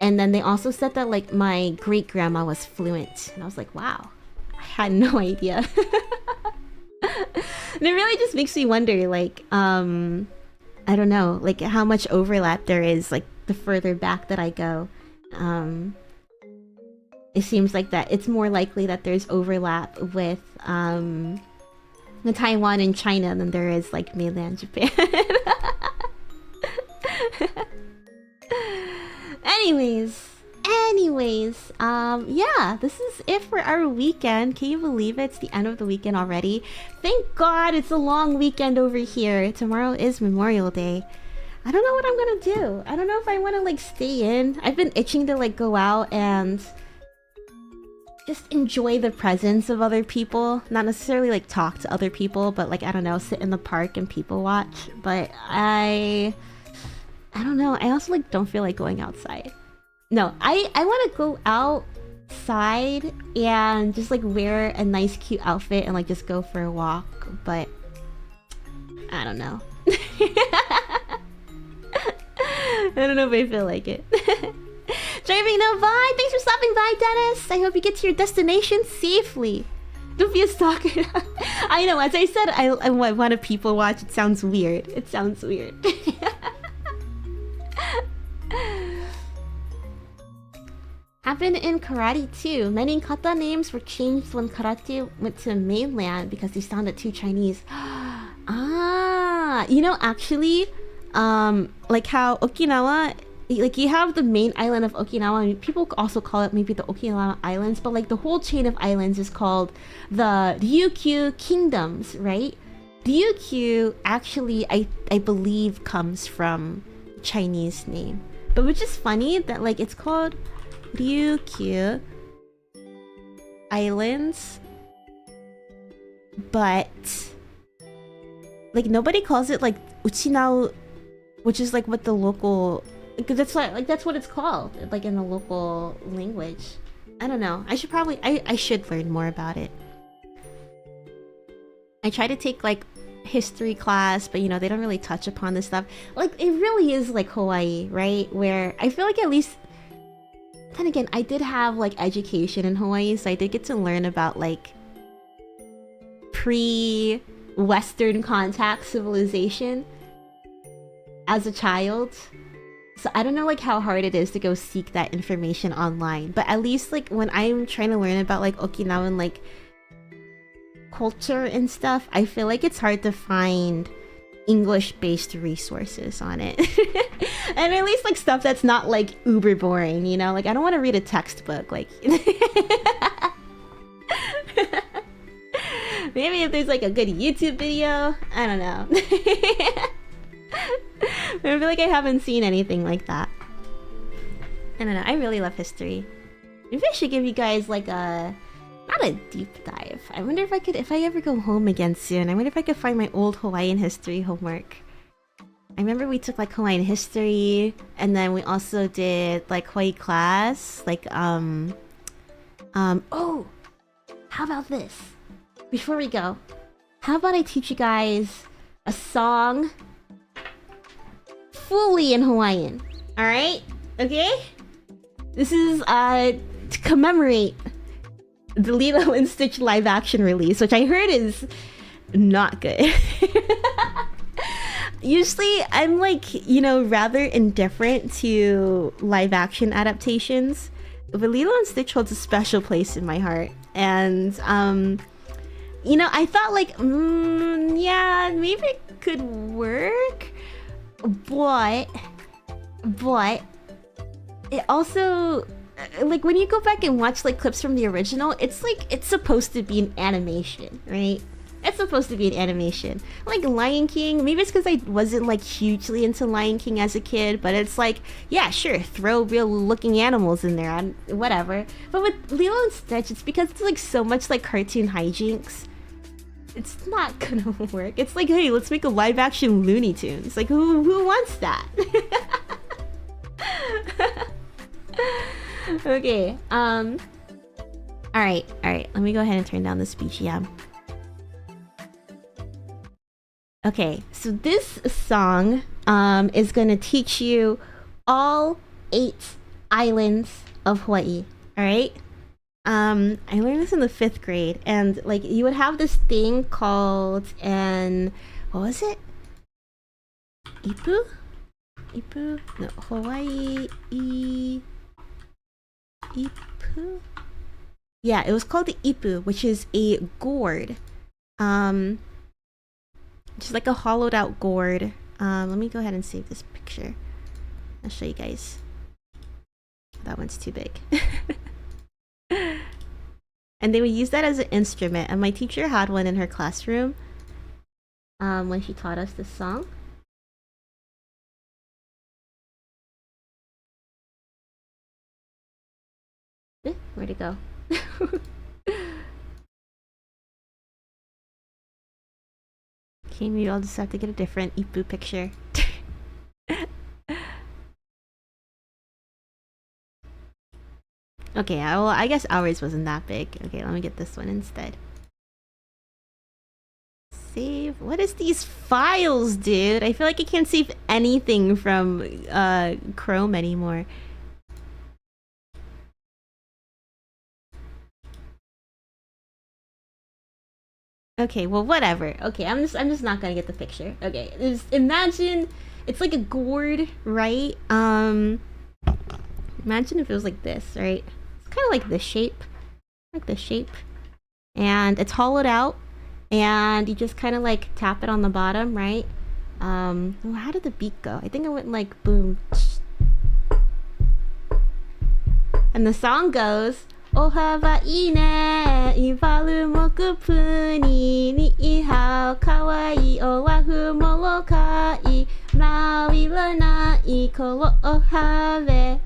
And then they also said that like my great-grandma was fluent. And I was like, wow, I had no idea. And it really just makes me wonder, like, I don't know, like how much overlap there is, like the further back that I go. It seems like that it's more likely that there's overlap with Taiwan and China than there is like mainland Japan. Anyways, yeah, this is it for our weekend. Can you believe it? It's the end of the weekend already. Thank God it's a long weekend over here. Tomorrow is Memorial Day. I don't know what I'm gonna do. I don't know if I want to like stay in. I've been itching to like go out and just enjoy the presence of other people. Not necessarily like talk to other people, but like, I don't know, sit in the park and people watch. But I don't know. I also like don't feel like going outside. No, I want to go outside and just like wear a nice cute outfit and like just go for a walk, but I don't know. I don't know if I feel like it. Driving now, bye! Thanks for stopping by, Dennis! I hope you get to your destination safely. Don't be a stalker. I know, as I said, I want to people watch. It sounds weird. It sounds weird. Happened in karate too. Many kata names were changed when karate went to mainland because they sounded too Chinese. Ah, you know, actually, like how Okinawa, like you have the main island of Okinawa, and people also call it maybe the Okinawa Islands, but like the whole chain of islands is called the Ryukyu Kingdoms, right? Ryukyu actually, I believe, comes from Chinese name, but which is funny that like it's called Ryukyu Islands, but like nobody calls it like Uchinao, which is like what the local, that's what it's called like in the local language. I don't know. I should probably I should learn more about it. I try to take like history class, but you know, they don't really touch upon this stuff. Like it really is like Hawaii, right? Where I feel like at least, then again, I did have like education in Hawaii, so I did get to learn about like pre-Western contact civilization as a child. So I don't know like how hard it is to go seek that information online, but at least like when I'm trying to learn about like Okinawan like culture and stuff, I feel like it's hard to find English-based resources on it. And at least like stuff that's not like uber boring, you know? Like I don't want to read a textbook, like maybe if there's like a good YouTube video, I don't know. I feel like I haven't seen anything like that. I don't know, I really love history. Maybe I should give you guys like a, not a deep dive. I wonder if I could, if I ever go home again soon, I wonder if I could find my old Hawaiian history homework. I remember we took like Hawaiian history, and then we also did like Hawaii class, like oh, how about this? Before we go, how about I teach you guys a song fully in Hawaiian? Alright? Okay? This is to commemorate the Lilo and Stitch live action release, which I heard is not good. Usually I'm like, you know, rather indifferent to live action adaptations, but Lilo and Stitch holds a special place in my heart. And you know, I thought like, yeah, maybe it could work, but it also, like when you go back and watch like clips from the original, it's like it's supposed to be an animation, right? It's supposed to be an animation. Like Lion King, maybe it's because I wasn't like hugely into Lion King as a kid, but it's like, yeah, sure, throw real looking animals in there, whatever. But with Lilo and Stitch, it's because it's like so much like cartoon hijinks. It's not gonna work. It's like, hey, let's make a live action Looney Tunes. Like, who wants that? Okay, alright, let me go ahead and turn down this BGM. Okay, so this song is gonna teach you all 8 islands of Hawaii, alright? I learned this in the 5th grade, and like you would have this thing called what was it? Ipu? No, Hawaii Ipu? Yeah, it was called the Ipu, which is a gourd. Just like a hollowed out gourd. Let me go ahead and save this picture. I'll show you guys. That one's too big. And they would use that as an instrument, and my teacher had one in her classroom when she taught us this song. Where'd it go? Okay, maybe I'll just have to get a different Ipu picture. Okay, well, I guess ours wasn't that big. Okay, let me get this one instead. Save. What is these files, dude? I feel like I can't save anything from Chrome anymore. Okay, well, whatever. Okay, I'm just not gonna get the picture. Okay, just imagine it's like a gourd, right? Imagine if it was like this, right? It's kind of like this shape, and it's hollowed out, and you just kind of like tap it on the bottom, right? How did the beat go? I think it went like boom. And the song goes, Oha wa ine, iwaru moku puni, ni hao kawaii o wafu molokai, maui lanai koro o have,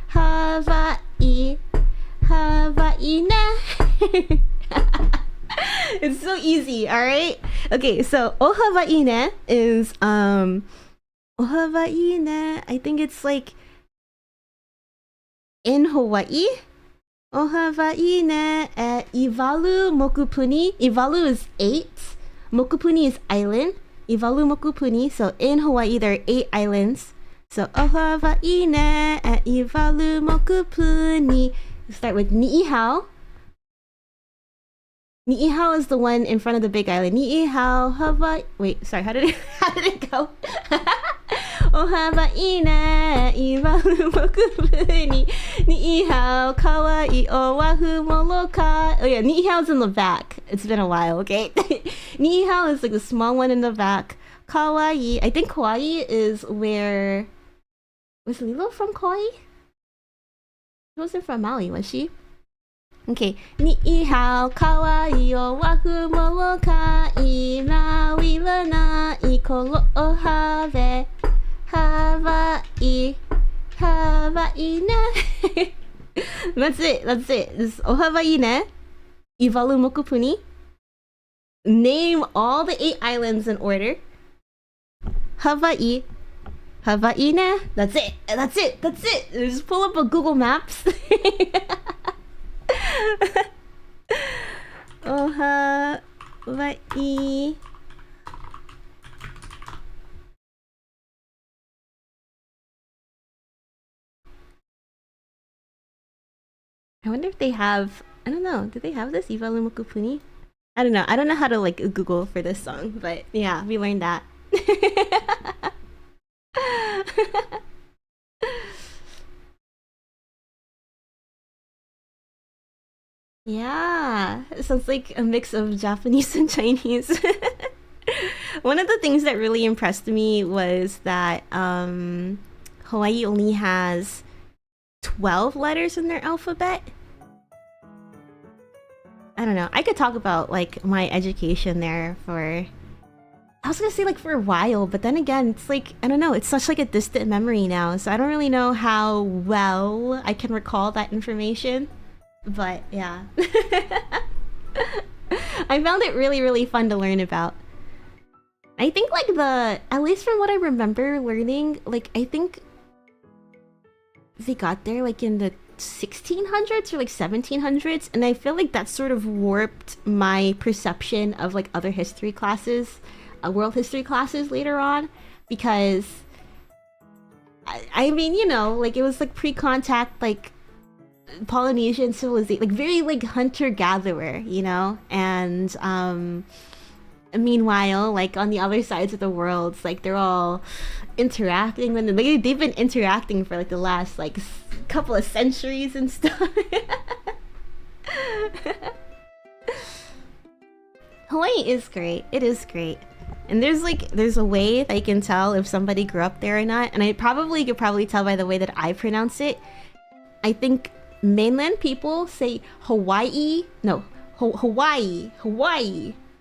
Hawaii, Hawaii ne. It's so easy, alright? Okay, so Ohawaii ne is, Ohawaii ne, I think it's like in Hawaii. Ohawaii ne Iwalu mokupuni. Iwalu is 8. Mokupuni is island. Iwalu mokupuni. So in Hawaii there are 8 islands. So Ohawaii ne Iwalu mokupuni. Start with Ni'ihao. Ni'ihao is the one in front of the big island. Ni'ihao Hawaii. Wait, sorry. How did it go? Ohawaii ne iwaru mokupuni, ni'ihao kawaii o wafu molokai. Oh yeah, ni'ihao's in the back. It's been a while, okay? Ni'ihao is like the small one in the back. Kawaii, I think kawaii is where... Was Lilo from Kauai? She wasn't from Maui, was she? Okay. Ni'ihao kawaii o wafu molokai, maui lanai koro o have, Hawaii, Hawaii ne. That's it. This is Ohawaii ne, Iwalu mokupuni. Name all the 8 islands in order. Hawaii, Hawaii ne. That's it. Just pull up a Google Maps. Ohawaii. I wonder if they have, I don't know, do they have this? Iwalu mokupuni? I don't know. I don't know how to like Google for this song, but yeah, we learned that. Yeah, it sounds like a mix of Japanese and Chinese. One of the things that really impressed me was that Hawaii only has 12 letters in their alphabet. I don't know. I could talk about like my education there for... I was gonna say like for a while, but then again, it's like, I don't know, it's such like a distant memory now, so I don't really know how well I can recall that information. But yeah. I found it really, really fun to learn about. I think like at least from what I remember learning, like I think they got there like in the 1600s or like 1700s, and I feel like that sort of warped my perception of like other history classes, world history classes later on, because I mean, you know, like it was like pre-contact, like Polynesian civilization, like very like hunter-gatherer, you know, and meanwhile, like on the other sides of the world, it's like they're all interacting with them. Like, they've been interacting for like the last like couple of centuries and stuff. Hawaii is great. It is great. And there's a way that I can tell if somebody grew up there or not, and I could probably tell by the way that I pronounce it. I think mainland people say Hawaii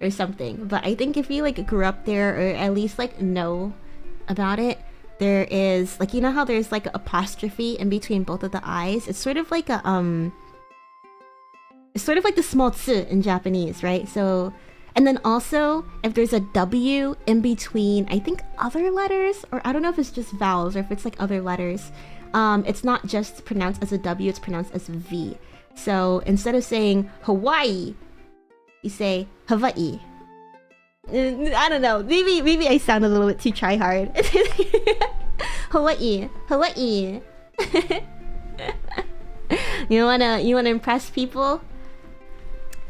or something, but I think if you like grew up there or at least like know about it, there is like, you know how there's like an apostrophe in between both of the I's? It's sort of like a it's sort of like the small tsu in Japanese, right? So, and then also if there's a W in between, I think other letters, or I don't know if it's just vowels or if it's like other letters, it's not just pronounced as a W, it's pronounced as V. So instead of saying Hawaii, you say Hawaii. I don't know. Maybe I sound a little bit too try hard. Hawaii. You wanna impress people?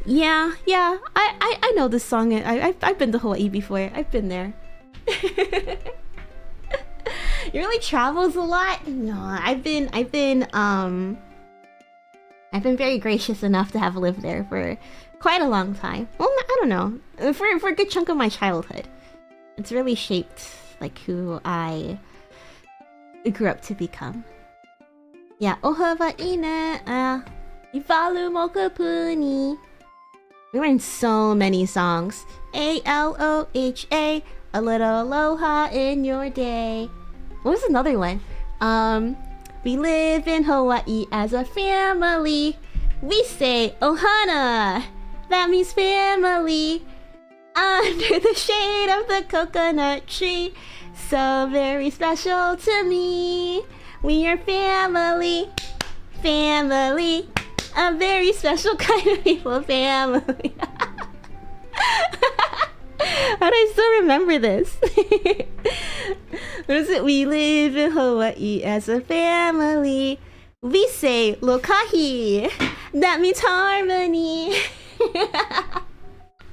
Yeah. I know this song. I've been to Hawaii before. I've been there. You really travels a lot? No, I've been very gracious enough to have lived there for quite a long time. Well, I don't know, for a good chunk of my childhood. It's really shaped like who I grew up to become. Yeah, ohava ine, ivalu mokupuni. We were in so many songs. ALOHA, a little aloha in your day. What was another one? We live in Hawaii as a family. We say ohana, that means family. Under the shade of the coconut tree, so very special to me. We are family, family, a very special kind of people, family. How do I still remember this? What is it? We live in Hawaii as a family. We say lokahi, that means harmony.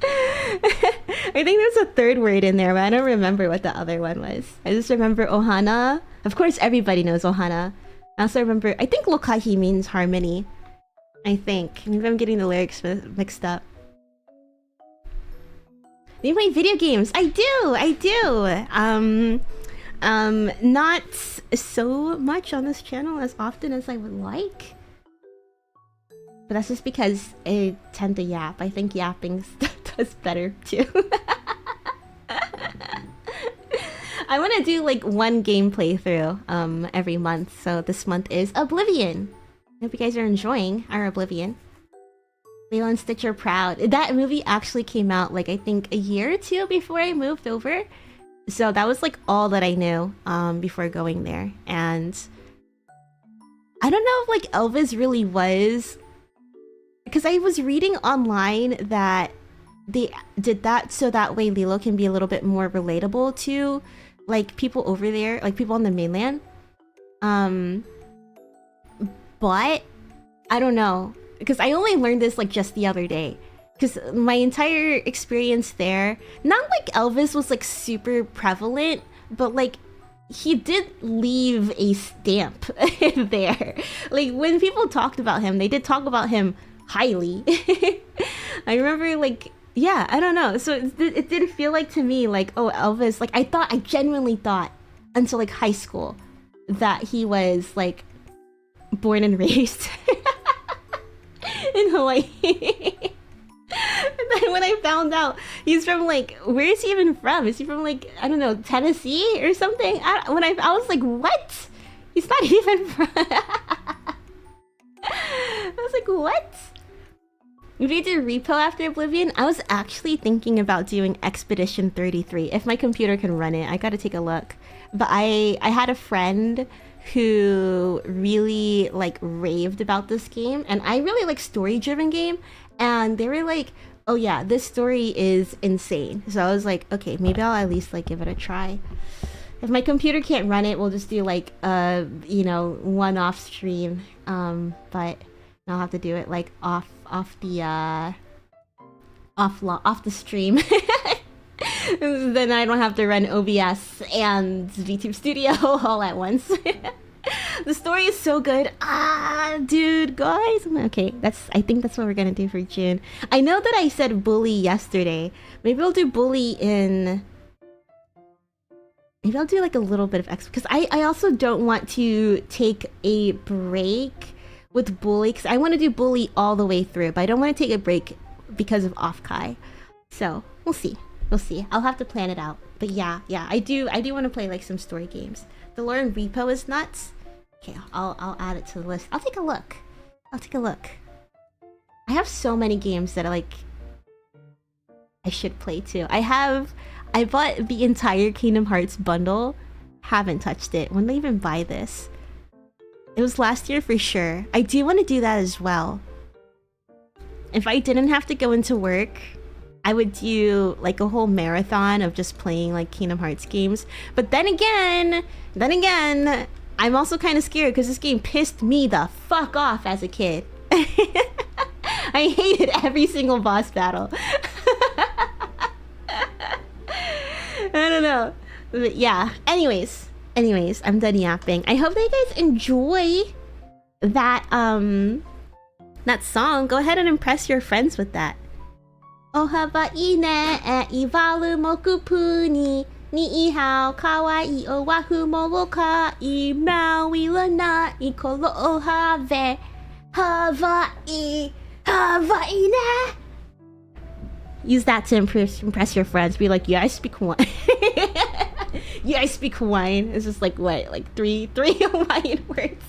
I think there's a third word in there, but I don't remember what the other one was. I just remember ohana. Of course, everybody knows ohana. I also remember, I think lokahi means harmony. I think. Maybe I'm getting the lyrics mixed up. Do you play video games? I do! Not so much on this channel as often as I would like. But that's just because I tend to yap. I think yapping does better too. I want to do like one game playthrough every month. So this month is Oblivion. I hope you guys are enjoying our Oblivion. Lilo and Stitch are proud. That movie actually came out like I think a year or two before I moved over. So that was like all that I knew before going there. And I don't know if like Elvis really was, because I was reading online that they did that so that way Lilo can be a little bit more relatable to like people over there, like people on the mainland. But I don't know, because I only learned this like just the other day. Because my entire experience there, not like Elvis was like super prevalent, but like he did leave a stamp there. Like when people talked about him, they did talk about him highly. I remember like, yeah, I don't know. So it did feel like to me like, oh, Elvis, like I genuinely thought until like high school that he was like born and raised in Hawaii. And then when I found out he's from like, where is he even from? Is he from like, I don't know, Tennessee or something? I was like, what? He's not even from... I was like, what? If you did repo after Oblivion, I was actually thinking about doing Expedition 33. If my computer can run it, I gotta take a look. But I had a friend who really like raved about this game, and I really like story-driven game, and they were like, oh yeah, this story is insane. So I was like, okay, maybe I'll at least like give it a try. If my computer can't run it, we'll just do like you know, one-off stream. But I'll have to do it like off the stream. Then I don't have to run OBS and VTube Studio all at once. The story is so good. Dude, guys. Okay, I think that's what we're gonna do for June. I know that I said Bully yesterday. Maybe I'll do Bully in... Maybe I'll do like a little bit of X, because I also don't want to take a break with Bully, because I want to do Bully all the way through, but I don't want to take a break because of Off-Kai. So we'll see. We'll see. I'll have to plan it out. But yeah, I do want to play like some story games. The lore in Repo is nuts. Okay, I'll add it to the list. I'll take a look. I have so many games that I should play too. I bought the entire Kingdom Hearts bundle. Haven't touched it. When did I even buy this? It was last year for sure. I do want to do that as well. If I didn't have to go into work, I would do like a whole marathon of just playing like Kingdom Hearts games. But then again, I'm also kind of scared because this game pissed me the fuck off as a kid. I hated every single boss battle. I don't know. But yeah, anyways, I'm done yapping. I hope that you guys enjoy that that song. Go ahead and impress your friends with that. Ohaba ine e ivalu mokupuni. Ni hao, kawaii o wahu moloka, I maui lana, I kolo o have, Hawaii, Hawaii na. Use that to impress your friends. Be like, yeah, I speak Hawaiian. Yeah, I speak Hawaiian. It's just like, what, like three Hawaiian words.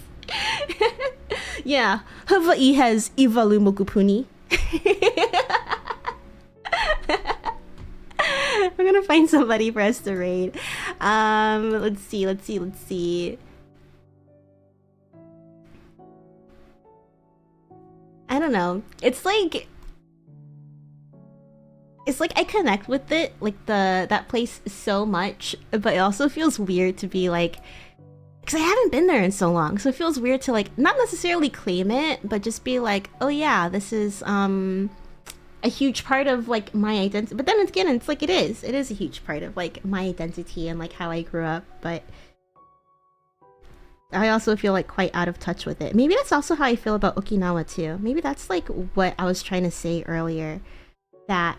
Yeah, Hawaii has Ivalu Mokupuni. We're gonna find somebody for us to raid. Let's see. I don't know. It's like I connect with it, like that place so much, but it also feels weird to be like, because I haven't been there in so long, so it feels weird to like not necessarily claim it, but just be like, oh yeah, this is a huge part of like my identity. But then again, it's like it is a huge part of like my identity and like how I grew up, but I also feel like quite out of touch with it. Maybe that's also how I feel about Okinawa too. Maybe that's like what I was trying to say earlier, that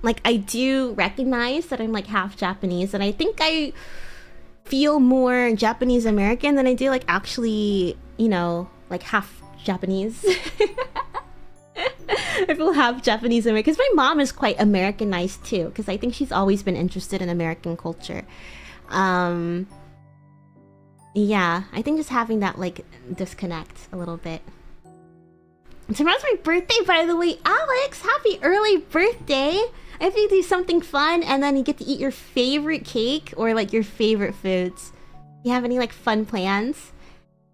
like I do recognize that I'm like half Japanese, and I think I feel more Japanese American than I do like actually, you know, like half Japanese. I feel half Japanese American because my mom is quite Americanized too, because I think she's always been interested in American culture. Yeah, I think just having that like disconnect a little bit. Tomorrow's my birthday, by the way. Alex, happy early birthday. I hope you do something fun and then you get to eat your favorite cake or like your favorite foods. You have any like fun plans?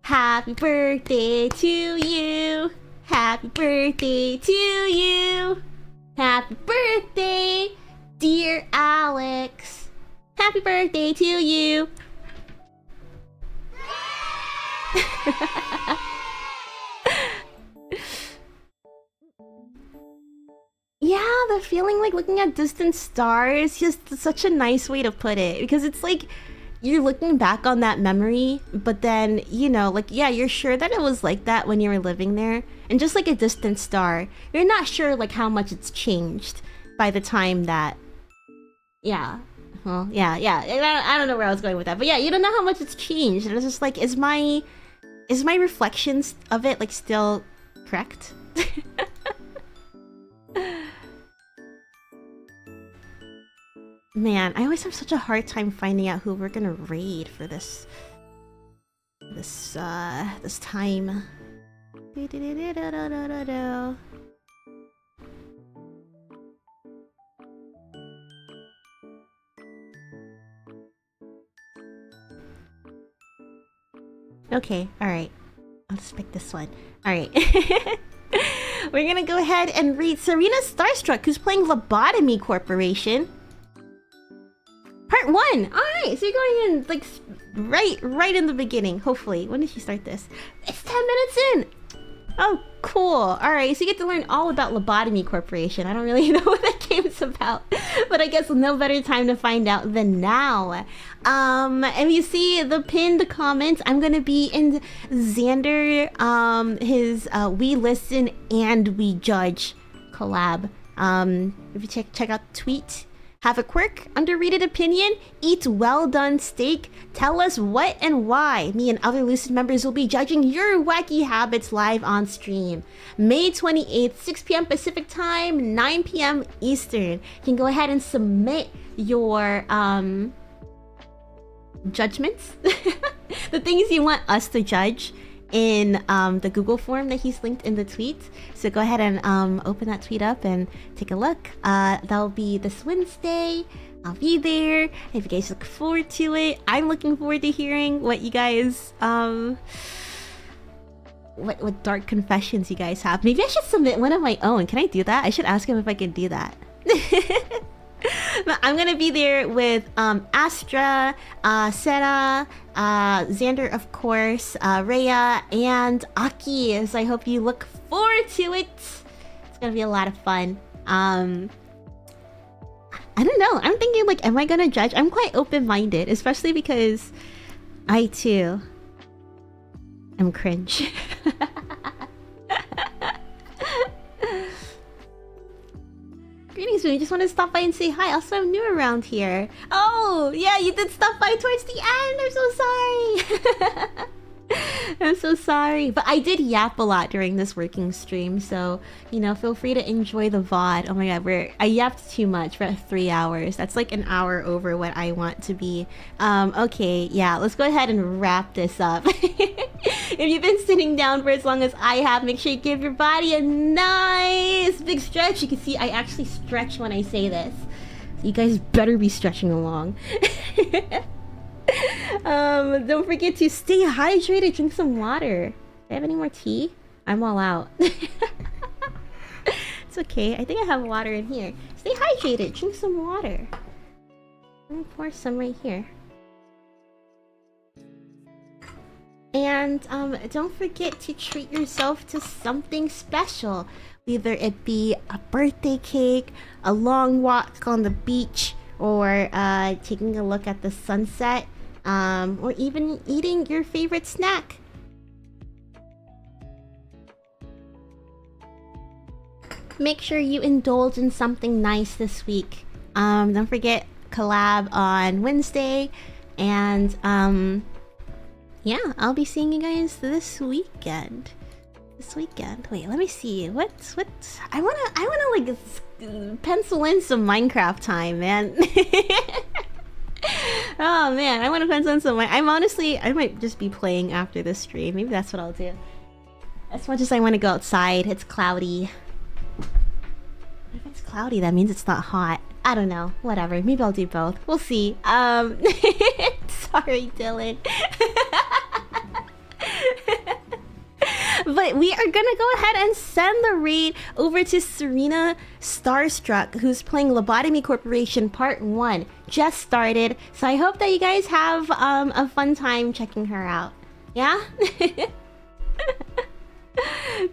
Happy birthday to you. Happy birthday to you. Happy birthday, dear Alex. Happy birthday to you. Yeah, the feeling like looking at distant stars, just such a nice way to put it, because it's like you're looking back on that memory, but then, you know, like, yeah, you're sure that it was like that when you were living there, and just like a distant star, you're not sure like how much it's changed by the time that, yeah, well, yeah, I don't know where I was going with that, but yeah, you don't know how much it's changed, and it's just like, is my reflections of it like still correct? Man, I always have such a hard time finding out who we're gonna raid for this time. Okay, alright. I'll just pick this one. Alright. We're gonna go ahead and read Serena Starstruck, who's playing Lobotomy Corporation. Part 1! Alright, so you're going in, like, right in the beginning, hopefully. When did she start this? It's 10 minutes in! Oh, cool. Alright, so you get to learn all about Lobotomy Corporation. I don't really know what that game's about, but I guess no better time to find out than now. And you see the pinned comments, I'm gonna be in Xander, his We Listen and We Judge collab. If you check out the tweet. Have a quirk, underrated opinion, eat well done steak, tell us what and why. Me and other Lucid members will be judging your wacky habits live on stream. May 28th, 6 p.m. Pacific time, 9 p.m. Eastern. You can go ahead and submit your judgments. The things you want us to judge in the Google form that he's linked in the tweet. So go ahead and open that tweet up and take a look. That'll be this Wednesday. I'll be there. If you guys look forward to it, I'm looking forward to hearing what you guys what dark confessions you guys have. Maybe I should submit one of my own. Can I do that? I should ask him if I can do that. But I'm gonna be there with Astra, Sera, Xander, of course, Reiya, and Aki. So I hope you look forward to it. It's gonna be a lot of fun. I don't know. I'm thinking like, am I gonna judge? I'm quite open-minded, especially because I too am cringe. Greetings, Boomi. Just wanted to stop by and say hi. Also, I'm new around here. Oh, yeah, you did stop by towards the end. I'm so sorry. I'm so sorry. But I did yap a lot during this working stream, so, you know, feel free to enjoy the VOD. Oh my god, I yapped too much for 3 hours. That's like an hour over what I want to be. Okay, yeah, let's go ahead and wrap this up. If you've been sitting down for as long as I have, make sure you give your body a nice big stretch. You can see I actually stretch when I say this. So you guys better be stretching along. Don't forget to stay hydrated, drink some water. Do I have any more tea? I'm all out. It's okay, I think I have water in here. Stay hydrated, drink some water. Let me pour some right here. And don't forget to treat yourself to something special. Either it be a birthday cake, a long walk on the beach, or taking a look at the sunset, or even eating your favorite snack. Make sure you indulge in something nice this week. Don't forget collab on Wednesday, and yeah, I'll be seeing you guys this weekend. Wait, let me see. What's I wanna like pencil in some Minecraft time, man. Oh man, I wanna pencil in some. I might just be playing after this stream. Maybe that's what I'll do. As much as I want to go outside, it's cloudy. If it's cloudy, that means it's not hot. I don't know. Whatever. Maybe I'll do both. We'll see. Sorry, Dylan. But we are gonna go ahead and send the raid over to Serena Starstruck, who's playing Lobotomy Corporation Part 1. Just started. So I hope that you guys have a fun time checking her out. Yeah?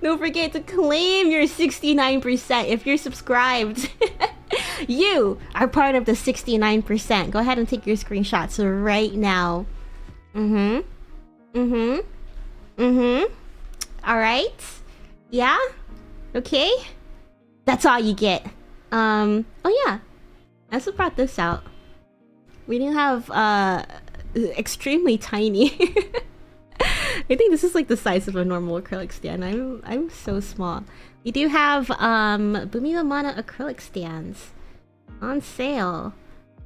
Don't forget to claim your 69% if you're subscribed. You are part of the 69%. Go ahead and take your screenshots right now. Alright? Yeah? Okay? That's all you get. Oh yeah. I also brought this out. We didn't have extremely tiny. I think this is like the size of a normal acrylic stand. I'm so small. We do have Boomi Mamana acrylic stands on sale.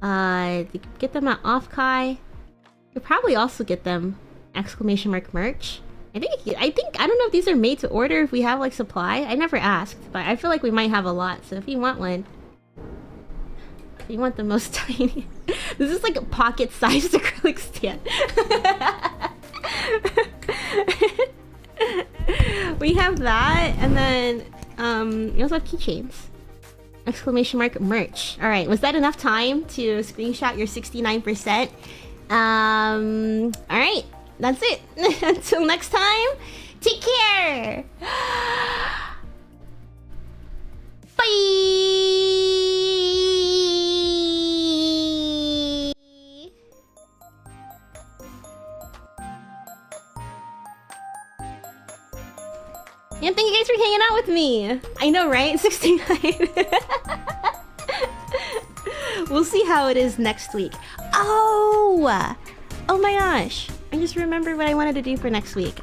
You can get them at Offkai. You'll probably also get them !merch. I don't know if these are made to order, if we have like supply. I never asked, but I feel like we might have a lot. So if you want one, if you want the most tiny, this is like a pocket-sized acrylic stand. We have that, and then we also have keychains. !merch. All right, was that enough time to screenshot your 69%? All right. That's it. Until next time, take care. Bye. Yeah, thank you guys for hanging out with me. I know, right? 69. We'll see how it is next week. Oh my gosh. I just remembered what I wanted to do for next week.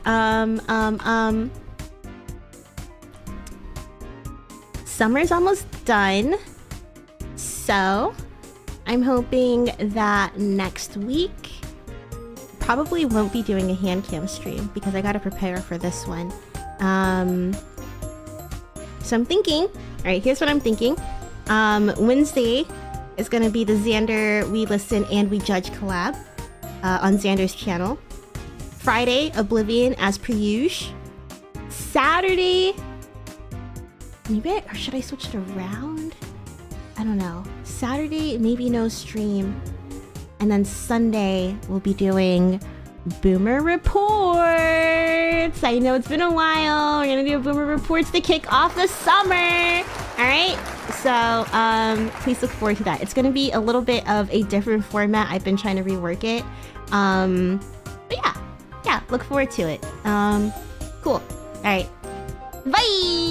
Summer's almost done. So, I'm hoping that next week probably won't be doing a handcam stream because I gotta prepare for this one. So I'm thinking, alright, here's what I'm thinking. Wednesday is gonna be the Xander We Listen and We Judge collab. On Xander's channel. Friday, Oblivion as per usual. Saturday, maybe or should I switch it around? I don't know. Saturday, maybe no stream. And then Sunday, we'll be doing Boomer Reports. I know it's been a while. We're gonna do Boomer Reports to kick off the summer. Alright, so please look forward to that. It's gonna be a little bit of a different format. I've been trying to rework it. But yeah, look forward to it. Cool. Alright. Bye!